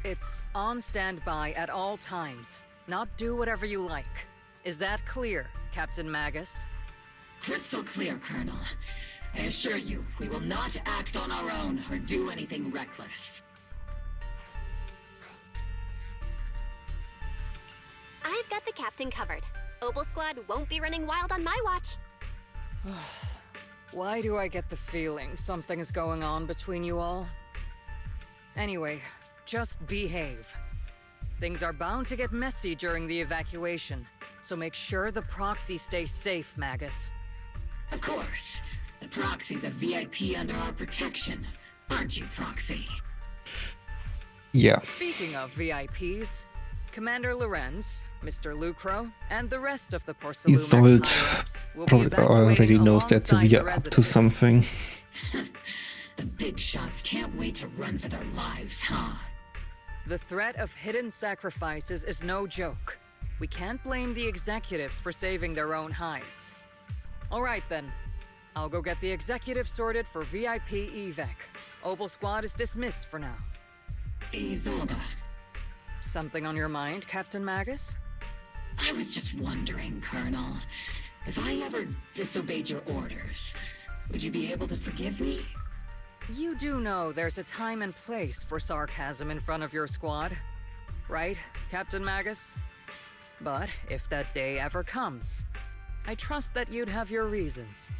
It's on standby at all times, not do whatever you like. Is that clear, Captain Magus? Crystal clear, Colonel. I assure you, we will not act on our own or do anything reckless. I've got the captain covered. Opal Squad won't be running wild on my watch. Why do I get the feeling something is going on between you all? Anyway, just behave. Things are bound to get messy during the evacuation, so make sure the proxy stays safe, Magus. Of course. The proxy's a VIP under our protection, aren't you, Proxy? Yeah. Speaking of VIPs, Commander Lorenz, Mr. Lucro, and the rest of the Porcelumex higher-ups will be probably already evacuating knows that alongside we the are up to residents. something. The big shots can't wait to run for their lives, huh? The threat of hidden sacrifices is no joke. We can't blame the executives for saving their own hides. All right then. I'll go get the executive sorted for VIP evac. Opal Squad is dismissed for now. Isolde. Something on your mind, Captain Magus? I was just wondering, Colonel. If I ever disobeyed your orders, would you be able to forgive me? You do know there's a time and place for sarcasm in front of your squad, right, Captain Magus? But if that day ever comes, I trust that you'd have your reasons.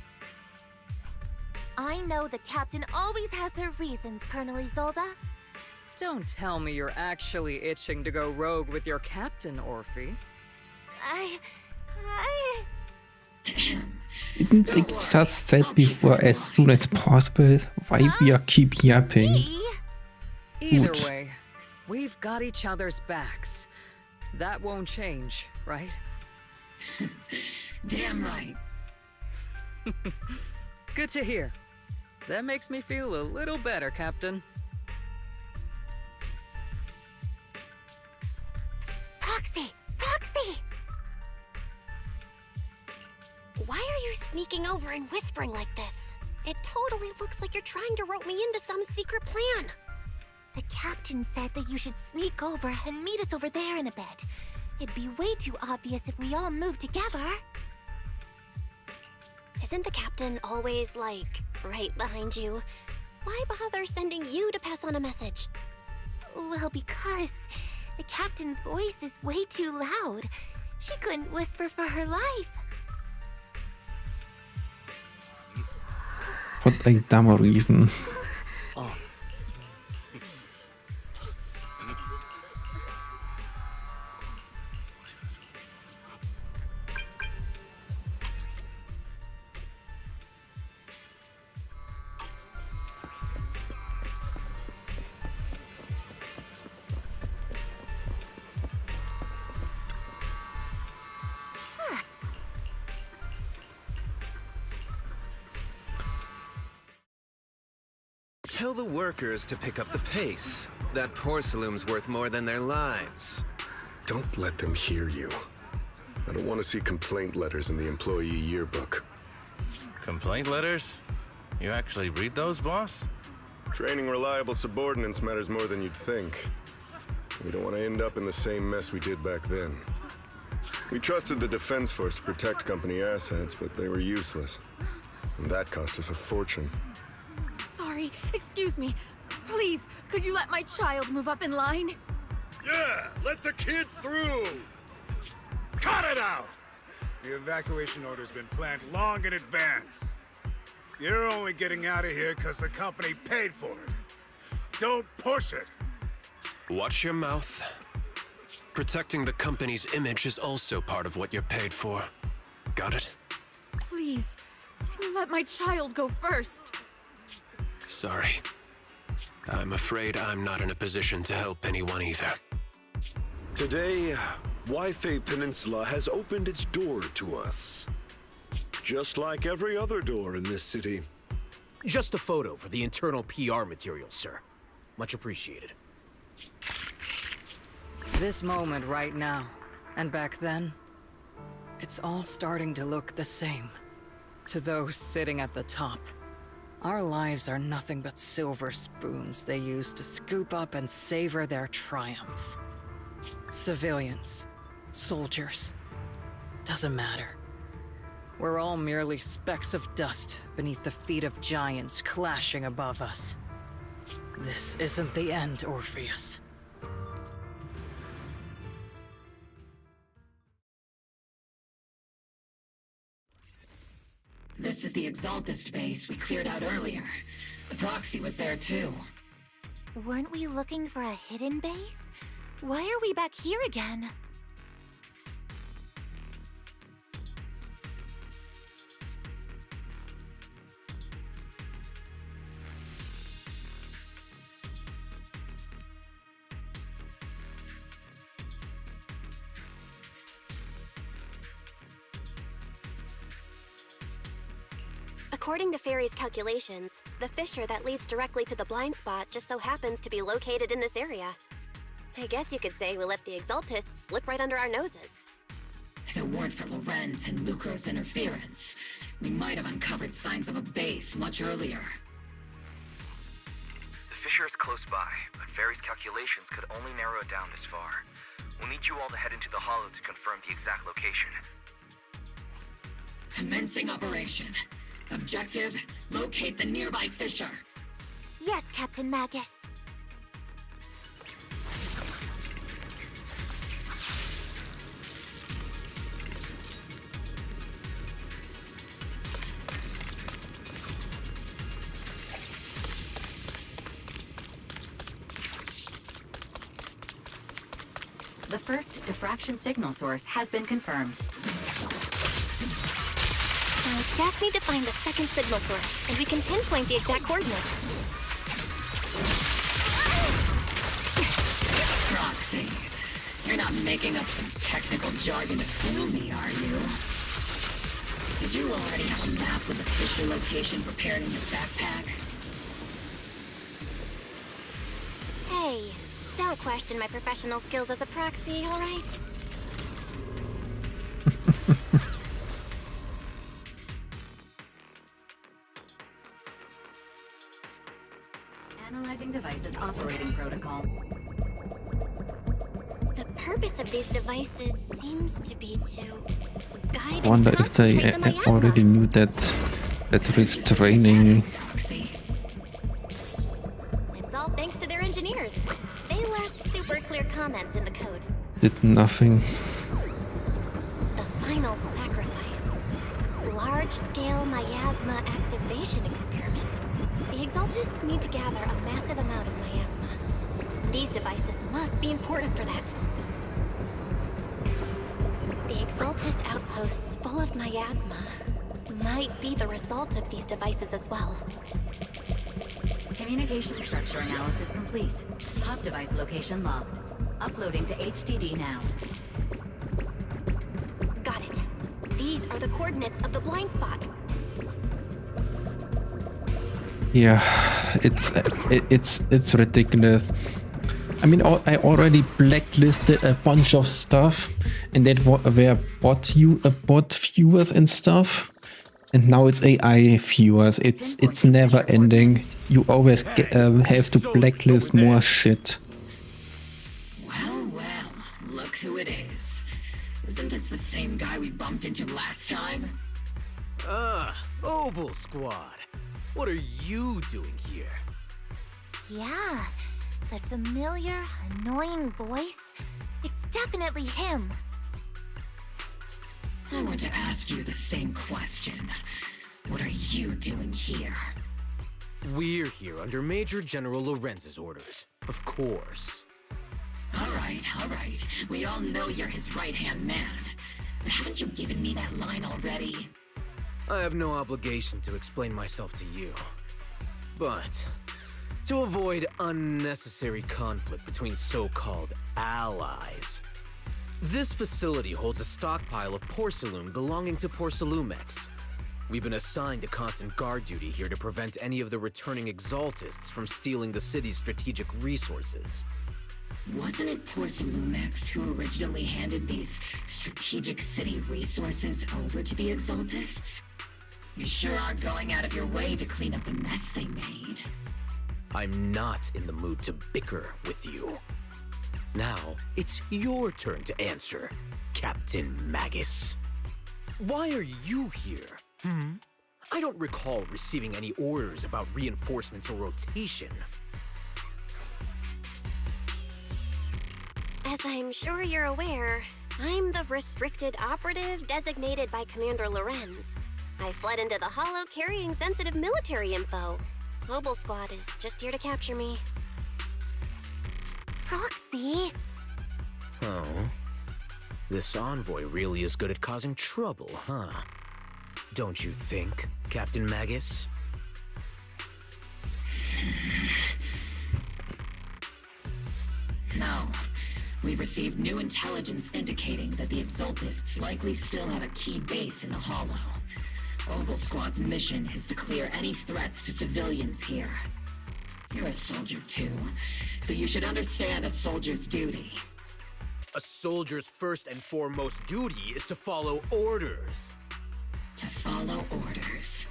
I know the captain always has her reasons, Colonel Isolde. Don't tell me you're actually itching to go rogue with your captain, Orphe. Didn't it just said before as soon as possible? Why we are keep yapping? Either Gut. way, we've got each other's backs. That won't change, right? Damn right. Good to hear. That makes me feel a little better, Captain. Proxy! Proxy! Why are you sneaking over and whispering like this? It totally looks like you're trying to rope me into some secret plan. The captain said that you should sneak over and meet us over there in a bit. It'd be way too obvious if we all moved together. Isn't the captain always, like, right behind you? Why bother sending you to pass on a message? Well, because the captain's voice is way too loud. She couldn't whisper for her life. What a dumb reason. Tell the workers to pick up the pace. That porcelain's worth more than their lives. Don't let them hear you. I don't want to see complaint letters in the employee yearbook. Complaint letters? You actually read those, boss? Training reliable subordinates matters more than you'd think. We don't want to end up in the same mess we did back then. We trusted the Defense Force to protect company assets, but they were useless. And that cost us a fortune. Sorry, excuse me. Please, could you let my child move up in line? Yeah, let the kid through! Cut it out! The evacuation order's been planned long in advance. You're only getting out of here because the company paid for it. Don't push it! Watch your mouth. Protecting the company's image is also part of what you're paid for. Got it? Please, can you let my child go first? Sorry. I'm afraid I'm not in a position to help anyone either. Today, Wi-Fi Peninsula has opened its door to us. Just like every other door in this city. Just a photo for the internal PR material, sir. Much appreciated. This moment right now, and back then, it's all starting to look the same. To those sitting at the top, our lives are nothing but silver spoons they use to scoop up and savor their triumph. Civilians, soldiers, doesn't matter. We're all merely specks of dust beneath the feet of giants clashing above us. This isn't the end, Orpheus. This is the Exaltist base we cleared out earlier. The proxy was there too. Weren't we looking for a hidden base? Why are we back here again? According to Fairy's calculations, the fissure that leads directly to the blind spot just so happens to be located in this area. I guess you could say we let the Exaltists slip right under our noses. If it weren't for Lorenz and Lucro's interference, we might have uncovered signs of a base much earlier. The fissure is close by, but Fairy's calculations could only narrow it down this far. We'll need you all to head into the hollow to confirm the exact location. Commencing operation. Objective, locate the nearby fissure. Yes, Captain Magus. The first diffraction signal source has been confirmed. I just need to find the second signal source, and we can pinpoint the exact coordinates. Proxy, you're not making up some technical jargon to fool me, are you? Did you already have a map with the fissure location prepared in your backpack? Hey, don't question my professional skills as a proxy, all right? Analyzing device's operating protocol. The purpose of these devices seems to be to guide I wonder and if they concentrate the miasma. already knew that restraining. It's all thanks to their engineers. They left super clear comments in the code. Did nothing. The final sacrifice. Large-scale miasma activation experiment. The Exaltists need to gather a massive amount of miasma. These devices must be important for that. The Exaltist outposts full of miasma might be the result of these devices as well. Communication structure analysis complete. Hub device location logged. Uploading to HDD now. Got it. These are the coordinates of the blind spot. Yeah, it's ridiculous. I mean, I already blacklisted a bunch of stuff, and that were bot viewers and stuff, and now it's AI viewers. It's never ending. You always have to blacklist more shit. Well, look who it is. Isn't this the same guy we bumped into last time? Mobile Squad. What are you doing here? Yeah, that familiar, annoying voice. It's definitely him. I want to ask you the same question. What are you doing here? We're here under Major General Lorenz's orders, of course. All right. We all know you're his right-hand man. But haven't you given me that line already? I have no obligation to explain myself to you. But to avoid unnecessary conflict between so-called allies, this facility holds a stockpile of porcelain belonging to Porcelumex. We've been assigned to constant guard duty here to prevent any of the returning Exaltists from stealing the city's strategic resources. Wasn't it Porcelumex who originally handed these strategic city resources over to the Exaltists? You sure are going out of your way to clean up the mess they made. I'm not in the mood to bicker with you. Now, it's your turn to answer, Captain Magus. Why are you here? I don't recall receiving any orders about reinforcements or rotation. As I'm sure you're aware, I'm the restricted operative designated by Commander Lorenz. I fled into the Hollow carrying sensitive military info. Mobile Squad is just here to capture me. Proxy? Oh. This envoy really is good at causing trouble, huh? Don't you think, Captain Magus? No. We've received new intelligence indicating that the Exaltists likely still have a key base in the Hollow. Ogle Squad's mission is to clear any threats to civilians here. You're a soldier too, so you should understand a soldier's duty. A soldier's first and foremost duty is to follow orders. To follow orders.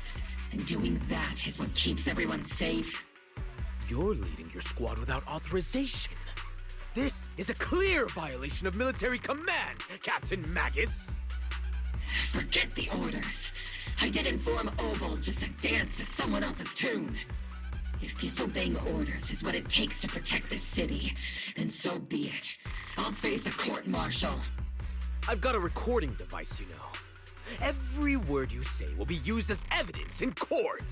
And doing that is what keeps everyone safe. You're leading your squad without authorization. This is a clear violation of military command, Captain Magus. Forget the orders. I didn't form Obel just to dance to someone else's tune. If disobeying orders is what it takes to protect this city, then so be it. I'll face a court-martial. I've got a recording device, you know. Every word you say will be used as evidence in court.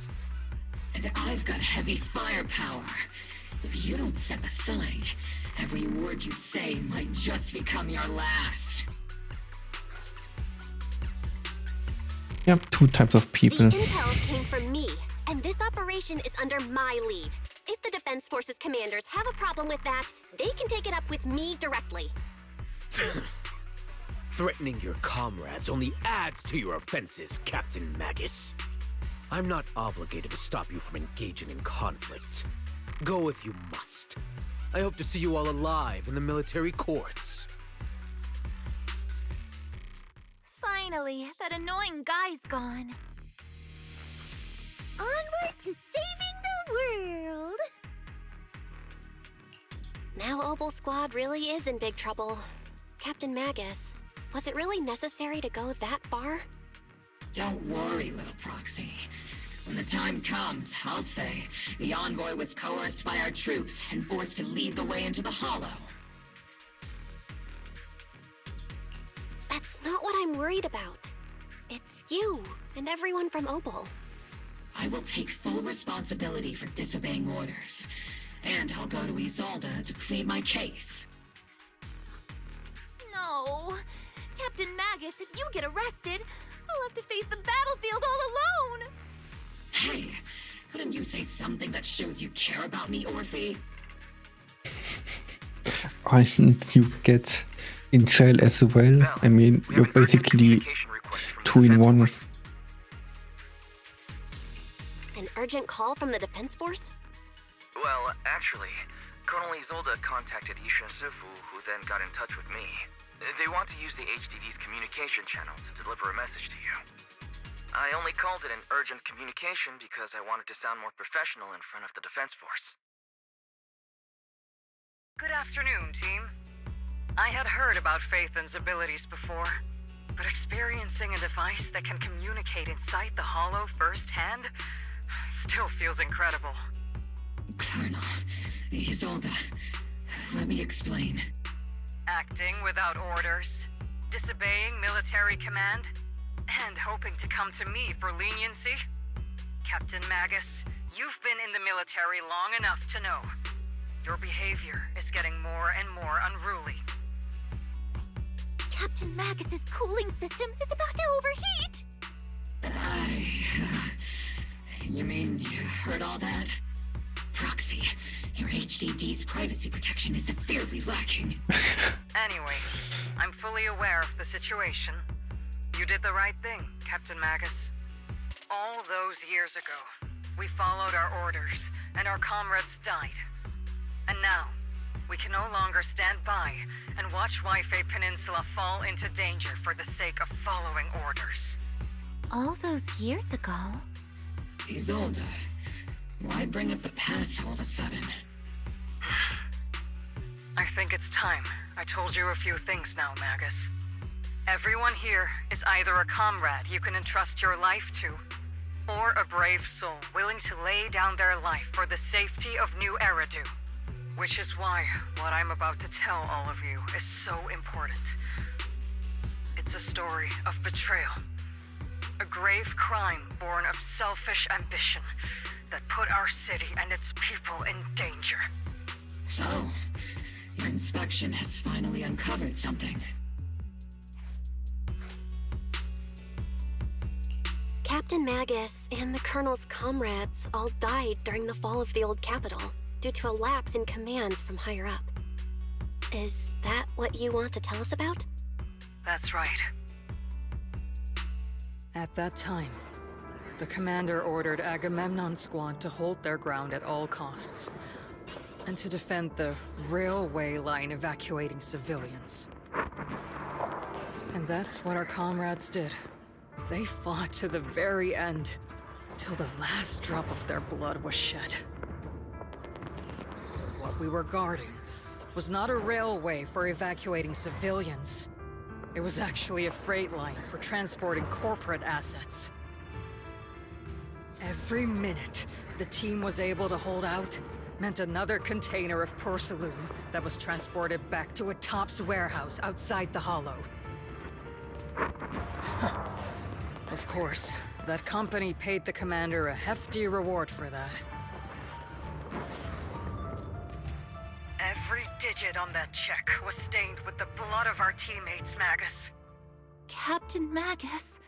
And I've got heavy firepower. If you don't step aside, every word you say might just become your last. Yep, two types of people. The intel came from me, and this operation is under my lead. If the Defense Forces commanders have a problem with that, they can take it up with me directly. Threatening your comrades only adds to your offenses, Captain Magus. I'm not obligated to stop you from engaging in conflict. Go if you must. I hope to see you all alive in the military courts. Finally, that annoying guy's gone. Onward to saving the world! Now Obel Squad really is in big trouble. Captain Magus, was it really necessary to go that far? Don't worry, little proxy. When the time comes, I'll say the envoy was coerced by our troops and forced to lead the way into the Hollow. That's not what I'm worried about. It's you and everyone from Obel. I will take full responsibility for disobeying orders, and I'll go to Isolde to plead my case. No. Captain Magus, if you get arrested, I'll have to face the battlefield all alone. Hey, couldn't you say something that shows you care about me, Orphe? And you get in jail as well. I mean, you're basically 2 in 1. An urgent call from the Defense Force? Well, actually, Colonel Isolde contacted Ishin Sifu, who then got in touch with me. They want to use the HDD's communication channel to deliver a message to you. I only called it an urgent communication because I wanted to sound more professional in front of the Defense Force. Good afternoon, team. I had heard about Phaethon's abilities before, but experiencing a device that can communicate inside the Hollow firsthand still feels incredible. Colonel, Isolde, let me explain. Acting without orders, disobeying military command, and hoping to come to me for leniency? Captain Magus, you've been in the military long enough to know. Your behavior is getting more and more unruly. Captain Magus's cooling system is about to overheat! You mean you heard all that? Proxy, your HDD's privacy protection is severely lacking. Anyway, I'm fully aware of the situation. You did the right thing, Captain Magus. All those years ago, we followed our orders, and our comrades died. And now, we can no longer stand by and watch Waifei Peninsula fall into danger for the sake of following orders. All those years ago? Isolde, why bring up the past all of a sudden? I think it's time I told you a few things now, Magus. Everyone here is either a comrade you can entrust your life to, or a brave soul willing to lay down their life for the safety of New Eridu. Which is why what I'm about to tell all of you is so important. It's a story of betrayal. A grave crime born of selfish ambition that put our city and its people in danger. So, your inspection has finally uncovered something. Captain Magus and the Colonel's comrades all died during the fall of the old capital due to a lapse in commands from higher up. Is that what you want to tell us about? That's right. At that time, the commander ordered Agamemnon's squad to hold their ground at all costs, and to defend the railway line evacuating civilians. And that's what our comrades did. They fought to the very end, till the last drop of their blood was shed. What we were guarding was not a railway for evacuating civilians, It was actually a freight line for transporting corporate assets. Every minute the team was able to hold out meant another container of porcelain that was transported back to a Topps warehouse outside the Hollow. Of course, that company paid the commander a hefty reward for that. Every digit on that check was stained with the blood of our teammates, Magus. Captain Magus?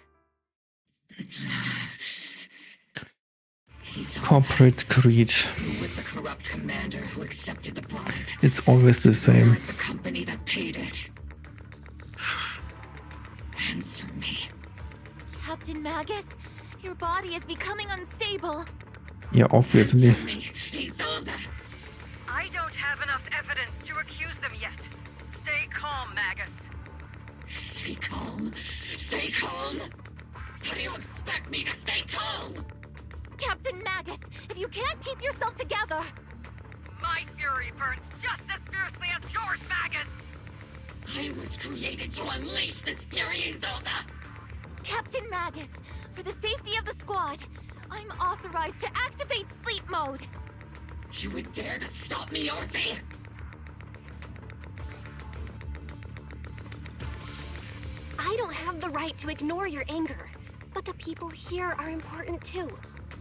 Corporate greed. Who was the corrupt commander who accepted the bribe? It's always the same. Where is the company that paid it? Answer me. Captain Magus, your body is becoming unstable. Yeah, obviously. Answer me, Isolde. I don't have enough evidence to accuse them yet. Stay calm, Magus. Stay calm? Stay calm? How do you expect me to stay calm? Captain Magus, if you can't keep yourself together... My fury burns just as fiercely as yours, Magus! I was created to unleash this fury, Isolde! Captain Magus, for the safety of the squad, I'm authorized to activate sleep mode. You would dare to stop me, Orphe? I don't have the right to ignore your anger, but the people here are important too.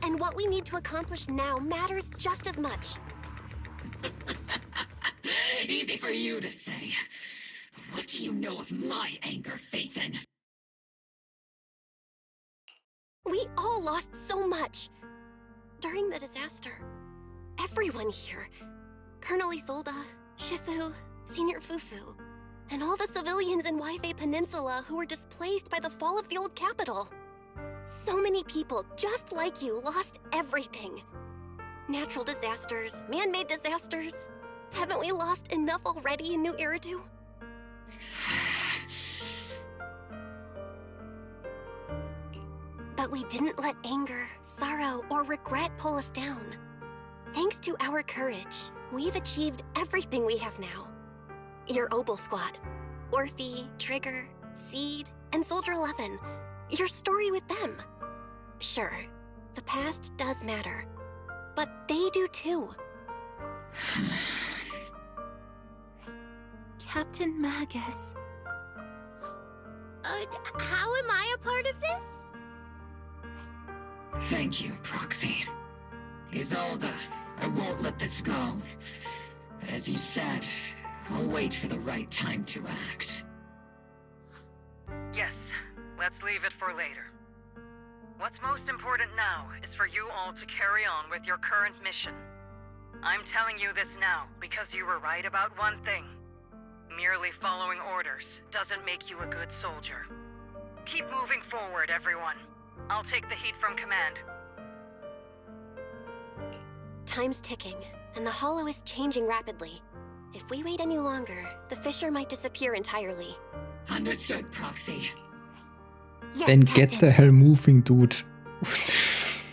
And what we need to accomplish now matters just as much. Easy for you to say. What do you know of my anger, Phaethon? We all lost so much. During the disaster, everyone here, Colonel Isolde, Shifu, Senior Fufu, and all the civilians in Waifei Peninsula who were displaced by the fall of the old capital. So many people just like you lost everything. Natural disasters, man-made disasters. Haven't we lost enough already in New Eridu? But we didn't let anger, sorrow, or regret pull us down. Thanks to our courage, we've achieved everything we have now. Your Obel Squad, Orphe, Trigger, Seed, and Soldier 11. Your story with them. Sure, the past does matter, but they do too. Captain Magus. How am I a part of this? Thank you, Proxy. Isolde, I won't let this go. But as you said, I'll wait for the right time to act. Yes, let's leave it for later. What's most important now is for you all to carry on with your current mission. I'm telling you this now because you were right about one thing. Merely following orders doesn't make you a good soldier. Keep moving forward, everyone. I'll take the heat from command. Time's ticking, and the Hollow is changing rapidly. If we wait any longer, the Fisher might disappear entirely. Understood, Proxy. Yes, Then Captain. get the hell moving, dude. It's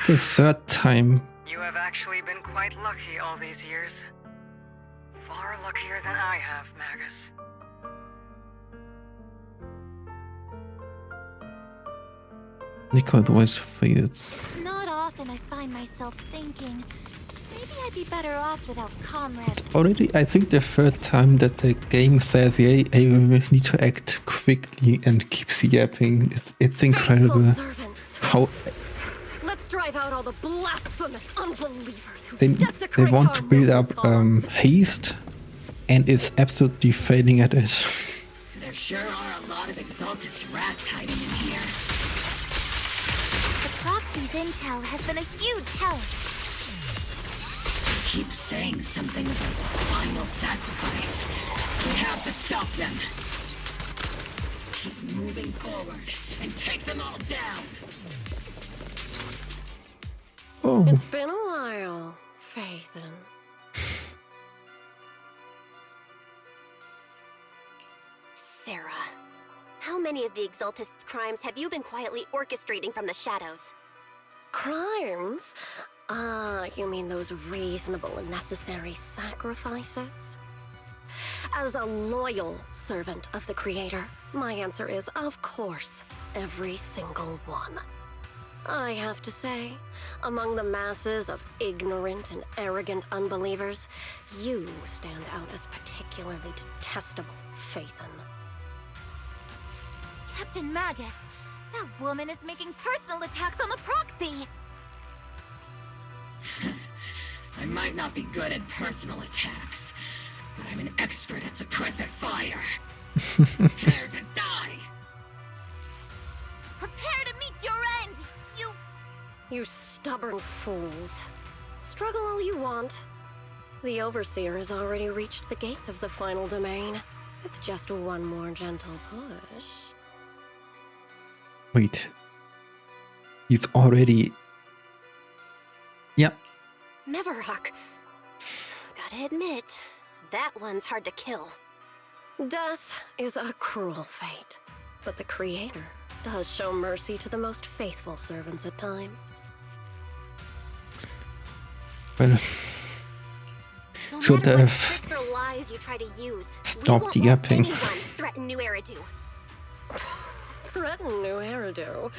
the third time. You have actually been quite lucky all these years. Far luckier than I have, Magus. Nico always fails. It's not often I find myself thinking, maybe I'd be better off without comrades. Already, I think the third time that the game says, yeah, I need to act quickly and keeps yapping. It's incredible how Let's drive out all the blasphemous unbelievers who they desecrate want our to build noble up cause. haste, and it's absolutely failing at it. There sure are a lot of exaltist rats hiding in here. The Proxy's intel has been a huge help. Keep saying something about the final sacrifice. We have to stop them. Keep moving forward and take them all down. Oh. It's been a while, Phaethon. Sarah, how many of the Exaltist's crimes have you been quietly orchestrating from the shadows? Crimes? Ah, you mean those reasonable and necessary sacrifices? As a loyal servant of the Creator, my answer is, of course, every single one. I have to say, among the masses of ignorant and arrogant unbelievers, you stand out as particularly detestable, Phaethon. Captain Magus, that woman is making personal attacks on the proxy! I might not be good at personal attacks, but I'm an expert at suppressive fire. Prepare to die! Prepare to meet your end, You stubborn fools. Struggle all you want. The Overseer has already reached the gate of the final domain. It's just one more gentle push. Wait. He's already... Yeah. Meverhawk. Gotta admit, that one's hard to kill. Death is a cruel fate, but the Creator does show mercy to the most faithful servants at times. Well, No should matter what have tricks or lies you try to use, stopped we won't let yapping. anyone threaten New Eridu. Threaten New Eridu?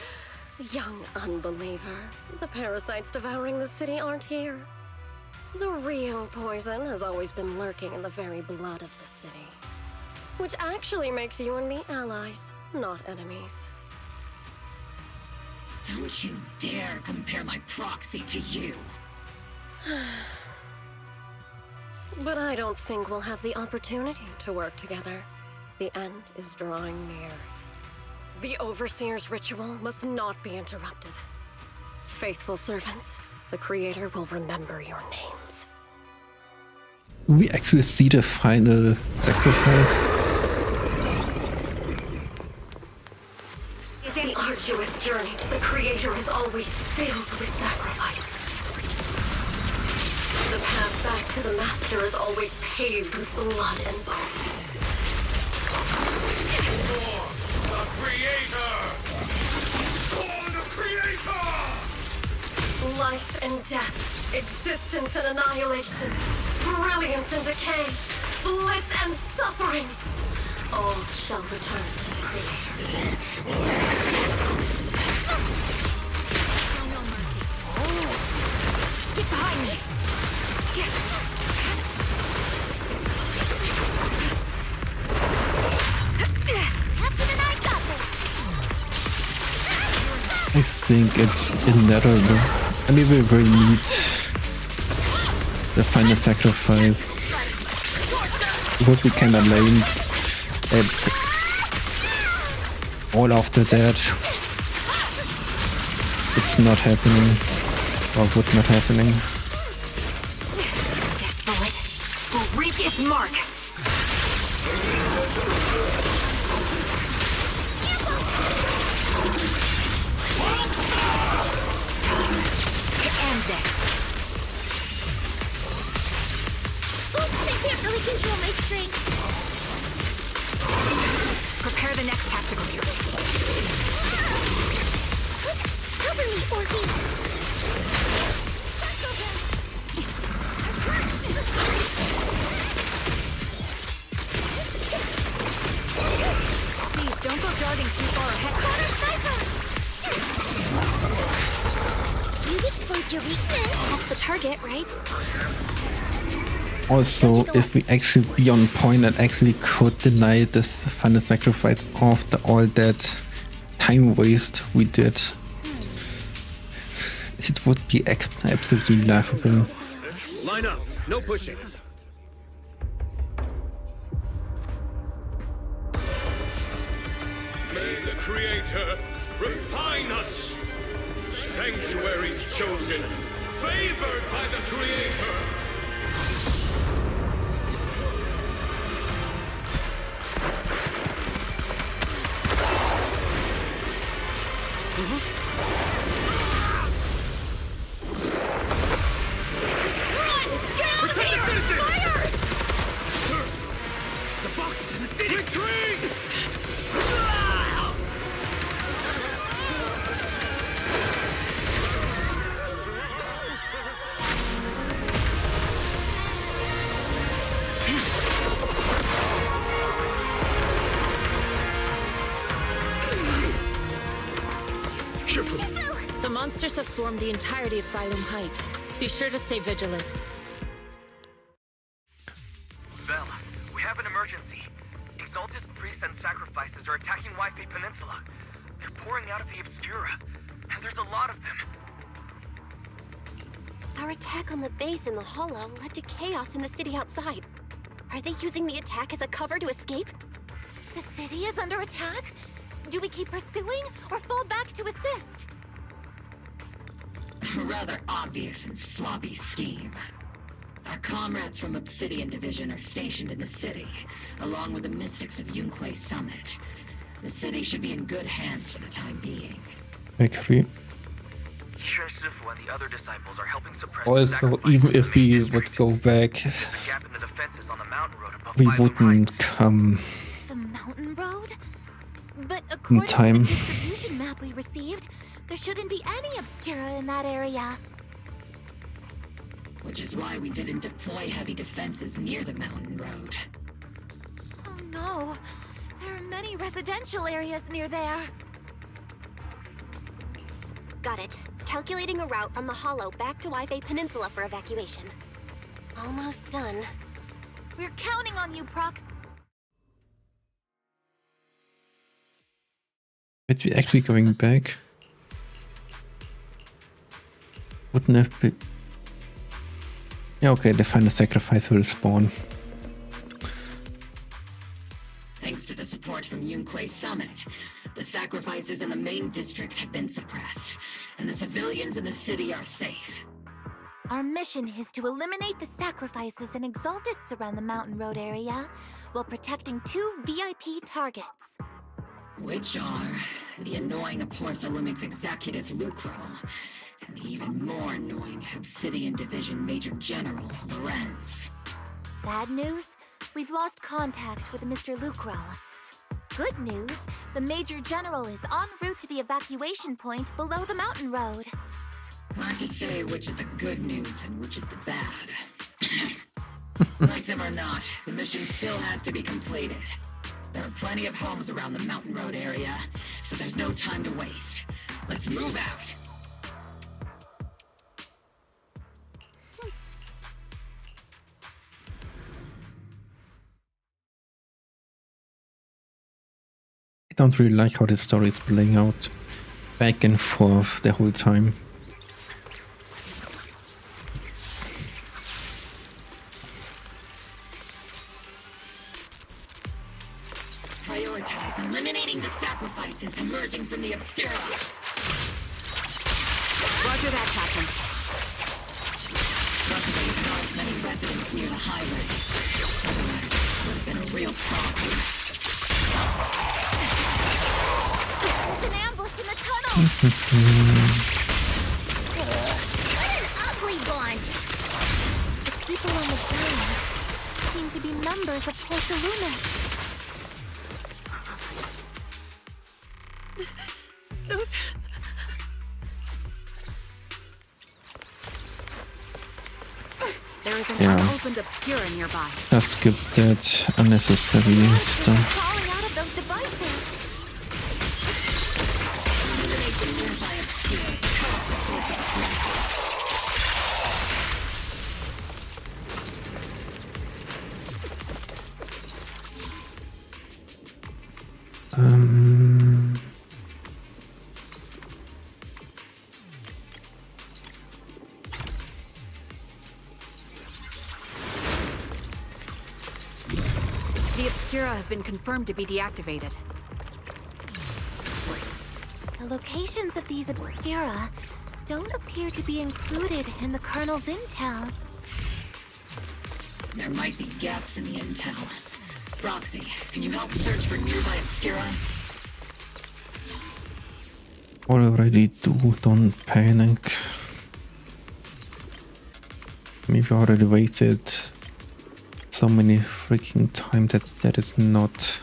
Young unbeliever. The parasites devouring the city aren't here. The real poison has always been lurking in the very blood of the city. Which actually makes you and me allies, not enemies. Don't you dare compare my proxy to you. But I don't think we'll have the opportunity to work together. The end is drawing near. The Overseer's ritual must not be interrupted. Faithful servants, the Creator will remember your names. Do we actually see the final sacrifice? The arduous journey to the Creator is always filled with sacrifice. The path back to the Master is always paved with blood and bones. For the Creator! For the Creator! Life and death, existence and annihilation, brilliance and decay, bliss and suffering, all shall return to the Creator. Get behind me! Captain and I got this! I think it's inevitable. I mean, we will need the final sacrifice. It would be kinda lame at all after that. It's not happening. Or would not happening. This bullet will reach its mark. End this. Oops, I can't really control my strength. Prepare the next tactical trip. Cover me, Orky. Please, don't go darting too far ahead. You exploit your weakness. That's the target, right? Also, if we actually be on point and actually could deny this final sacrifice after all that time waste we did, it would be absolutely laughable. Line up, no pushing. May the Creator refine us. Sanctuaries chosen, favored by the Creator. Invaders have swarmed the entirety of Phylum Heights. Be sure to stay vigilant. Bella, we have an emergency. Exaltus priests and sacrifices are attacking Wi-Fi Peninsula. They're pouring out of the Obscura, and there's a lot of them. Our attack on the base in the Hollow led to chaos in the city outside. Are they using the attack as a cover to escape? The city is under attack? Do we keep pursuing or fall back to assist? A rather obvious and sloppy scheme. Our comrades from Obsidian Division are stationed in the city, along with the mystics of Yunquay Summit. The city should be in good hands for the time being. Agree. Isha Sifu and the other disciples are helping suppress Also, even if we would go back, the gap in the defenses on the mountain road above we Phylum wouldn't come The mountain road? But in according to time. the distribution map we received, there shouldn't be any Obscura in that area. Which is why we didn't deploy heavy defenses near the mountain road. Oh no, there are many residential areas near there. Got it. Calculating a route from the Hollow back to Wi-Fi Peninsula for evacuation. Almost done. We're counting on you, Prox. But we actually going back wouldn't have been. Yeah, okay, the final sacrifice will spawn. Thanks to the support from Yunquay Summit, the sacrifices in the main district have been suppressed, and the civilians in the city are safe. Our mission is to eliminate the sacrifices and exaltists around the mountain road area, while protecting 2 VIP targets. Which are the annoying Porcelumix executive Lucro, and the even more annoying Obsidian Division Major General Lorenz. Bad news? We've lost contact with Mr. Lucro. Good news, the Major General is en route to the evacuation point below the mountain road. Hard to say which is the good news and which is the bad. Like them or not, the mission still has to be completed. There are plenty of homes around the mountain road area, so there's no time to waste. Let's move out! I don't really like how the story is playing out back and forth the whole time. Prioritize eliminating the sacrifices emerging from the Obscura. Roger that, Captain. Luckily, there aren't many residents near the highway. Otherwise, it would have been a real problem. There's an ambush in the tunnel! What an ugly bunch! The people on the ground seem to be members of Porcelumix. Those... There is an Yeah. unopened Obscura nearby. Just skip that unnecessary stuff. Falling out of those devices! Eliminate the nearby Obscura to cut off the source of the threat. The Obscura have been confirmed to be deactivated. The locations of these Obscura don't appear to be included in the Colonel's intel. There might be gaps in the intel. Roxy, can you help search for nearby Obscura? Already do, don't panic. Maybe I already wasted so many freaking time that is not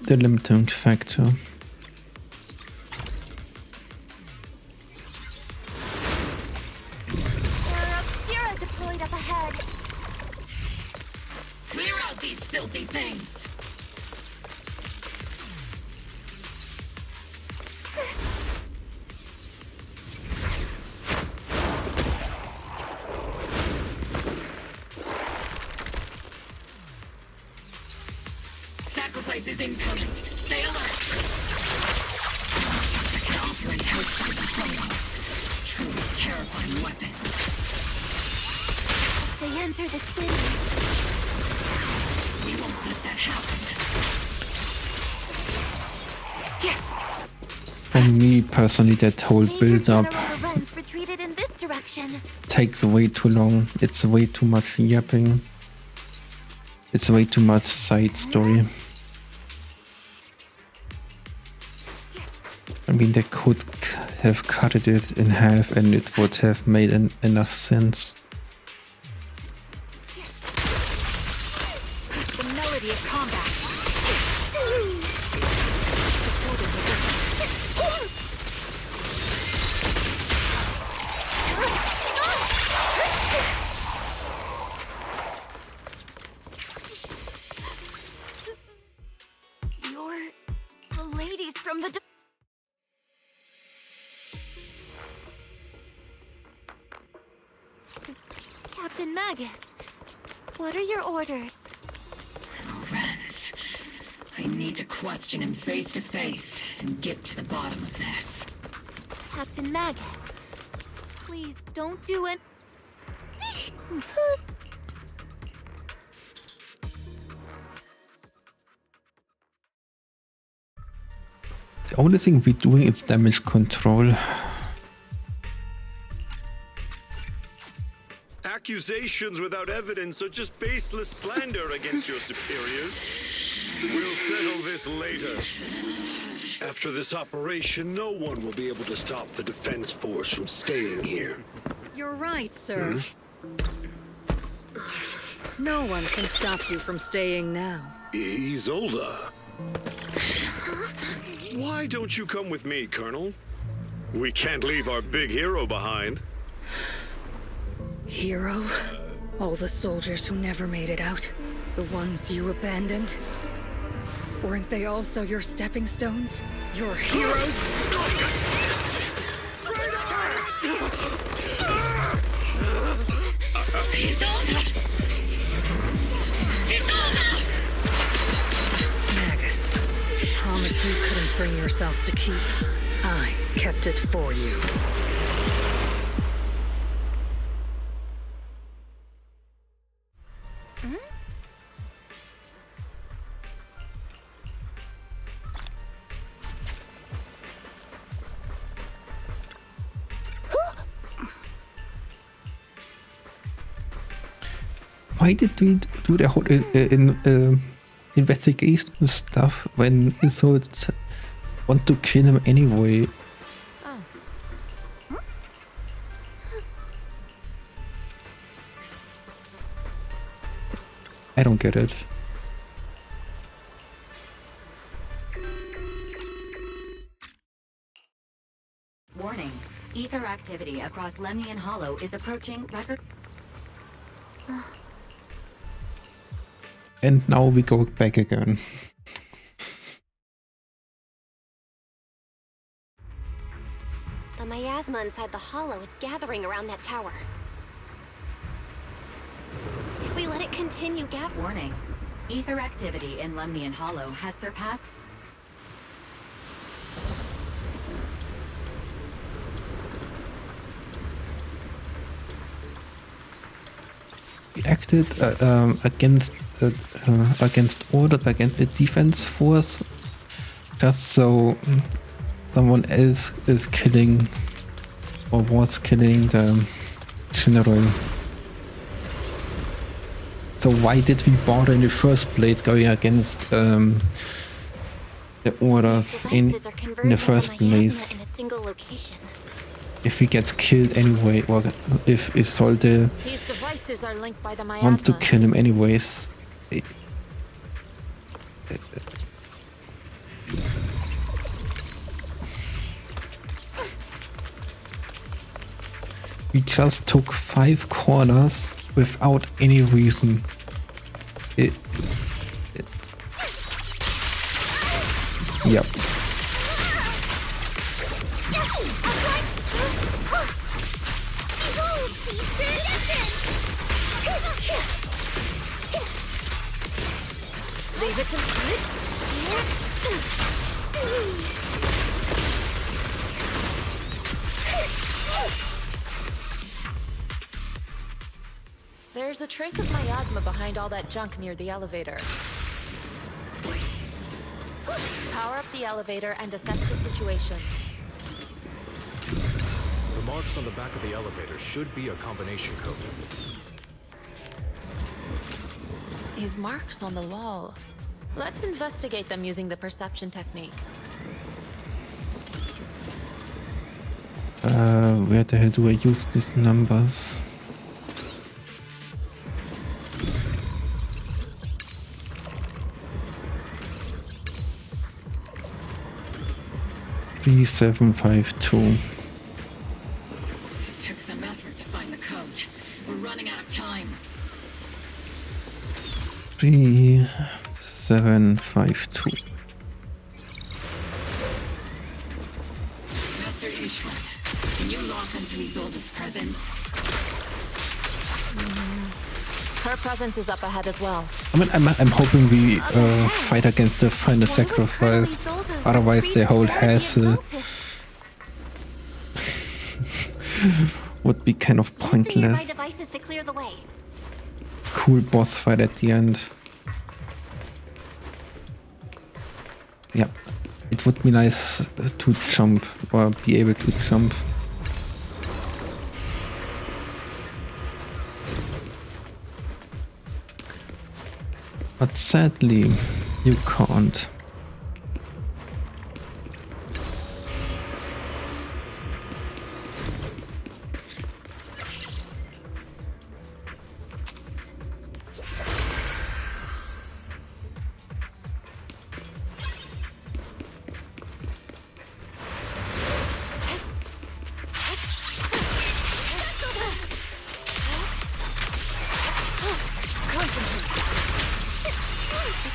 the limiting factor. There are Obscura deployed up ahead. Clear out these filthy things! incoming. Stay alert. That can operate outside the holo. Truly terrifying weapon. They enter the city. We won't let that happen. For me personally, that whole build-up Lorenz retreated in this direction. takes way too long. It's way too much yapping. It's way too much side story. I mean, they could have cut it in half and it would have made enough sense. The melody of combat. You're the ladies from the... Captain Magus, what are your orders? Lorenz, I need to question him face to face and get to the bottom of this. Captain Magus, please don't do it. The only thing we're doing is damage control. Accusations without evidence are just baseless slander against your superiors. We'll settle this later. After this operation, no one will be able to stop the defense force from staying here. You're right, sir. No one can stop you from staying now. Isolde. Why don't you come with me, Colonel? We can't leave our big hero behind. Hero? All the soldiers who never made it out? The ones you abandoned? Weren't they also your stepping stones? Your heroes? Magus, promise you couldn't bring yourself to keep. I kept it for you. Why did we do the whole investigation stuff when Isolde want to kill him anyway? I don't get it. Warning. Ether activity across Lemnian Hollow is approaching record... And now we go back again. The miasma inside the hollow is gathering around that tower. If we let it continue, Warning. Ether activity in Lemnian Hollow has surpassed... We acted against orders, against the defense force, just so someone else is killing or was killing the general. So why did we bother in the first place going against the orders in the first place? in a single location. If he gets killed anyway, or if Isolde These devices are linked by the miasma. wants to kill him anyways. We just took 5 corners without any reason. Yep. Leave it to There's a trace of miasma behind all that junk near the elevator. Power up the elevator and assess the situation. The marks on the back of the elevator should be a combination code. These marks on the wall. Let's investigate them using the perception technique. Where the hell do I use these numbers? B752. Took some effort to find the code. We're running out of time. B752. Master Ishwan, can you lock onto Isolde's presence? Her presence is up ahead as well. I mean, I'm hoping we fight against the final sacrifice. Otherwise, the whole hassle would be kind of pointless. Cool boss fight at the end. Yeah, it would be nice to jump or be able to jump. But sadly, you can't.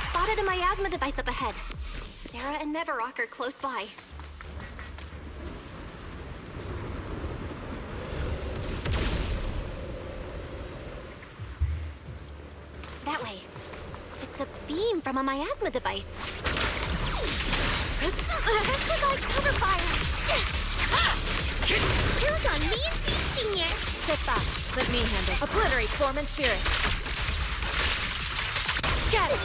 Spotted a miasma device up ahead. Sarah and Neverrock are close by. That way. It's a beam from a miasma device. Cover fire! Kills on me and Senior! Step back. Let me handle. Obliterate form and spirit. Get it!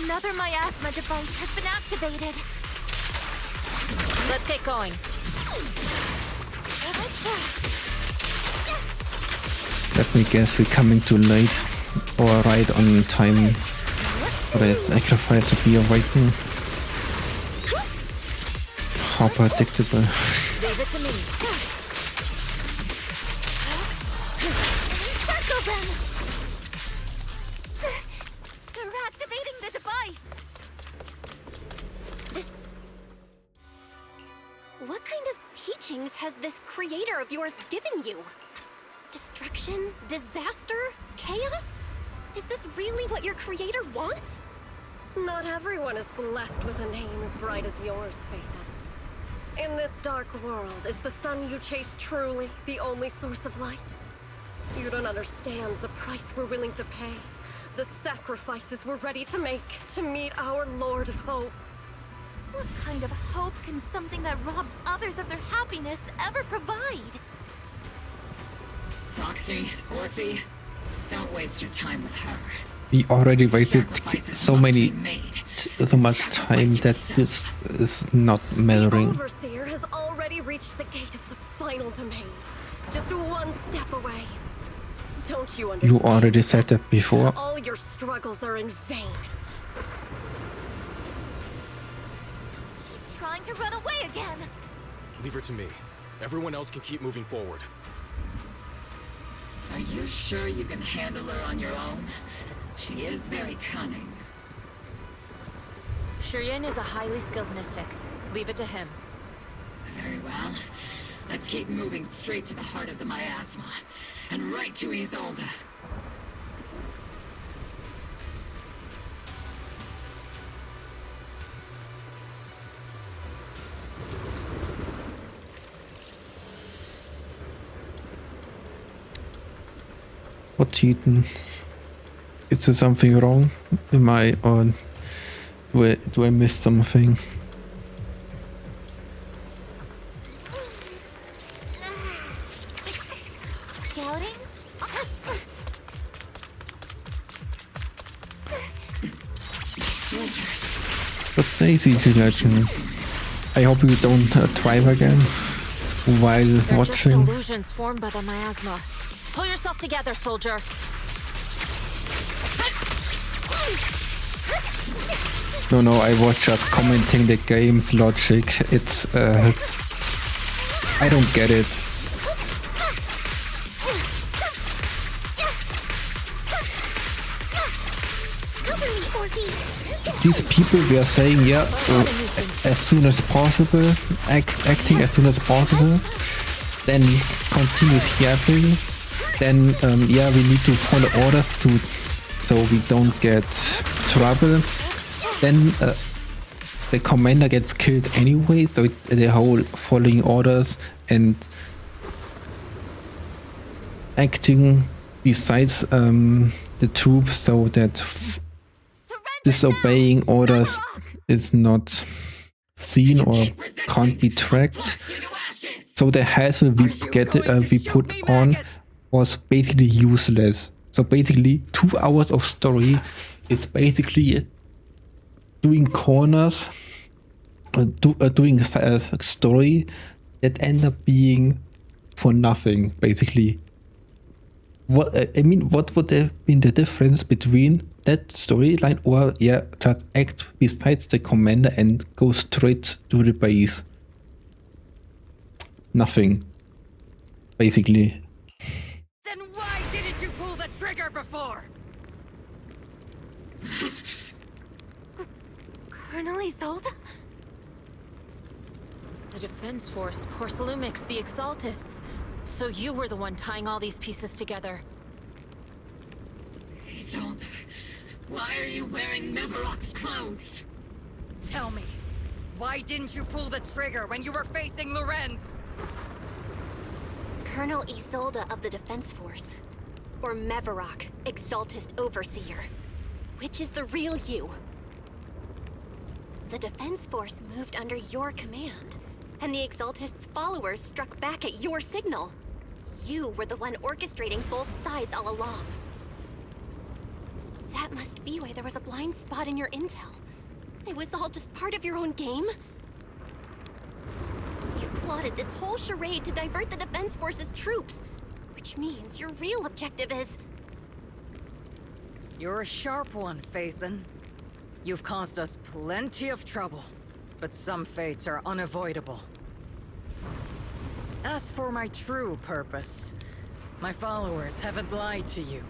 Another miasma device has been activated. Let's get going. Let me guess, we're coming too late or right on time for that sacrifice to be awakened. How predictable. Leave it to me. They're activating the device. What kind of teachings has this creator of yours given you? Destruction? Disaster? Chaos? Is this really what your creator wants? Not everyone is blessed with a name as bright as yours, Phaethon. In this dark world, is the sun you chase truly the only source of light? You don't understand the price we're willing to pay, the sacrifices we're ready to make to meet our Lord of Hope. What kind of hope can something that robs others of their happiness ever provide? Roxy, Orphe, don't waste your time with her. We already wasted so much time that this is not mattering. The Overseer has already reached the gate of the final domain. Just one step away. Don't you understand? You already said that before. All your struggles are in vain. She's trying to run away again. Leave her to me. Everyone else can keep moving forward. Are you sure you can handle her on your own? She is very cunning. Shireen is a highly skilled mystic. Leave it to him. Very well. Let's keep moving straight to the heart of the miasma. And right to Isolde. What Heaton? Is there something wrong? Am I on? Do I miss something? That's easy to imagine. I hope you don't drive again while They're watching. just illusions formed by the miasma. Pull yourself together, soldier. No, I was just commenting the game's logic. It's, I don't get it. These people were saying, yeah, as soon as possible, acting as soon as possible, then continuous yapping, then, yeah, we need to follow orders so we don't get trouble. Then the commander gets killed anyway, so the whole following orders and acting besides the troops so that disobeying orders is not seen or can't be tracked. So the hassle we put on was basically useless. So basically 2 hours of story is basically doing corners, doing a story that end up being for nothing, basically. What would have been the difference between that storyline or, yeah, just act besides the commander and go straight to the base? Nothing, basically. Then why didn't you pull the trigger before? Colonel Isolde? The Defense Force, Porcelumix, the Exaltists. So you were the one tying all these pieces together. Isolde, why are you wearing Nevarok's clothes? Tell me, why didn't you pull the trigger when you were facing Lorenz? Colonel Isolde of the Defense Force. Or Mevarok, Exaltist Overseer. Which is the real you? The Defense Force moved under your command, and the Exaltist's followers struck back at your signal. You were the one orchestrating both sides all along. That must be why there was a blind spot in your intel. It was all just part of your own game? You plotted this whole charade to divert the Defense Force's troops, which means your real objective is... You're a sharp one, Phaethon. You've caused us plenty of trouble, but some fates are unavoidable. As for my true purpose, my followers haven't lied to you.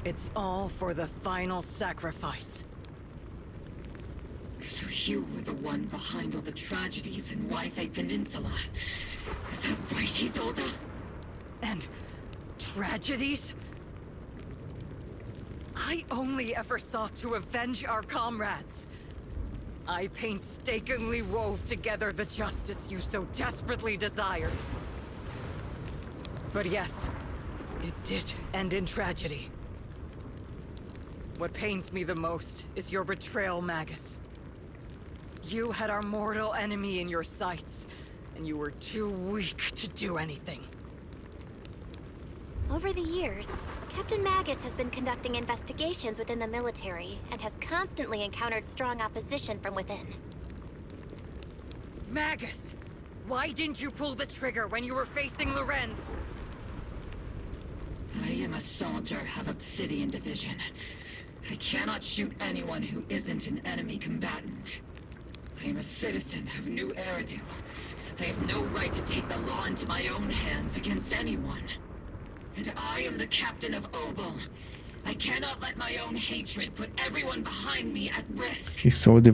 It's all for the final sacrifice. So you were the one behind all the tragedies in Wi-Fi Peninsula. Is that right, Isolde? And tragedies? I only ever sought to avenge our comrades. I painstakingly wove together the justice you so desperately desired. But yes, it did end in tragedy. What pains me the most is your betrayal, Magus. You had our mortal enemy in your sights, and you were too weak to do anything. Over the years, Captain Magus has been conducting investigations within the military and has constantly encountered strong opposition from within. Magus! Why didn't you pull the trigger when you were facing Lorenz? I am a soldier of Obsidian Division. I cannot shoot anyone who isn't an enemy combatant. I am a citizen of New Eridu. I have no right to take the law into my own hands against anyone. And I am the captain of Obel. I cannot let my own hatred put everyone behind me at risk. Isolde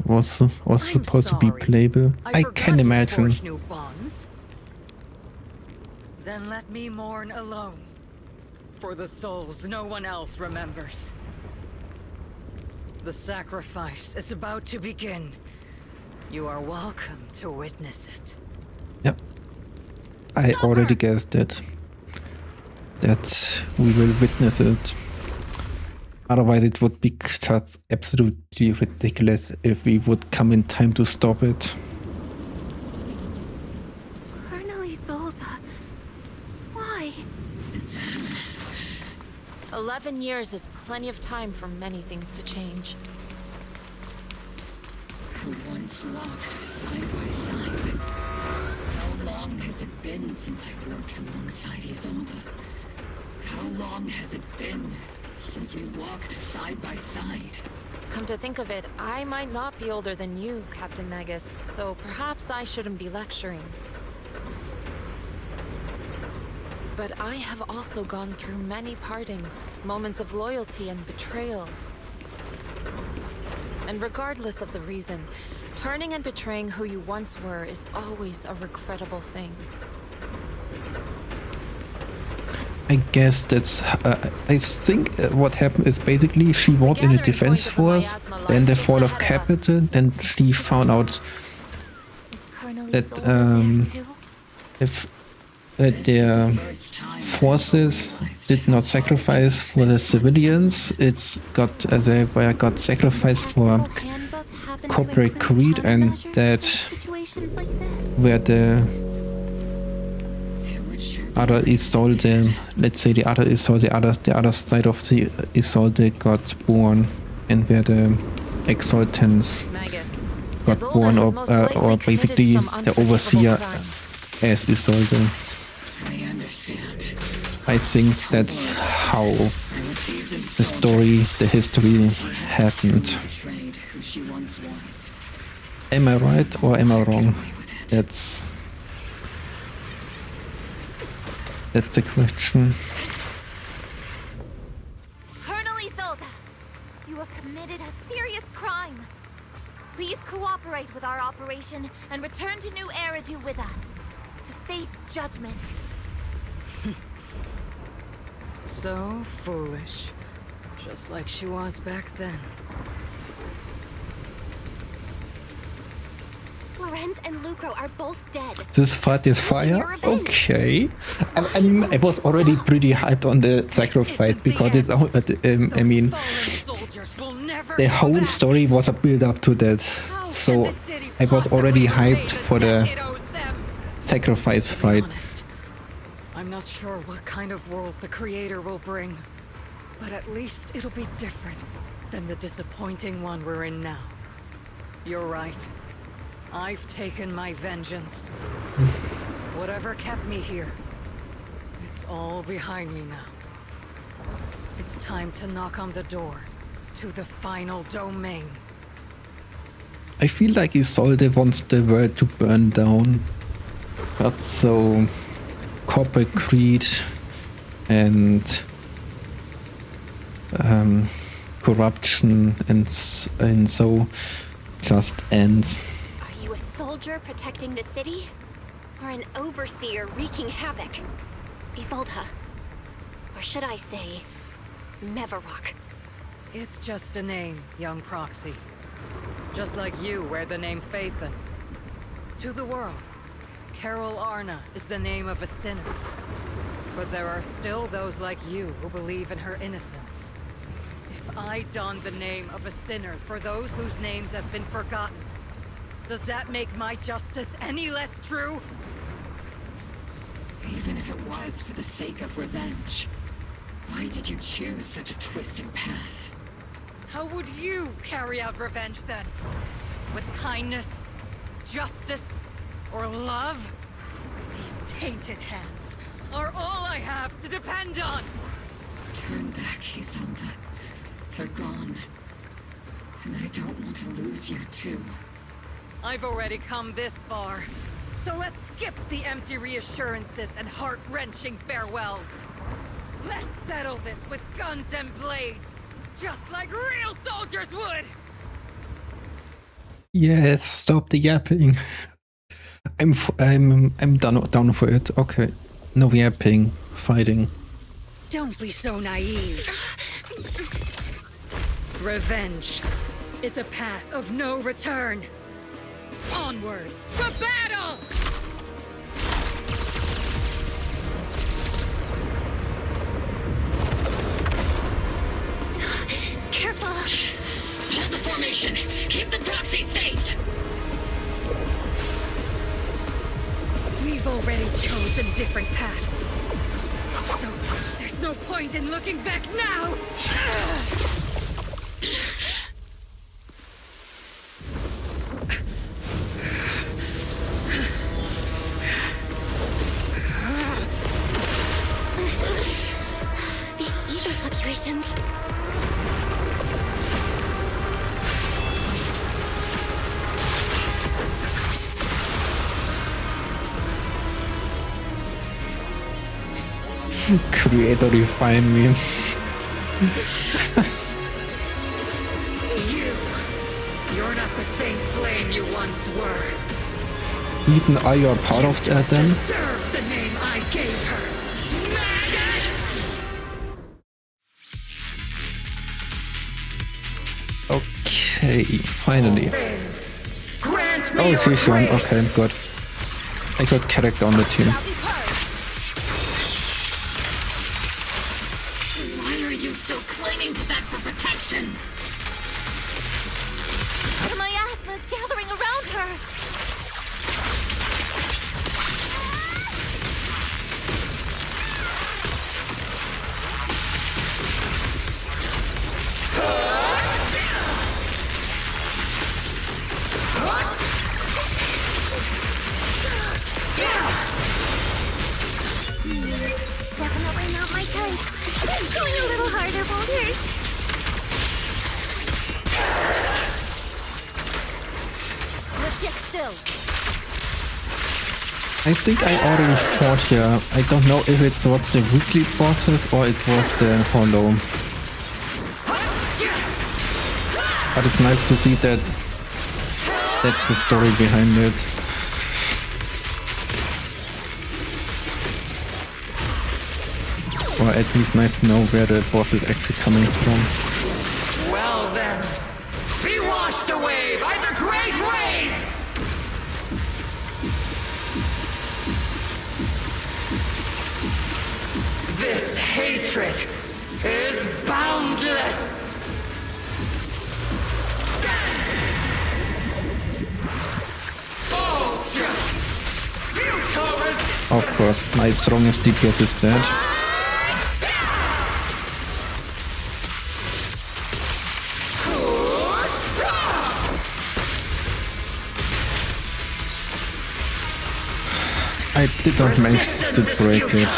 was supposed to be playable. I can imagine. New bonds. Then let me mourn alone. For the souls no one else remembers. The sacrifice is about to begin. You are welcome to witness it. Yep. I already guessed it. That we will witness it. Otherwise it would be just absolutely ridiculous if we would come in time to stop it. Colonel Isolde, why? 11 years is plenty of time for many things to change. who once walked side by side. How long has it been since I worked alongside Isolde? How long has it been since we walked side by side? Come to think of it, I might not be older than you, Captain Magus, so perhaps I shouldn't be lecturing. But I have also gone through many partings, moments of loyalty and betrayal. And regardless of the reason, turning and betraying who you once were is always a regrettable thing. I guess that's... I think what happened is basically she was in the defense force, then the fall of capital, then she found out that that their forces did not sacrifice for the civilians. It's got they got sacrificed for corporate greed, and that where the other Isolde, let's say the other Isolde, the other side of the Isolde got born, and where the Exaltants got born, or basically the overseer as Isolde. I think that's how the story, the history happened. Am I right or am I wrong? That's the question. Colonel Isolde, you have committed a serious crime. Please cooperate with our operation and return to New Eridu with us to face judgment. So foolish. Just like she was back then. Lorenz and Lucro are both dead. This fight is fire? Okay. I was already pretty hyped on the sacrifice because it's, I mean, the whole story was a build up to that. So I was already hyped for the sacrifice fight. I'm not sure what kind of world the Creator will bring, but at least it'll be different than the disappointing one we're in now. You're right. I've taken my vengeance. Whatever kept me here, it's all behind me now. It's time to knock on the door to the final domain. I feel like Isolde wants the world to burn down. But so corporate greed and corruption and so just ends. Are you a soldier protecting the city? Or an overseer wreaking havoc? Isolde. Or should I say, Mevarok? It's just a name, young proxy. Just like you wear the name Phaethon. To the world, Carol Arna is the name of a sinner. But there are still those like you who believe in her innocence. If I don the name of a sinner for those whose names have been forgotten, does that make my justice any less true? Even if it was for the sake of revenge, why did you choose such a twisted path? How would you carry out revenge then? With kindness, justice, or love? These tainted hands are all I have to depend on! Turn back, Isolde. They're gone. And I don't want to lose you too. I've already come this far. So let's skip the empty reassurances and heart-wrenching farewells. Let's settle this with guns and blades, just like real soldiers would! Yes, stop the yapping. I'm down for it. Okay. No yapping, fighting. Don't be so naive. Revenge is a path of no return. Onwards to battle! Careful! Hold the formation! Keep the proxy safe! We've already chosen different paths. So, there's no point in looking back now! Creator refine me. You're not the same flame you once were. Ethan, are you a part of that then? Deserve the name I gave her. Magus! Okay, finally. Grant me Oh, your she's gone. grace. Okay, good. I got character on the team. Why are you still clinging to that for protection? The miasma's gathering around her. Definitely not my type. Going a little harder won't hurt. Let's get still. I think I already fought here. I don't know if it was the weekly bosses or it was the hollow. But it's nice to see that that's the story behind it. Or at least nice to know where the boss is actually coming from. Well then, be washed away by the great rain! This hatred is boundless! Of course, my strongest DPS is dead. I did not manage to break it.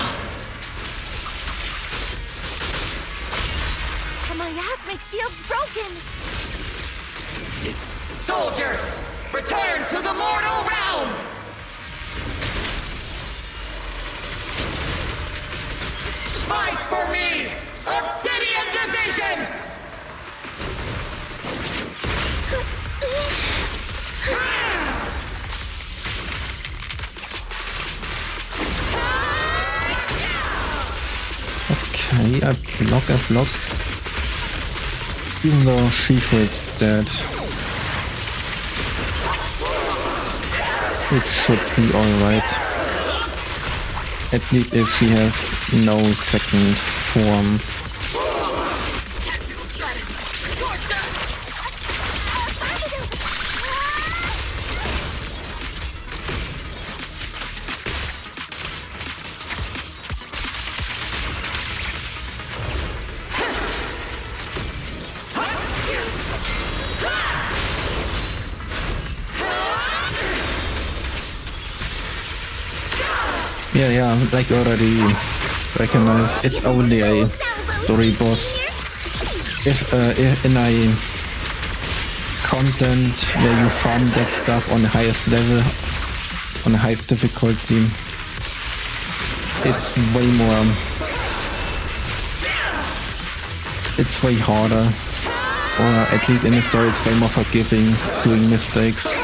The miasmic shield's broken. Soldiers, return to the mortal realm! Fight for me! Obsidian Division! Okay, I block. Even though Shifu is dead. It should be alright. At least if he has no second form. Yeah, like already recognized, it's only a story boss. If in a content where you farm that stuff on the highest level, on the highest difficulty, it's way more, it's way harder, or at least in the story it's way more forgiving doing mistakes.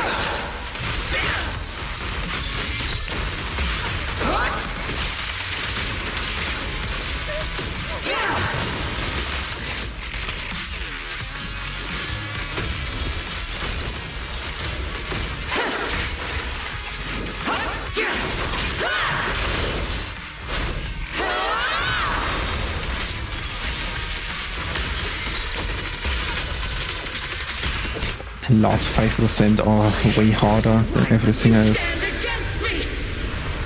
The last 5% are way harder than everything else.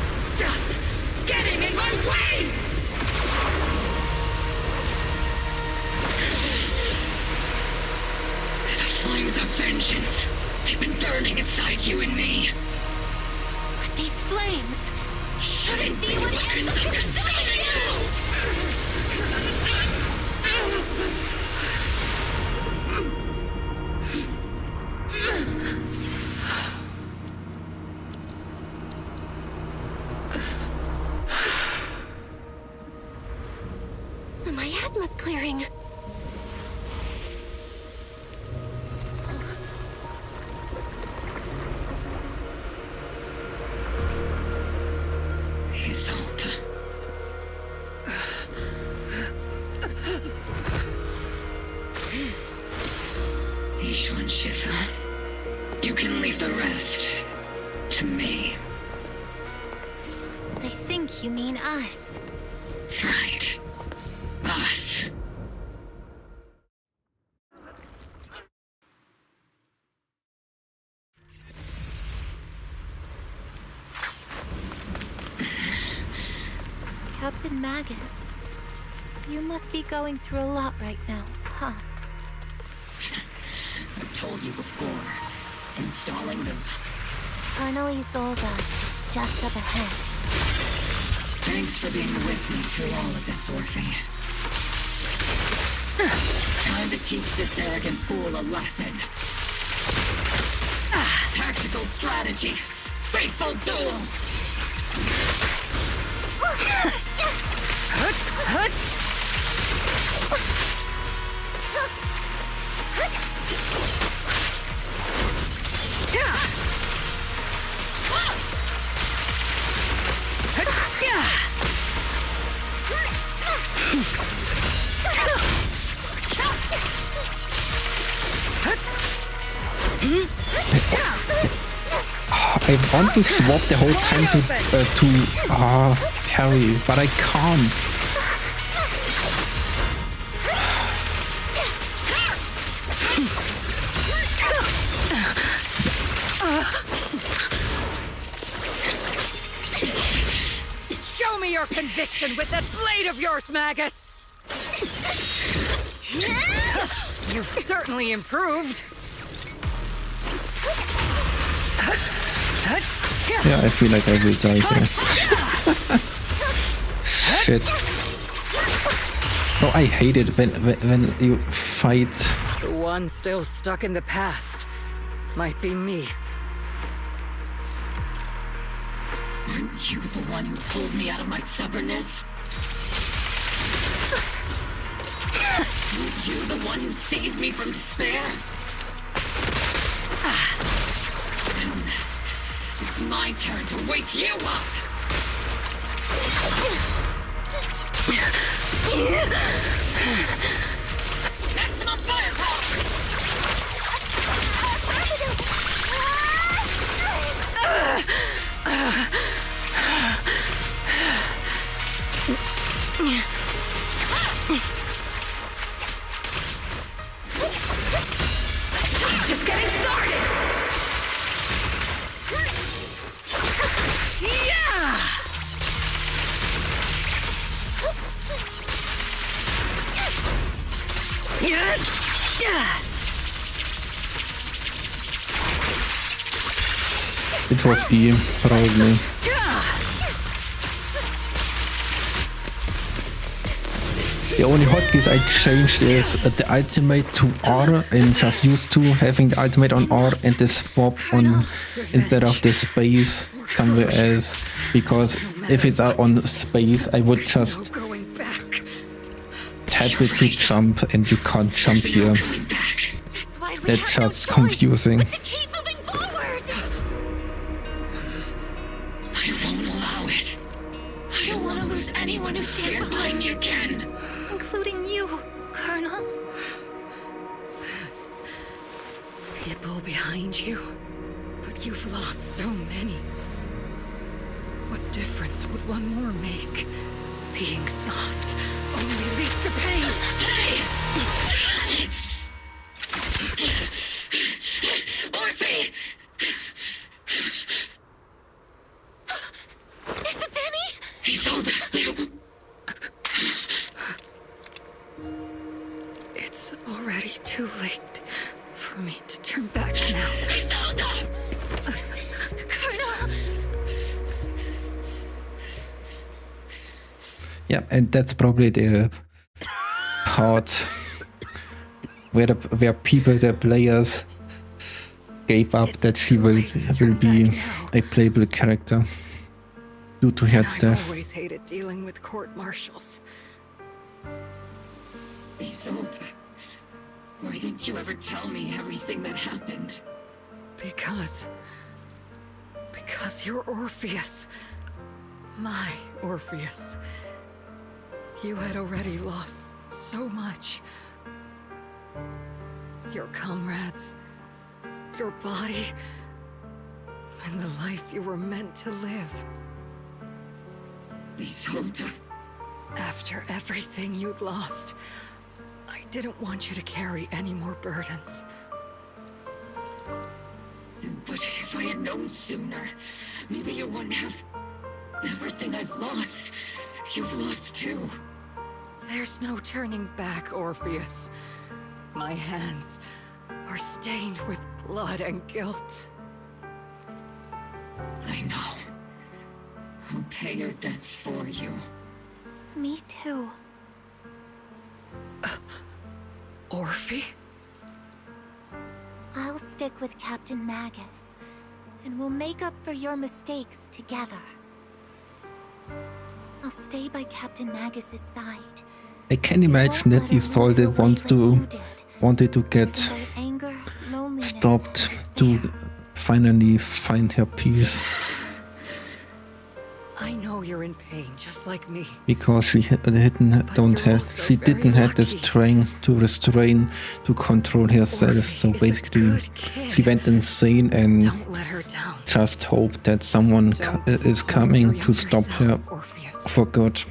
Stop getting in my way! The flames of vengeance. They've been burning inside you and me. But these flames shouldn't be weapons of consuming you! Yishuan Shifu, you can leave the rest to me. I think you mean us. Right. Us. Captain Magus, you must be going through a lot right now, huh? I've told you before, installing those... Colonel Isolde is just up ahead. Thanks for being with me through all of this, Orphe. Time to teach this arrogant fool a lesson. Tactical strategy. Fateful duel. I want to swap the whole time to parry, but I can't. Show me your conviction with that blade of yours, Magus! You've certainly improved. Yeah, I feel like I will die there. Shit. Oh, I hate it when you fight. The one still stuck in the past might be me. Aren't you the one who pulled me out of my stubbornness? Were you the one who saved me from despair? It's my turn to wake you up! Maximum firepower! Just getting started! Yeah! It was E, probably. The only hotkeys I changed is the ultimate to R and just used to having the ultimate on R and the swap on instead of the space somewhere else, because if it's on space I would just tap it to jump and you can't jump here. That's just confusing. I won't allow it. I don't want to lose anyone who stands behind me again. Including you, Colonel. People behind you, but you've lost so many. What difference would one more make? Being soft only leads to pain. Orphe! Is it Danny? He sold us. It's already too late for me to turn back now. He sold us! Colonel! Yeah, and that's probably the part where the players gave up that she will be a playable character due to her death. I've always hated dealing with court-martials. Isolde, why didn't you ever tell me everything that happened? Because you're Orpheus. My Orpheus. You had already lost so much. your comrades, your body, and the life you were meant to live. Isolde. After everything you'd lost, I didn't want you to carry any more burdens. But if I had known sooner, maybe you wouldn't have... Everything I've lost, you've lost too. There's no turning back, Orpheus. My hands are stained with blood and guilt. I know. I'll pay your debts for you. Me too. Orphe? I'll stick with Captain Magus, and we'll make up for your mistakes together. I'll stay by Captain Magus's side. I can imagine that Isolde wanted to get stopped to finally find her peace. I know you're in pain, just like me. Because she didn't have the strength to restrain, to control herself. So basically, she went insane and just hoped that someone is coming to stop her for good.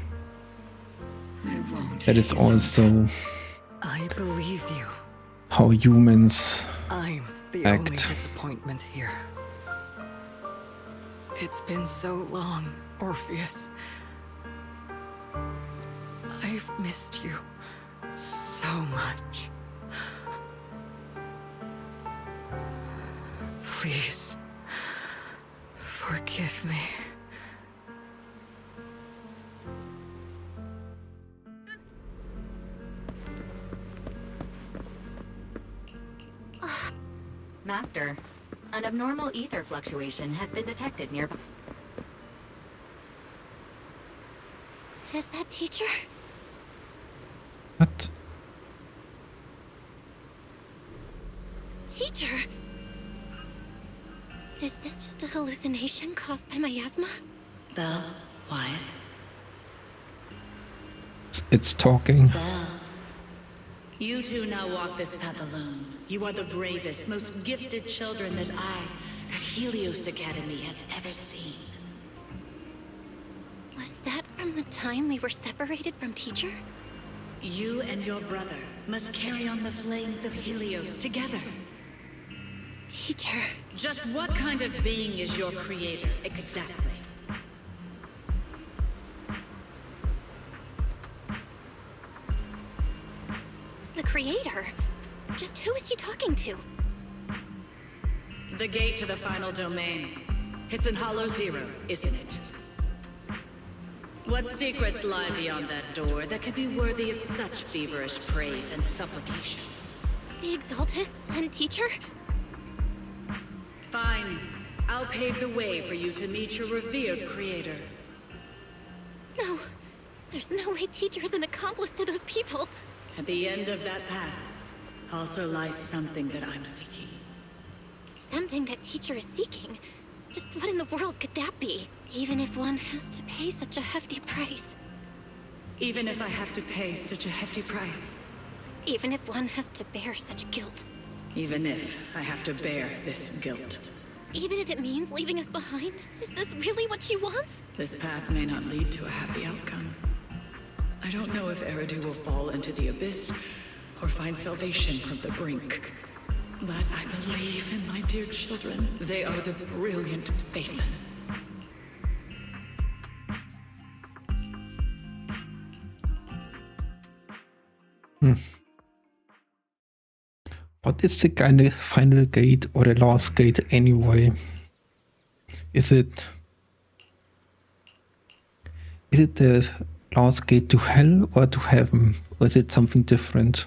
That is also I believe you. how humans I'm the act. only disappointment here. It's been so long, Orpheus. I've missed you so much. Please, forgive me. Master, an abnormal ether fluctuation has been detected nearby. Is that teacher? What? Teacher? Is this just a hallucination caused by miasma? Belle, Wise. It's talking. Belle. You two now walk this path alone. You are the bravest, most gifted children that Helios Academy has ever seen. Was that from the time we were separated from teacher? You and your brother must carry on the flames of Helios together. Teacher. Just what kind of being is your creator, exactly? The creator? Just who is she talking to? The gate to the final domain. It's in Hollow Zero, isn't it? What secrets lie beyond that door that could be worthy of such feverish praise and supplication? The Exaltists and teacher? Fine. I'll pave the way for you to meet your revered creator. No. There's no way teacher is an accomplice to those people. At the end of that path also lies something that I'm seeking. Something that teacher is seeking? Just what in the world could that be? Even if one has to pay such a hefty price. Even if I have to pay such a hefty price. Even if one has to bear such guilt. Even if I have to bear this guilt. Even if it means leaving us behind? Is this really what she wants? This path may not lead to a happy outcome. I don't know if Eridu will fall into the abyss or find salvation from the brink. But I believe in my dear children. They are the brilliant Phaethon. What is the kind of final gate or the last gate anyway? Is it the last gate to hell or to heaven? Or is it something different?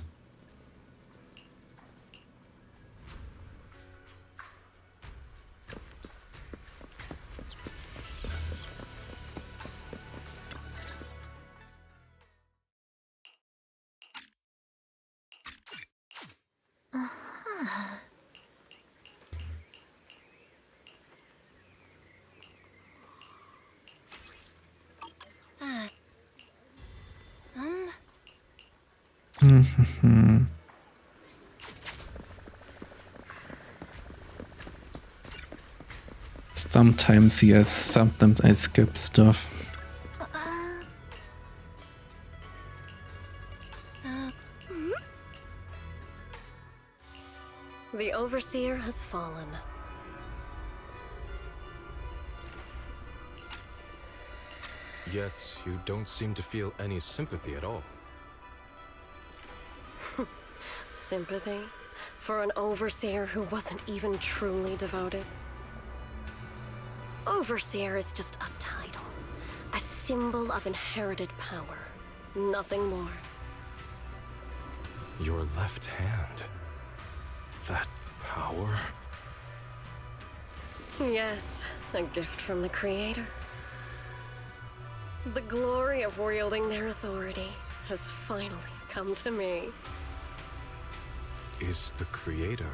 Sometimes yes, sometimes I skip stuff. The Overseer has fallen. Yet, you don't seem to feel any sympathy at all. Sympathy? For an Overseer who wasn't even truly devoted? Overseer is just a title. A symbol of inherited power. Nothing more. Your left hand. That power? Yes, a gift from the Creator. The glory of wielding their authority has finally come to me. Is the Creator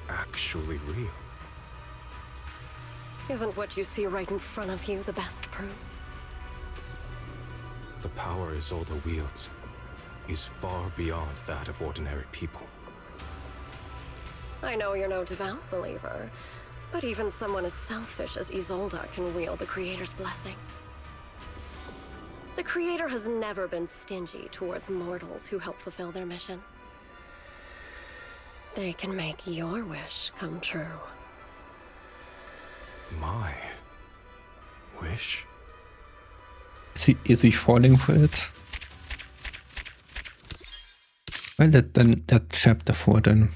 actually real? Isn't what you see right in front of you the best proof? The power Isolde wields is far beyond that of ordinary people. I know you're no devout believer, but even someone as selfish as Isolde can wield the Creator's blessing. The Creator has never been stingy towards mortals who help fulfill their mission. They can make your wish come true. My wish? Is he falling for it? Well, that chapter 4 then.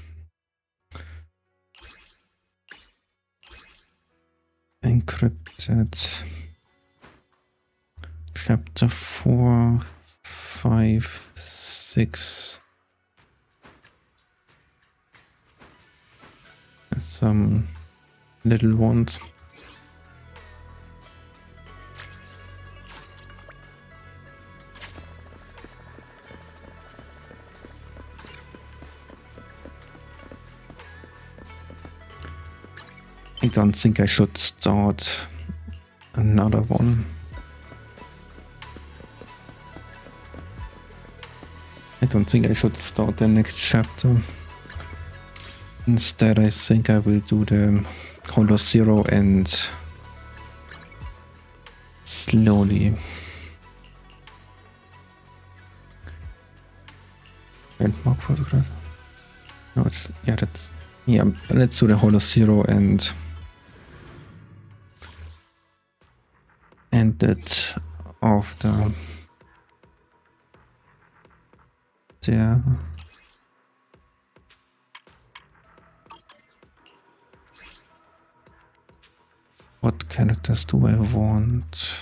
Encrypted. Chapter 4, 5, 6. Some little ones. I don't think I should start another one. I don't think I should start the next chapter. Instead, I think I will do the Holo Zero and slowly. Landmark photograph. No, let's do the Holo Zero and end it after there. What characters do I want?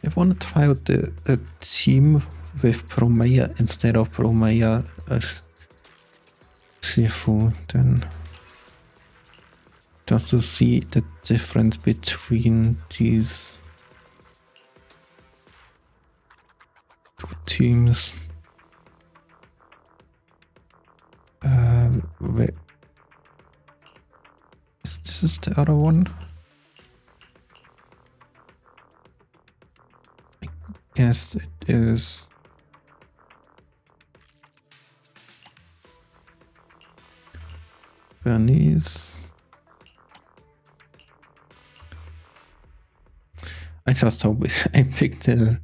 I want to try out the team with Promaya instead of Promaya Shifu, then just to see the difference between these two teams. Wait, this is the other one. Yes, it is. Bernice. I just hope I picked the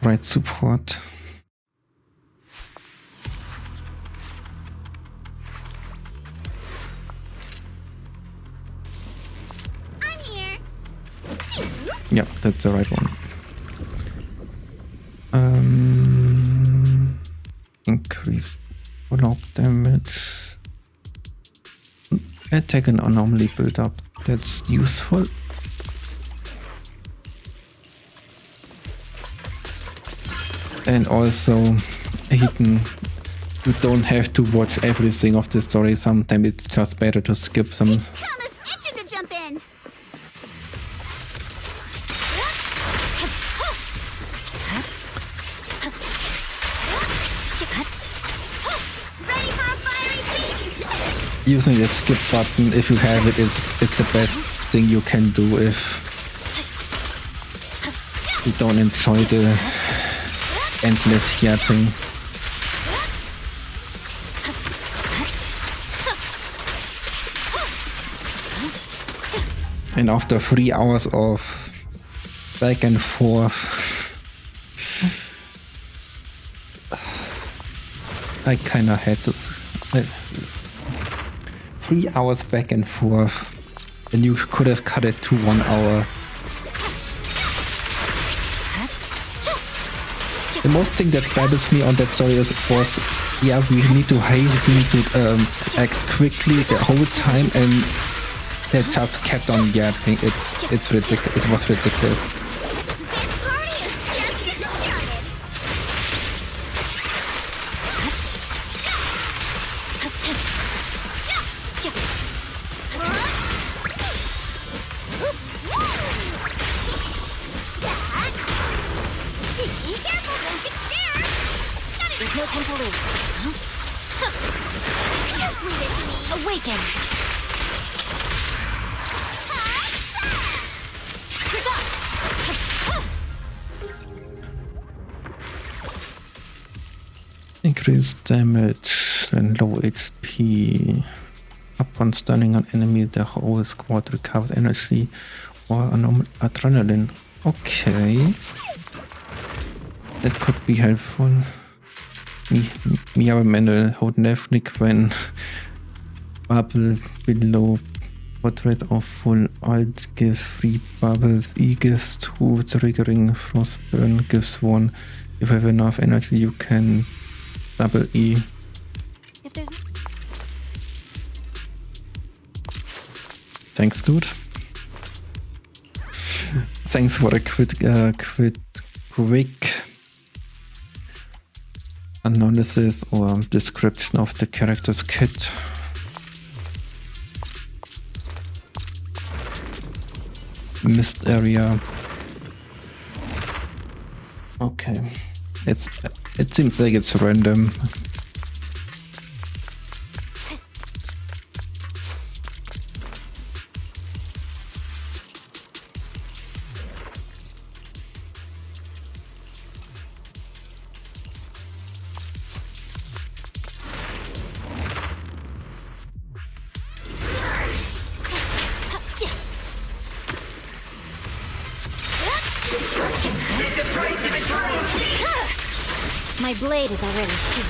right support. I'm here. Yeah, that's the right one. Increase block damage. Attack and anomaly build up. That's useful. And also hidden. You don't have to watch everything of the story. Sometimes it's just better to skip some. Kama's itching to jump in. Ready for a fiery using the skip button, if you have it, is the best thing you can do if you don't enjoy the endless yapping. And after 3 hours of back and forth, I kinda had to 3 hours back and forth, and you could have cut it to 1 hour. The most thing that bothers me on that story was, yeah, we need to act quickly the whole time, and they just kept on yapping. It's ridiculous. It was ridiculous. There's no time to lose. Just leave it to me. Awaken. Increased damage when low HP. Upon stunning an enemy, the whole squad recovers energy or adrenaline. Okay. That could be helpful. We have a manual. Hold left click when bubble below portrait of full. Alt gives 3 bubbles. E gives 2, triggering frostburn gives 1. If you have enough energy, you can double E. If there's... Thanks, dude. Thanks for a quick analysis or description of the character's kit. Mist area. Okay. It seems like it's random. My blade is already sheathed.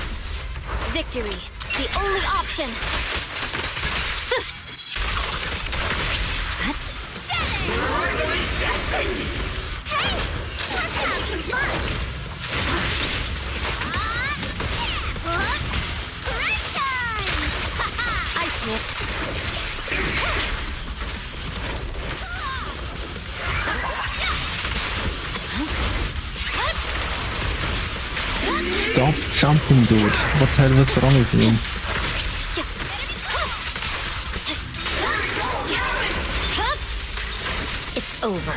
Victory, the only option. Hey, let's have some fun. Great time! I see it. Stop jumping, dude. What the hell was wrong with you? It's over.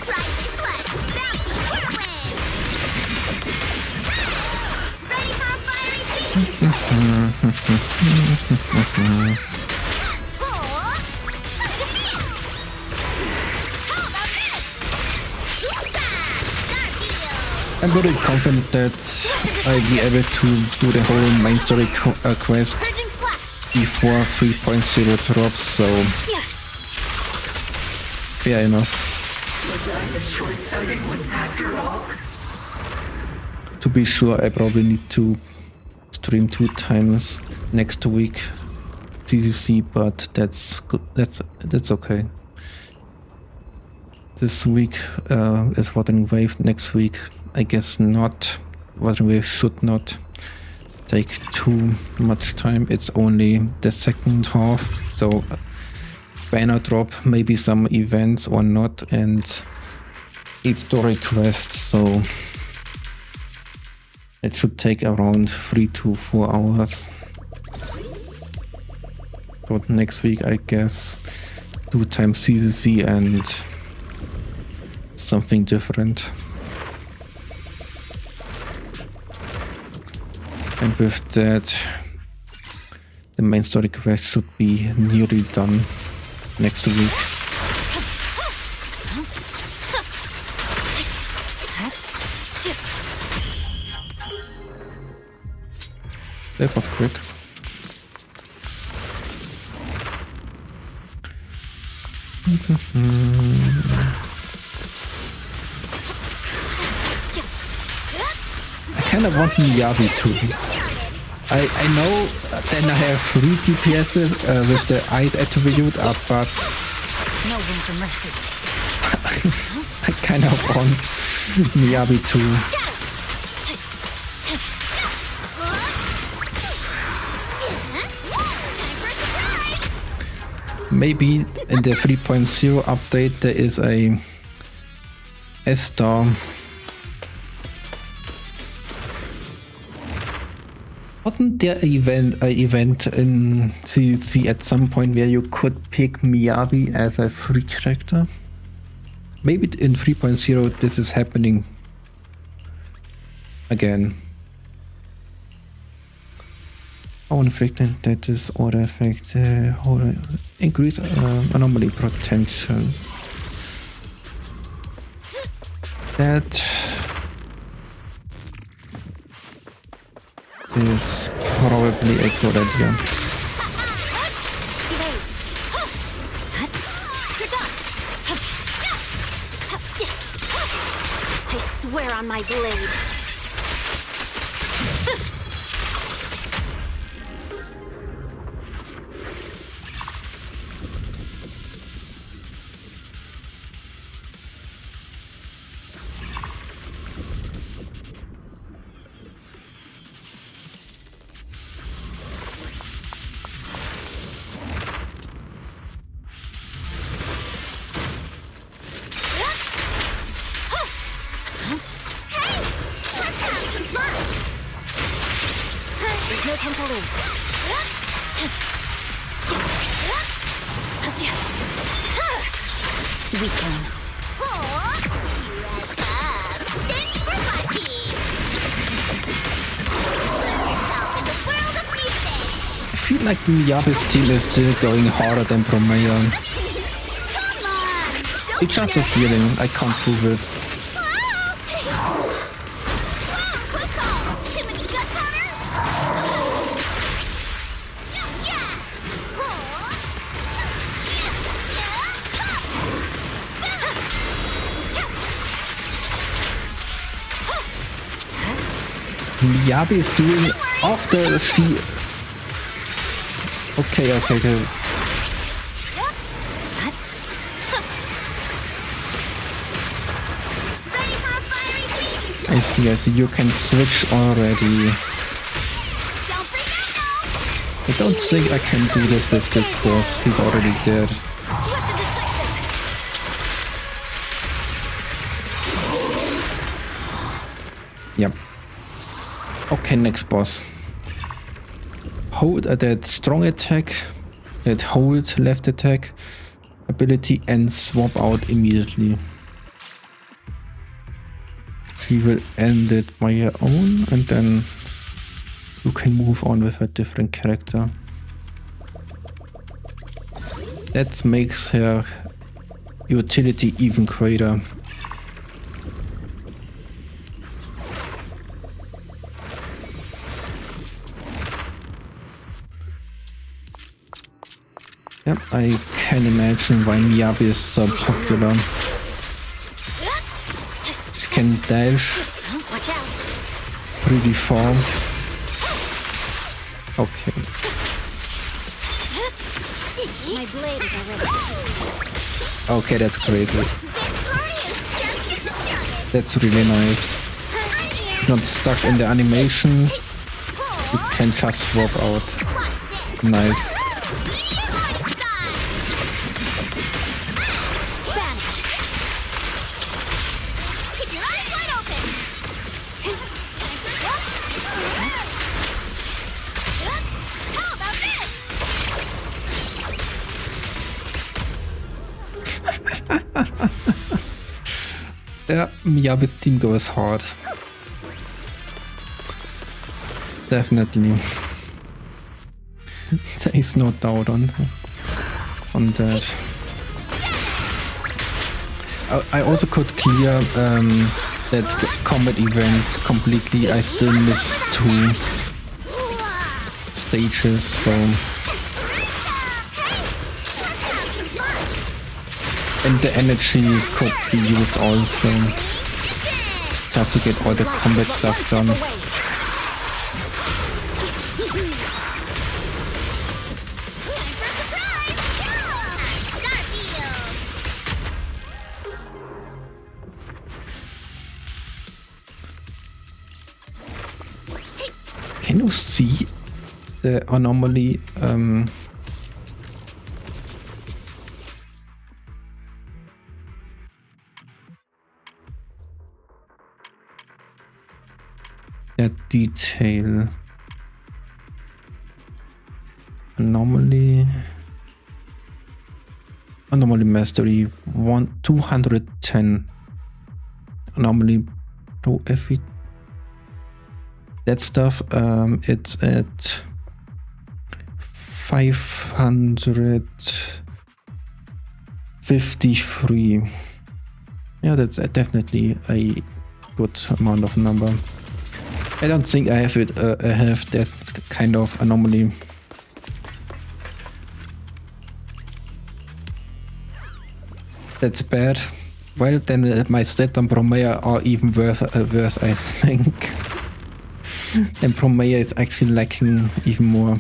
Ready for a fiery feast? I'm very confident that I'll be able to do the whole main story quest before 3.0 drops, so fair enough. To be sure, I probably need to stream 2 times next week CCC, but that's good. That's okay. This week is Wuthering Wave. Next week, I guess not. Wuthering Wave should not take too much time. It's only the second half, so banner drop, maybe some events or not, and 8 story quests, so it should take around 3 to 4 hours. So next week, I guess 2 times CCC and something different. And with that, the main story quest should be nearly done next week. That was quick. I kinda want Miyabi too. I know then I have 3 DPS with the Eye attribute up, but No room for mercy. I kinda want Miyabi too. Maybe in the 3.0 update there is a S-Star. Wasn't there an event in CC at some point where you could pick Miyabi as a free character? Maybe in 3.0 this is happening again. Oh, inflicted that is order effect, increase anomaly potential. That is probably a good idea. I swear on my blade. There's no time to lose. Weakling. I feel like Miyabi's team is still going harder than Promea. It's just a feeling, I can't prove it. Miyabi is doing after she... Okay. I see, you can switch already. I don't think I can do this with this boss, he's already dead. Yep. Okay, next boss. Hold that strong attack, that hold left attack ability and swap out immediately. She will end it by her own and then you can move on with a different character. That makes her utility even greater. Yep, I can imagine why Miyabi is so popular. She can dash pretty far. Okay. My blade is already. Okay, that's great. That's really nice. Not stuck in the animation. You can just swap out. Nice. Yeah, Miyabi's team goes hard. definitely. There is no doubt on that. I also could clear that combat event completely. I still missed 2 stages, so... And the energy could be used also just to get all the combat stuff done. Can you see the anomaly? That detail. Anomaly mastery 210. Anomaly pro FE. That stuff, it's at 553. Yeah, that's definitely a good amount of number. I don't think I have it. I have that kind of anomaly. That's bad. Well, then my stat on Promea are even worse, I think. And Promea is actually lacking even more.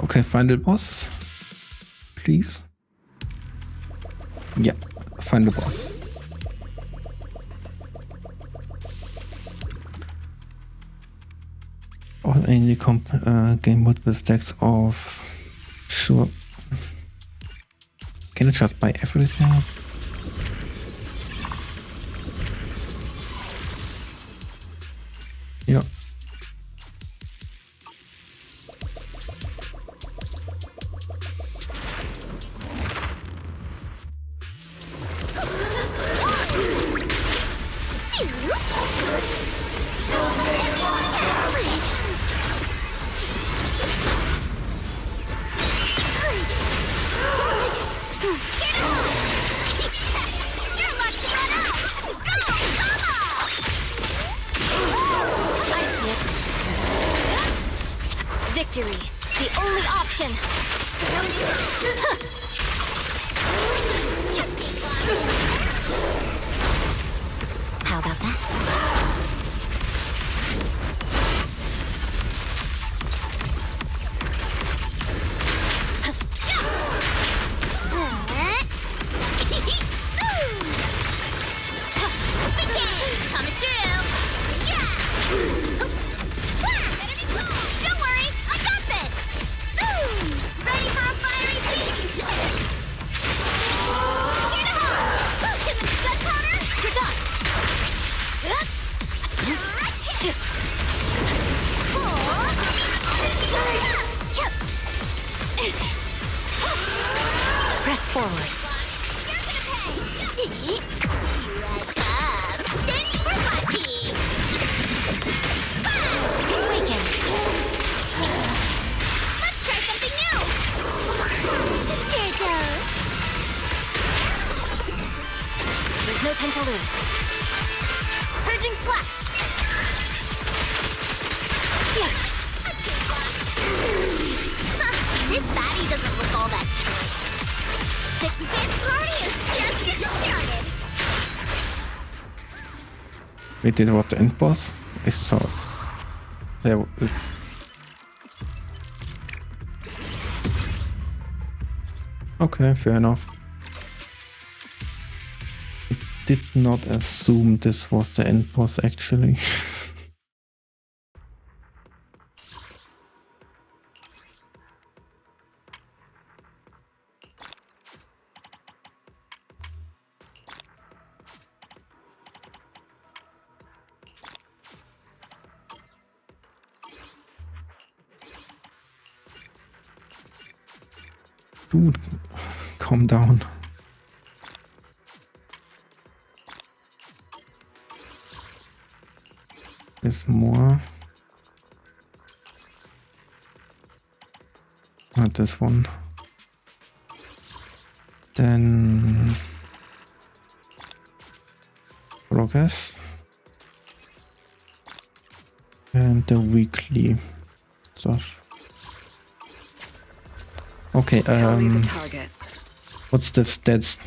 Okay, final boss. Please. Yeah, final boss. All any game multiple stacks of... Sure. Can I just buy everything? Yeah. Victory, the only option. How about that? Coming through. Yeah. Don't worry, I got this! Ready for a fiery feast! Here to help! Too much gunpowder? You're done! Press forward. Here I come! Stand for my tea! Awaken! Let's try something new! Here it goes! There's no time to lose. Purging Slash! Yeah. This baddie doesn't look all that good. This party is just getting started! Wait, it was the end boss? I saw it. There is... Okay, fair enough. I did not assume this was the end boss actually. Dude, calm down. There's more. Not this one. Then progress. And the weekly stuff. Okay, what's the stats?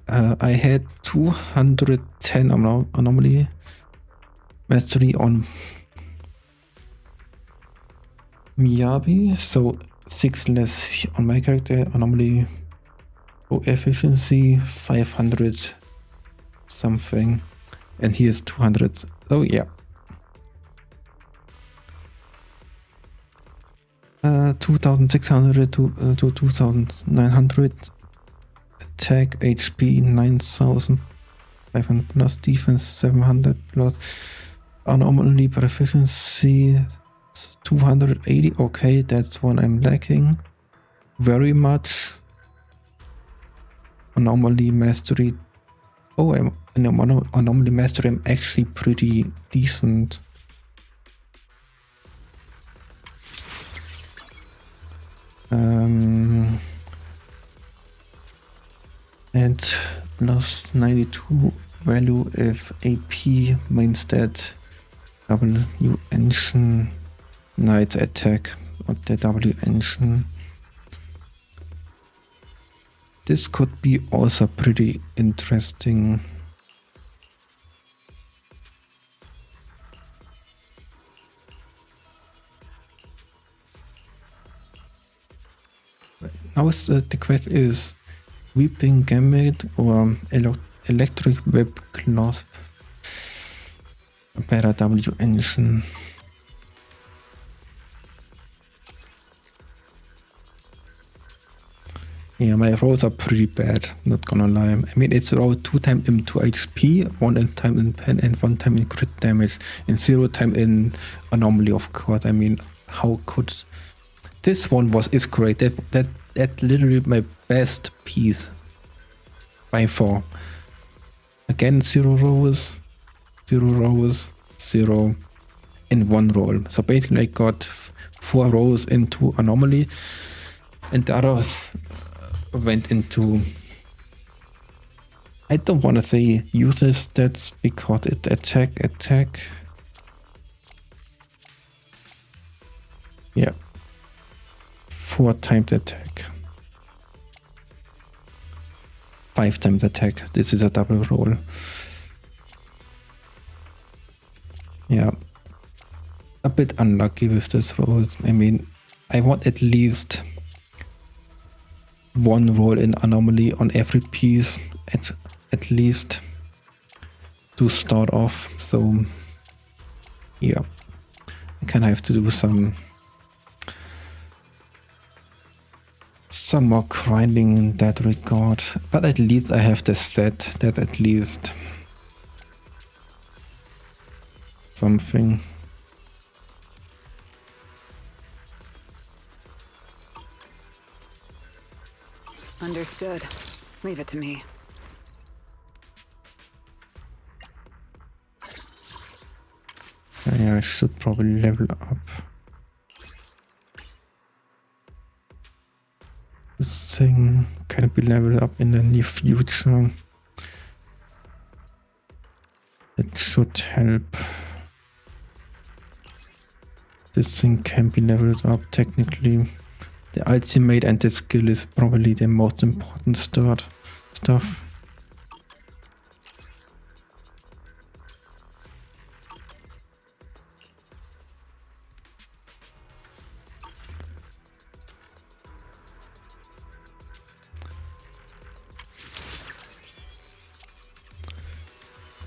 I had 210 anomaly mastery on Miyabi, so 6 less on my character. Anomaly efficiency 500 something, and here's 200. So yeah. 2600 to 2900 attack, HP 9500 plus, defense 700 plus, anomaly proficiency 280. Okay, that's one I'm lacking very much. Anomaly mastery. Oh, I'm in anomaly mastery. I'm actually pretty decent. And plus 92 value if AP means that W engine knight attack or the W engine. This could be also pretty interesting. Now the question is Weeping Gambit or Electric Web Clasp better W engine. Yeah, my rolls are pretty bad, not gonna lie. I mean, it's roll 2 times in 2 HP, 1 time in pen, and 1 time in crit damage, and 0 time in anomaly, of course. I mean, how could this one is great. That's literally my best piece by far. Again, 0 rows, 0 rows, 0 in 1 roll. So basically I got 4 rows into anomaly, and the others went into, I don't want to say useless stats because it's attack. Yeah. 4 times attack. 5 times attack. This is a double roll. Yeah. A bit unlucky with this roll. I mean, I want at least 1 roll in anomaly on every piece at least to start off. So yeah, I kind of have to do some more grinding in that regard, but at least I have the set that at least something. Understood. Leave it to me. Yeah, I should probably level up. This thing can be leveled up in the near future. It should help. This thing can be leveled up technically. The ultimate and the skill is probably the most important stuff.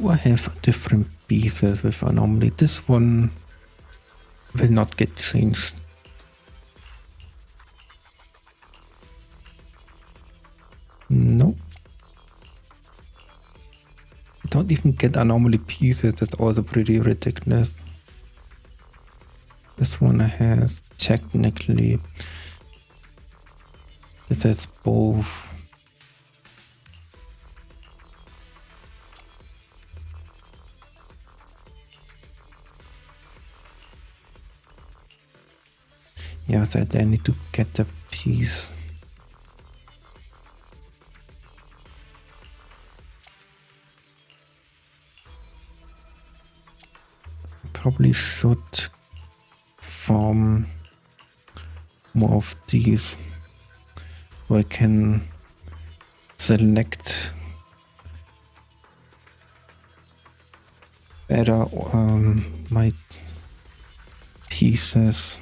I have different pieces with anomaly. This one will not get changed. No. Don't even get anomaly pieces. That's also pretty ridiculous. The this one has technically, this has both. Yeah, so I need to get the piece. Probably should farm more of these, so I can select better my pieces.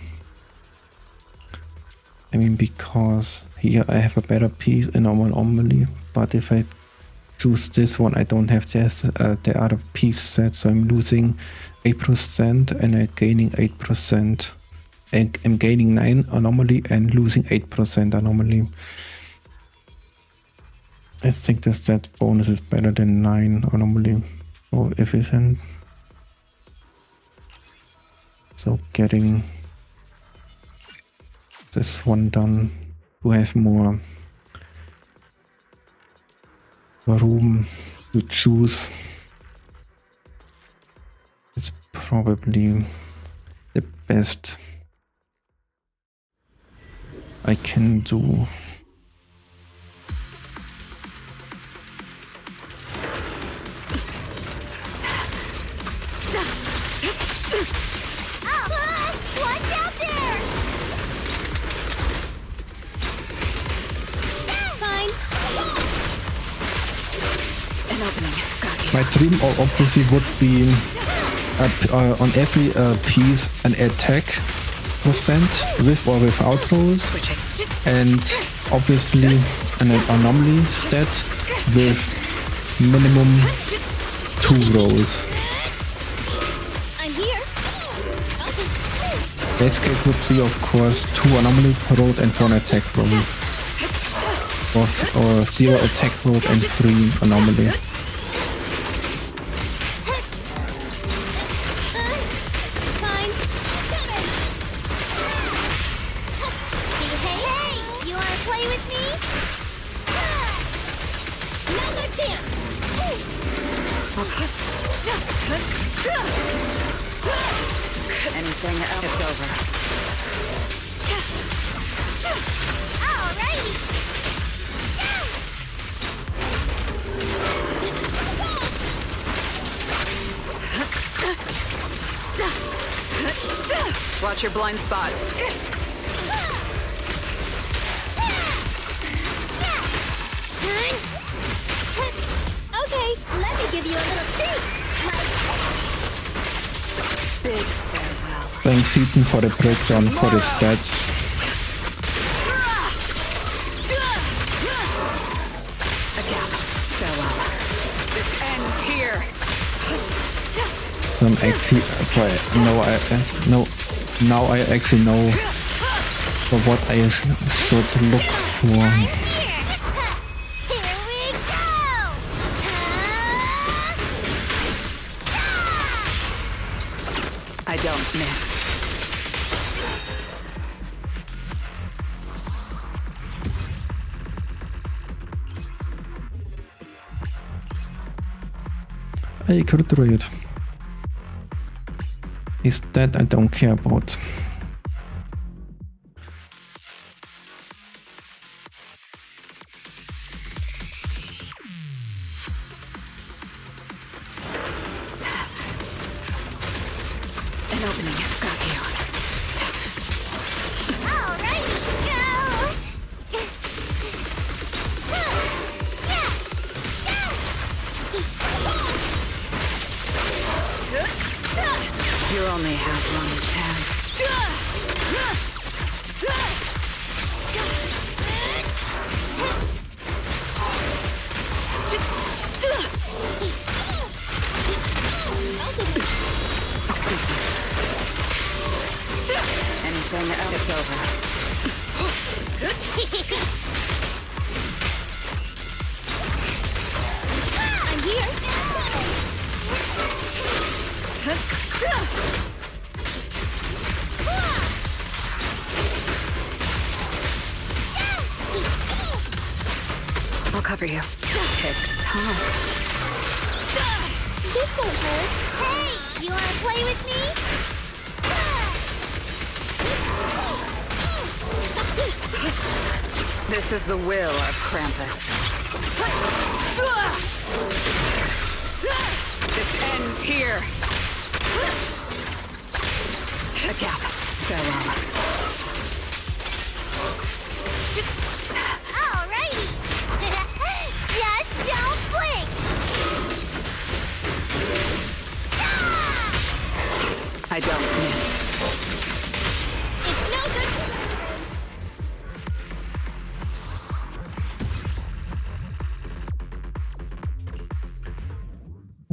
I mean, because here I have a better piece in normal anomaly, but if I choose this one, I don't have the other piece set, so I'm losing 8% and I'm gaining 8%. And I'm gaining 9 anomaly and losing 8% anomaly. I think the stat bonus is better than 9 anomaly or efficient. So getting this one done to have more room to choose is probably the best I can do. My dream obviously would be on every piece an attack percent with or without rolls, and obviously an anomaly stat with minimum 2 rolls. Best case would be, of course, 2 anomaly rolled and 1 attack roll, or 0 attack rolled and 3 anomaly. Anything else? It's over. Watch your blind spot. Okay, let me give you a little treat. Big farewell. Thanks Heaton for the breakdown for the stats. Farewell. This ends here. So I'm actually, now I actually know for what I should look for. I don't miss. Hey, Kurtroid. Is that I don't care about. An opening. Got you. Alrighty, go! You only have one chance. cover you. Tick tock. This won't hurt. Hey, you wanna play with me? This is the will of Krampus. This ends here. A gap. Farewell. Alrighty. Just don't blink. I don't miss. It's no good.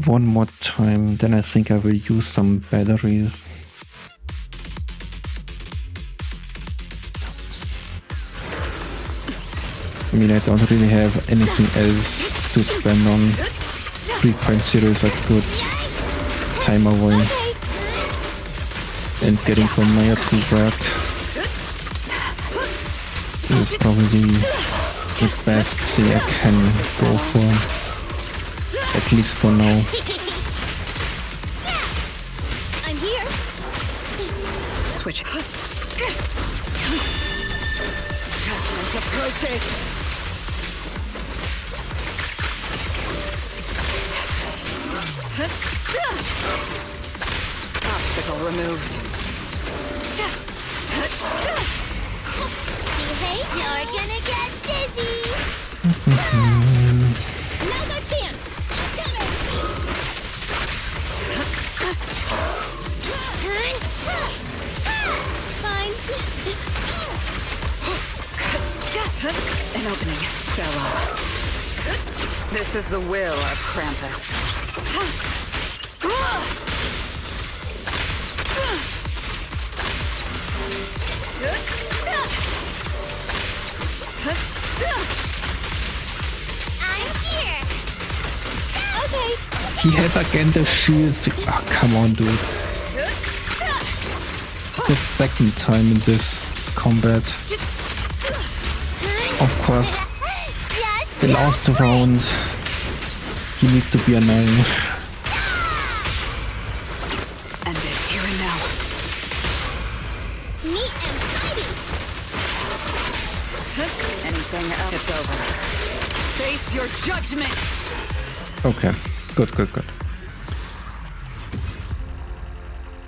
One more time, then I think I will use some batteries. I mean, I don't really have anything else to spend on. 3.0 is a good time away. And getting from Maya to work is probably the best thing I can go for. At least for now. I'm here. Switch. Judgment approaches. Obstacle removed. Behave, you're gonna get dizzy. Now's our chance. Fine. An opening. Farewell. This is the will of Krampus. I'm here. Okay. He has again the shields. Oh, come on, dude. The second time in this combat. Of course, the last round, he needs to be annoying. End it here and now. Neat and tidy. Anything else? It's over. Face your judgment. Okay, good, good, good.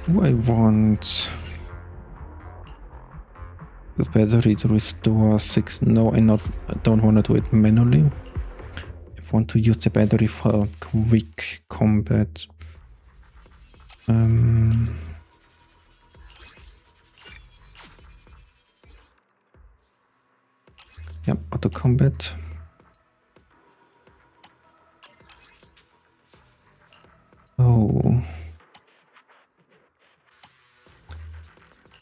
Do I want the battery to restore 6? No, I don't want to do it manually. I want to use the battery for quick combat. Yep, auto combat. Oh.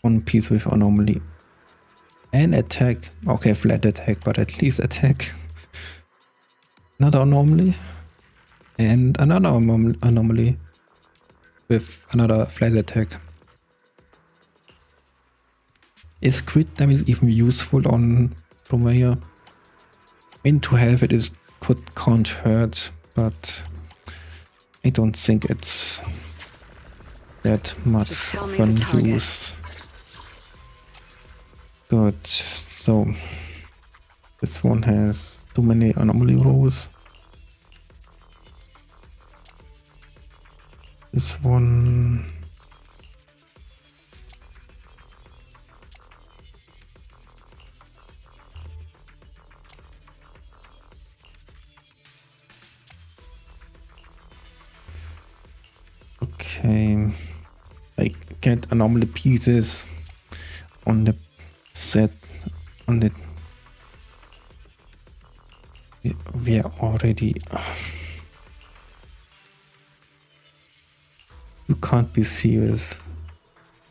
One piece with anomaly. And attack. Okay, flat attack, but at least attack. Another anomaly. And another anomaly. With another flat attack. Is crit damage even useful on Romeo? I mean, to have it is can't hurt, but I don't think it's that much fun use. Good, so this one has too many anomaly rows. This one... Okay, I get anomaly pieces on the set, on the... We are already... You can't be serious.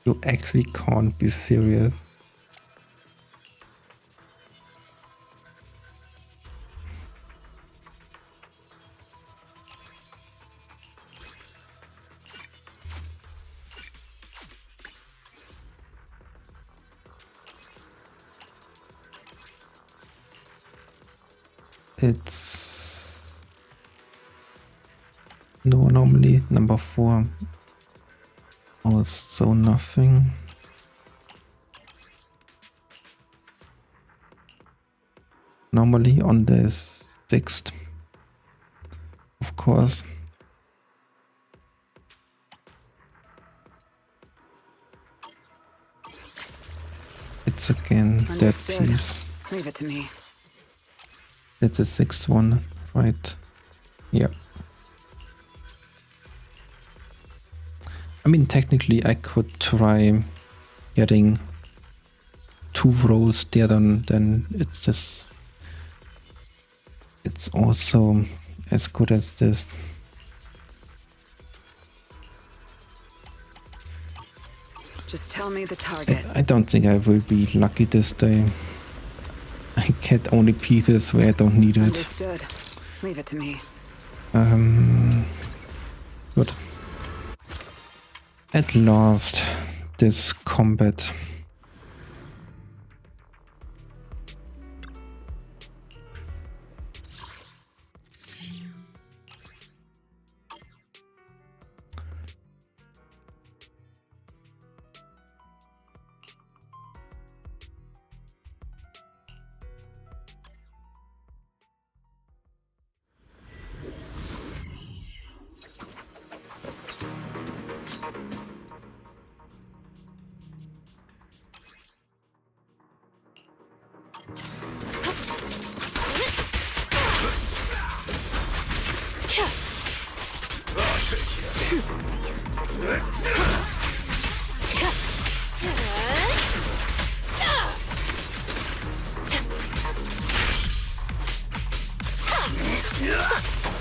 You actually can't be serious. it's no anomaly. Number 4 also nothing. Normally on the 6th, of course. It's again that Understood. piece. Leave it to me. That's the 6th one, right? Yeah. I mean, technically I could try getting 2 rolls there, then it's just, it's also as good as this. Just tell me the target. I don't think I will be lucky this day. I get only pieces where I don't need it. Understood. Leave it to me. Good. At last, this combat.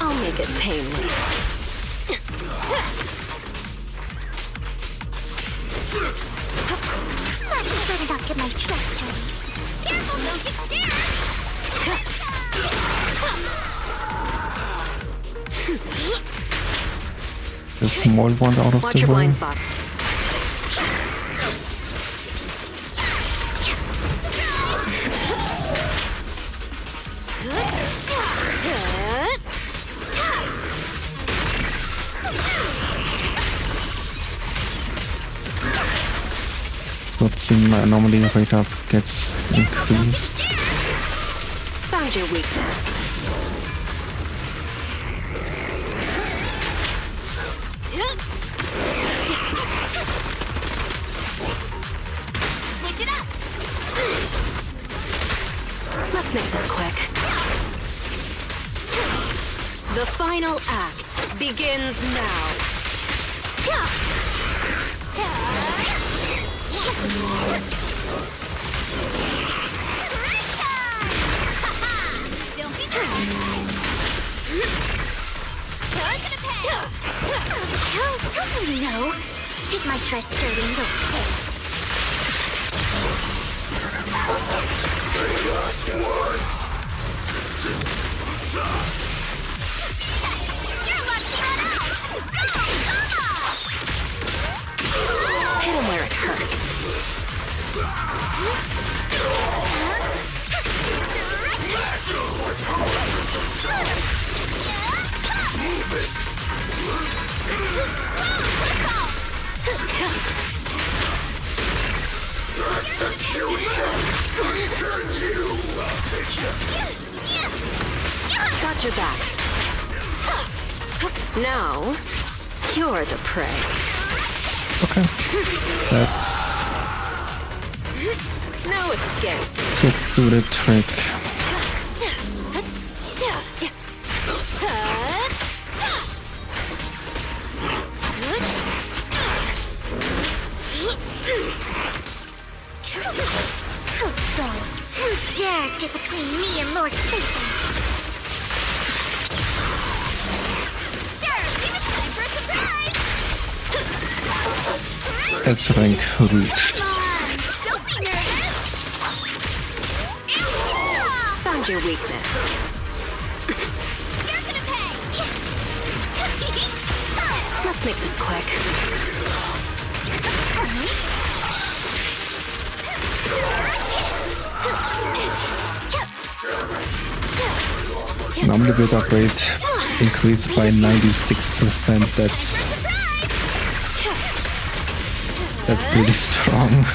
I'll make it painless. I better not get my dress dirty. Careful, don't get scared! The small one out of Watch the your way. blind spots. Good thing my anomaly rate up gets increased. Found your weakness. Switch it up! Let's make this quick. The final act begins now. Don't be totally no. Get my dress dirty and don't pay. You're lucky that Hit him where it hurts. Got your back. Now, you're the prey. Okay. That's No escape. could do the trick. Who dares get between me and Lord Phaethon? Sure, leave it time for a surprise! That's rank reached. Come on, don't be nervous! Found your weakness. You're gonna pay! Let's make this quick. Normally build-up rate increased by 96%. That's pretty strong.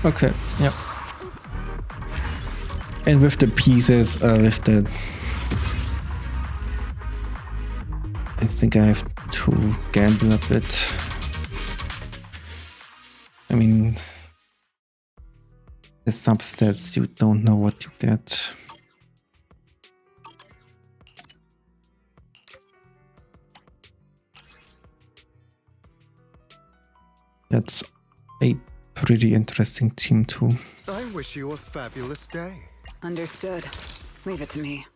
Okay, yeah. And with the pieces, I think I have to gamble a bit. I mean, the substats, you don't know what you get. That's a pretty interesting team too. I wish you a fabulous day. Understood. Leave it to me.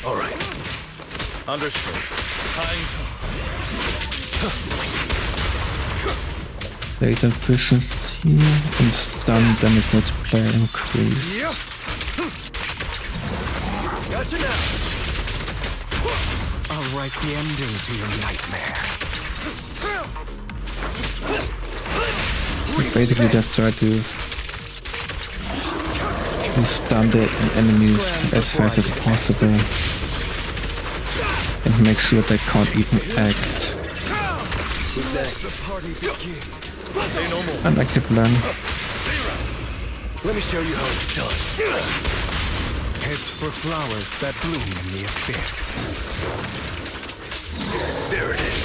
All right. Understood. Time. Data efficiency and stun damage multiplier increase. Gotcha now. I'll write the ending to your nightmare. You basically just try to stun the enemies as fast as possible and make sure they can't even act. I like the plan. Let me show you how it's done. Heads for flowers that bloom in the abyss. There it is.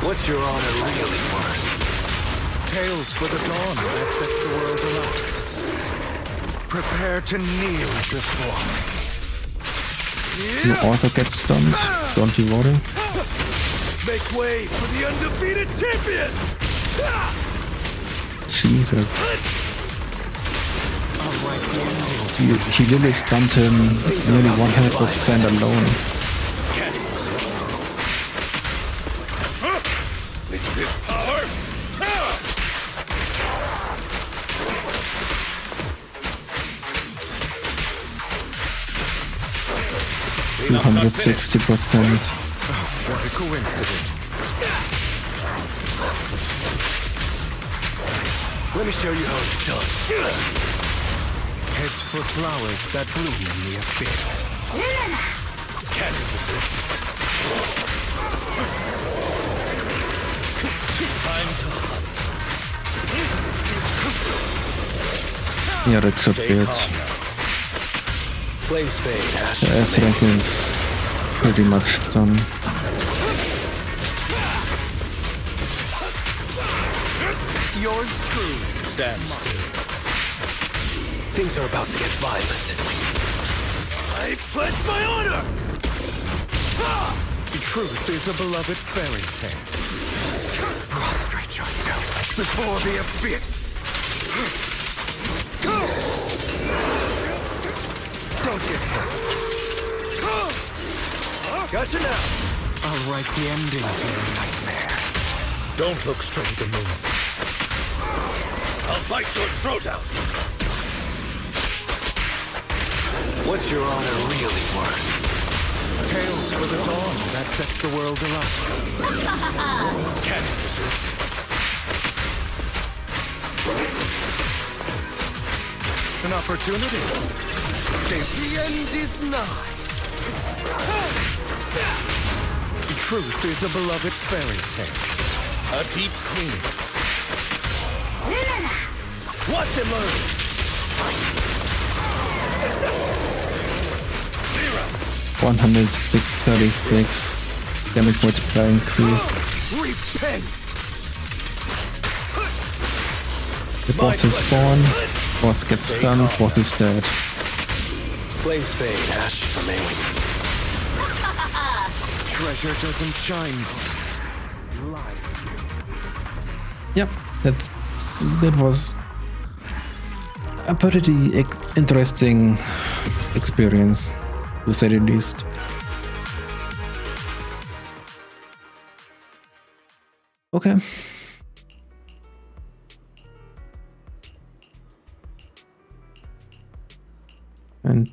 What's your honor really worth? Tails for the dawn that sets the world alight. Prepare to kneel before me. You also get stunned, don't you worry? Make way for the undefeated champion! Jesus. He really stunned him nearly 100% alone. Little bit power. 260%. What a coincidence. Let me show you how it's done. Heads for flowers that bloom in the abyss. Can't resist. Time to Yeah, that should be it. Flames fade, Ash. The S rank is pretty much done. Yours truly. Stand still. Things are about to get violent. I pledge my honor! Truth is a beloved fairy tale. Prostrate yourself before the abyss. Go! Don't get hurt. Gotcha now. I'll write the ending to your nightmare. Don't look straight at the moon. I'll bite your throat out. What's your honor really worth? Tales for the dawn that sets the world alight. Can't resist. An opportunity. The end is nigh. Truth is a beloved fairy tale. A deep cleaning. Watch him learn. 136 damage multiplier increase. Repent. The boss is spawned, boss gets stunned, boss is dead. Flames fade, ash remain. Treasure doesn't shine. Yep, that was a pretty interesting experience, to say the least. Okay.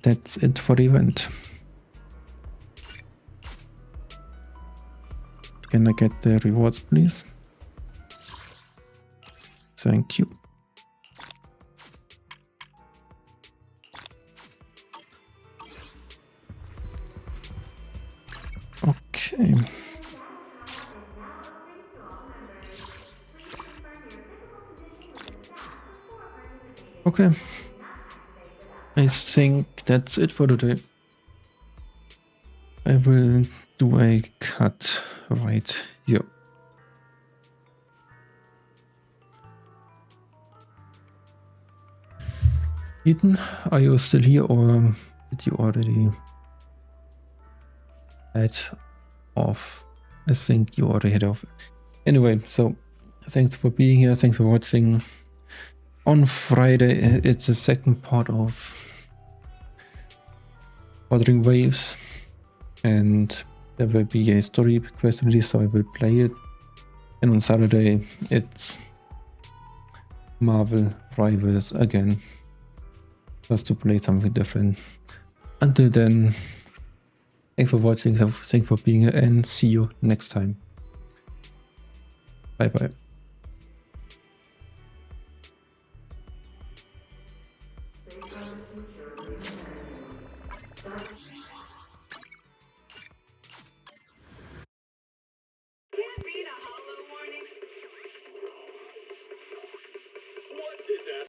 that's it for the event. Can I get the rewards, please? Thank you. Okay. Okay. I think that's it for today. I will do a cut right here. Ethan, are you still here or did you already head off? I think you already head off. Anyway, so thanks for being here. Thanks for watching. On Friday, it's the second part of Ordering Waves, and there will be a story quest release, so I will play it. And on Saturday, it's Marvel Rivals again, just to play something different. Until then, thanks for watching, thanks for being here, and see you next time. Bye bye.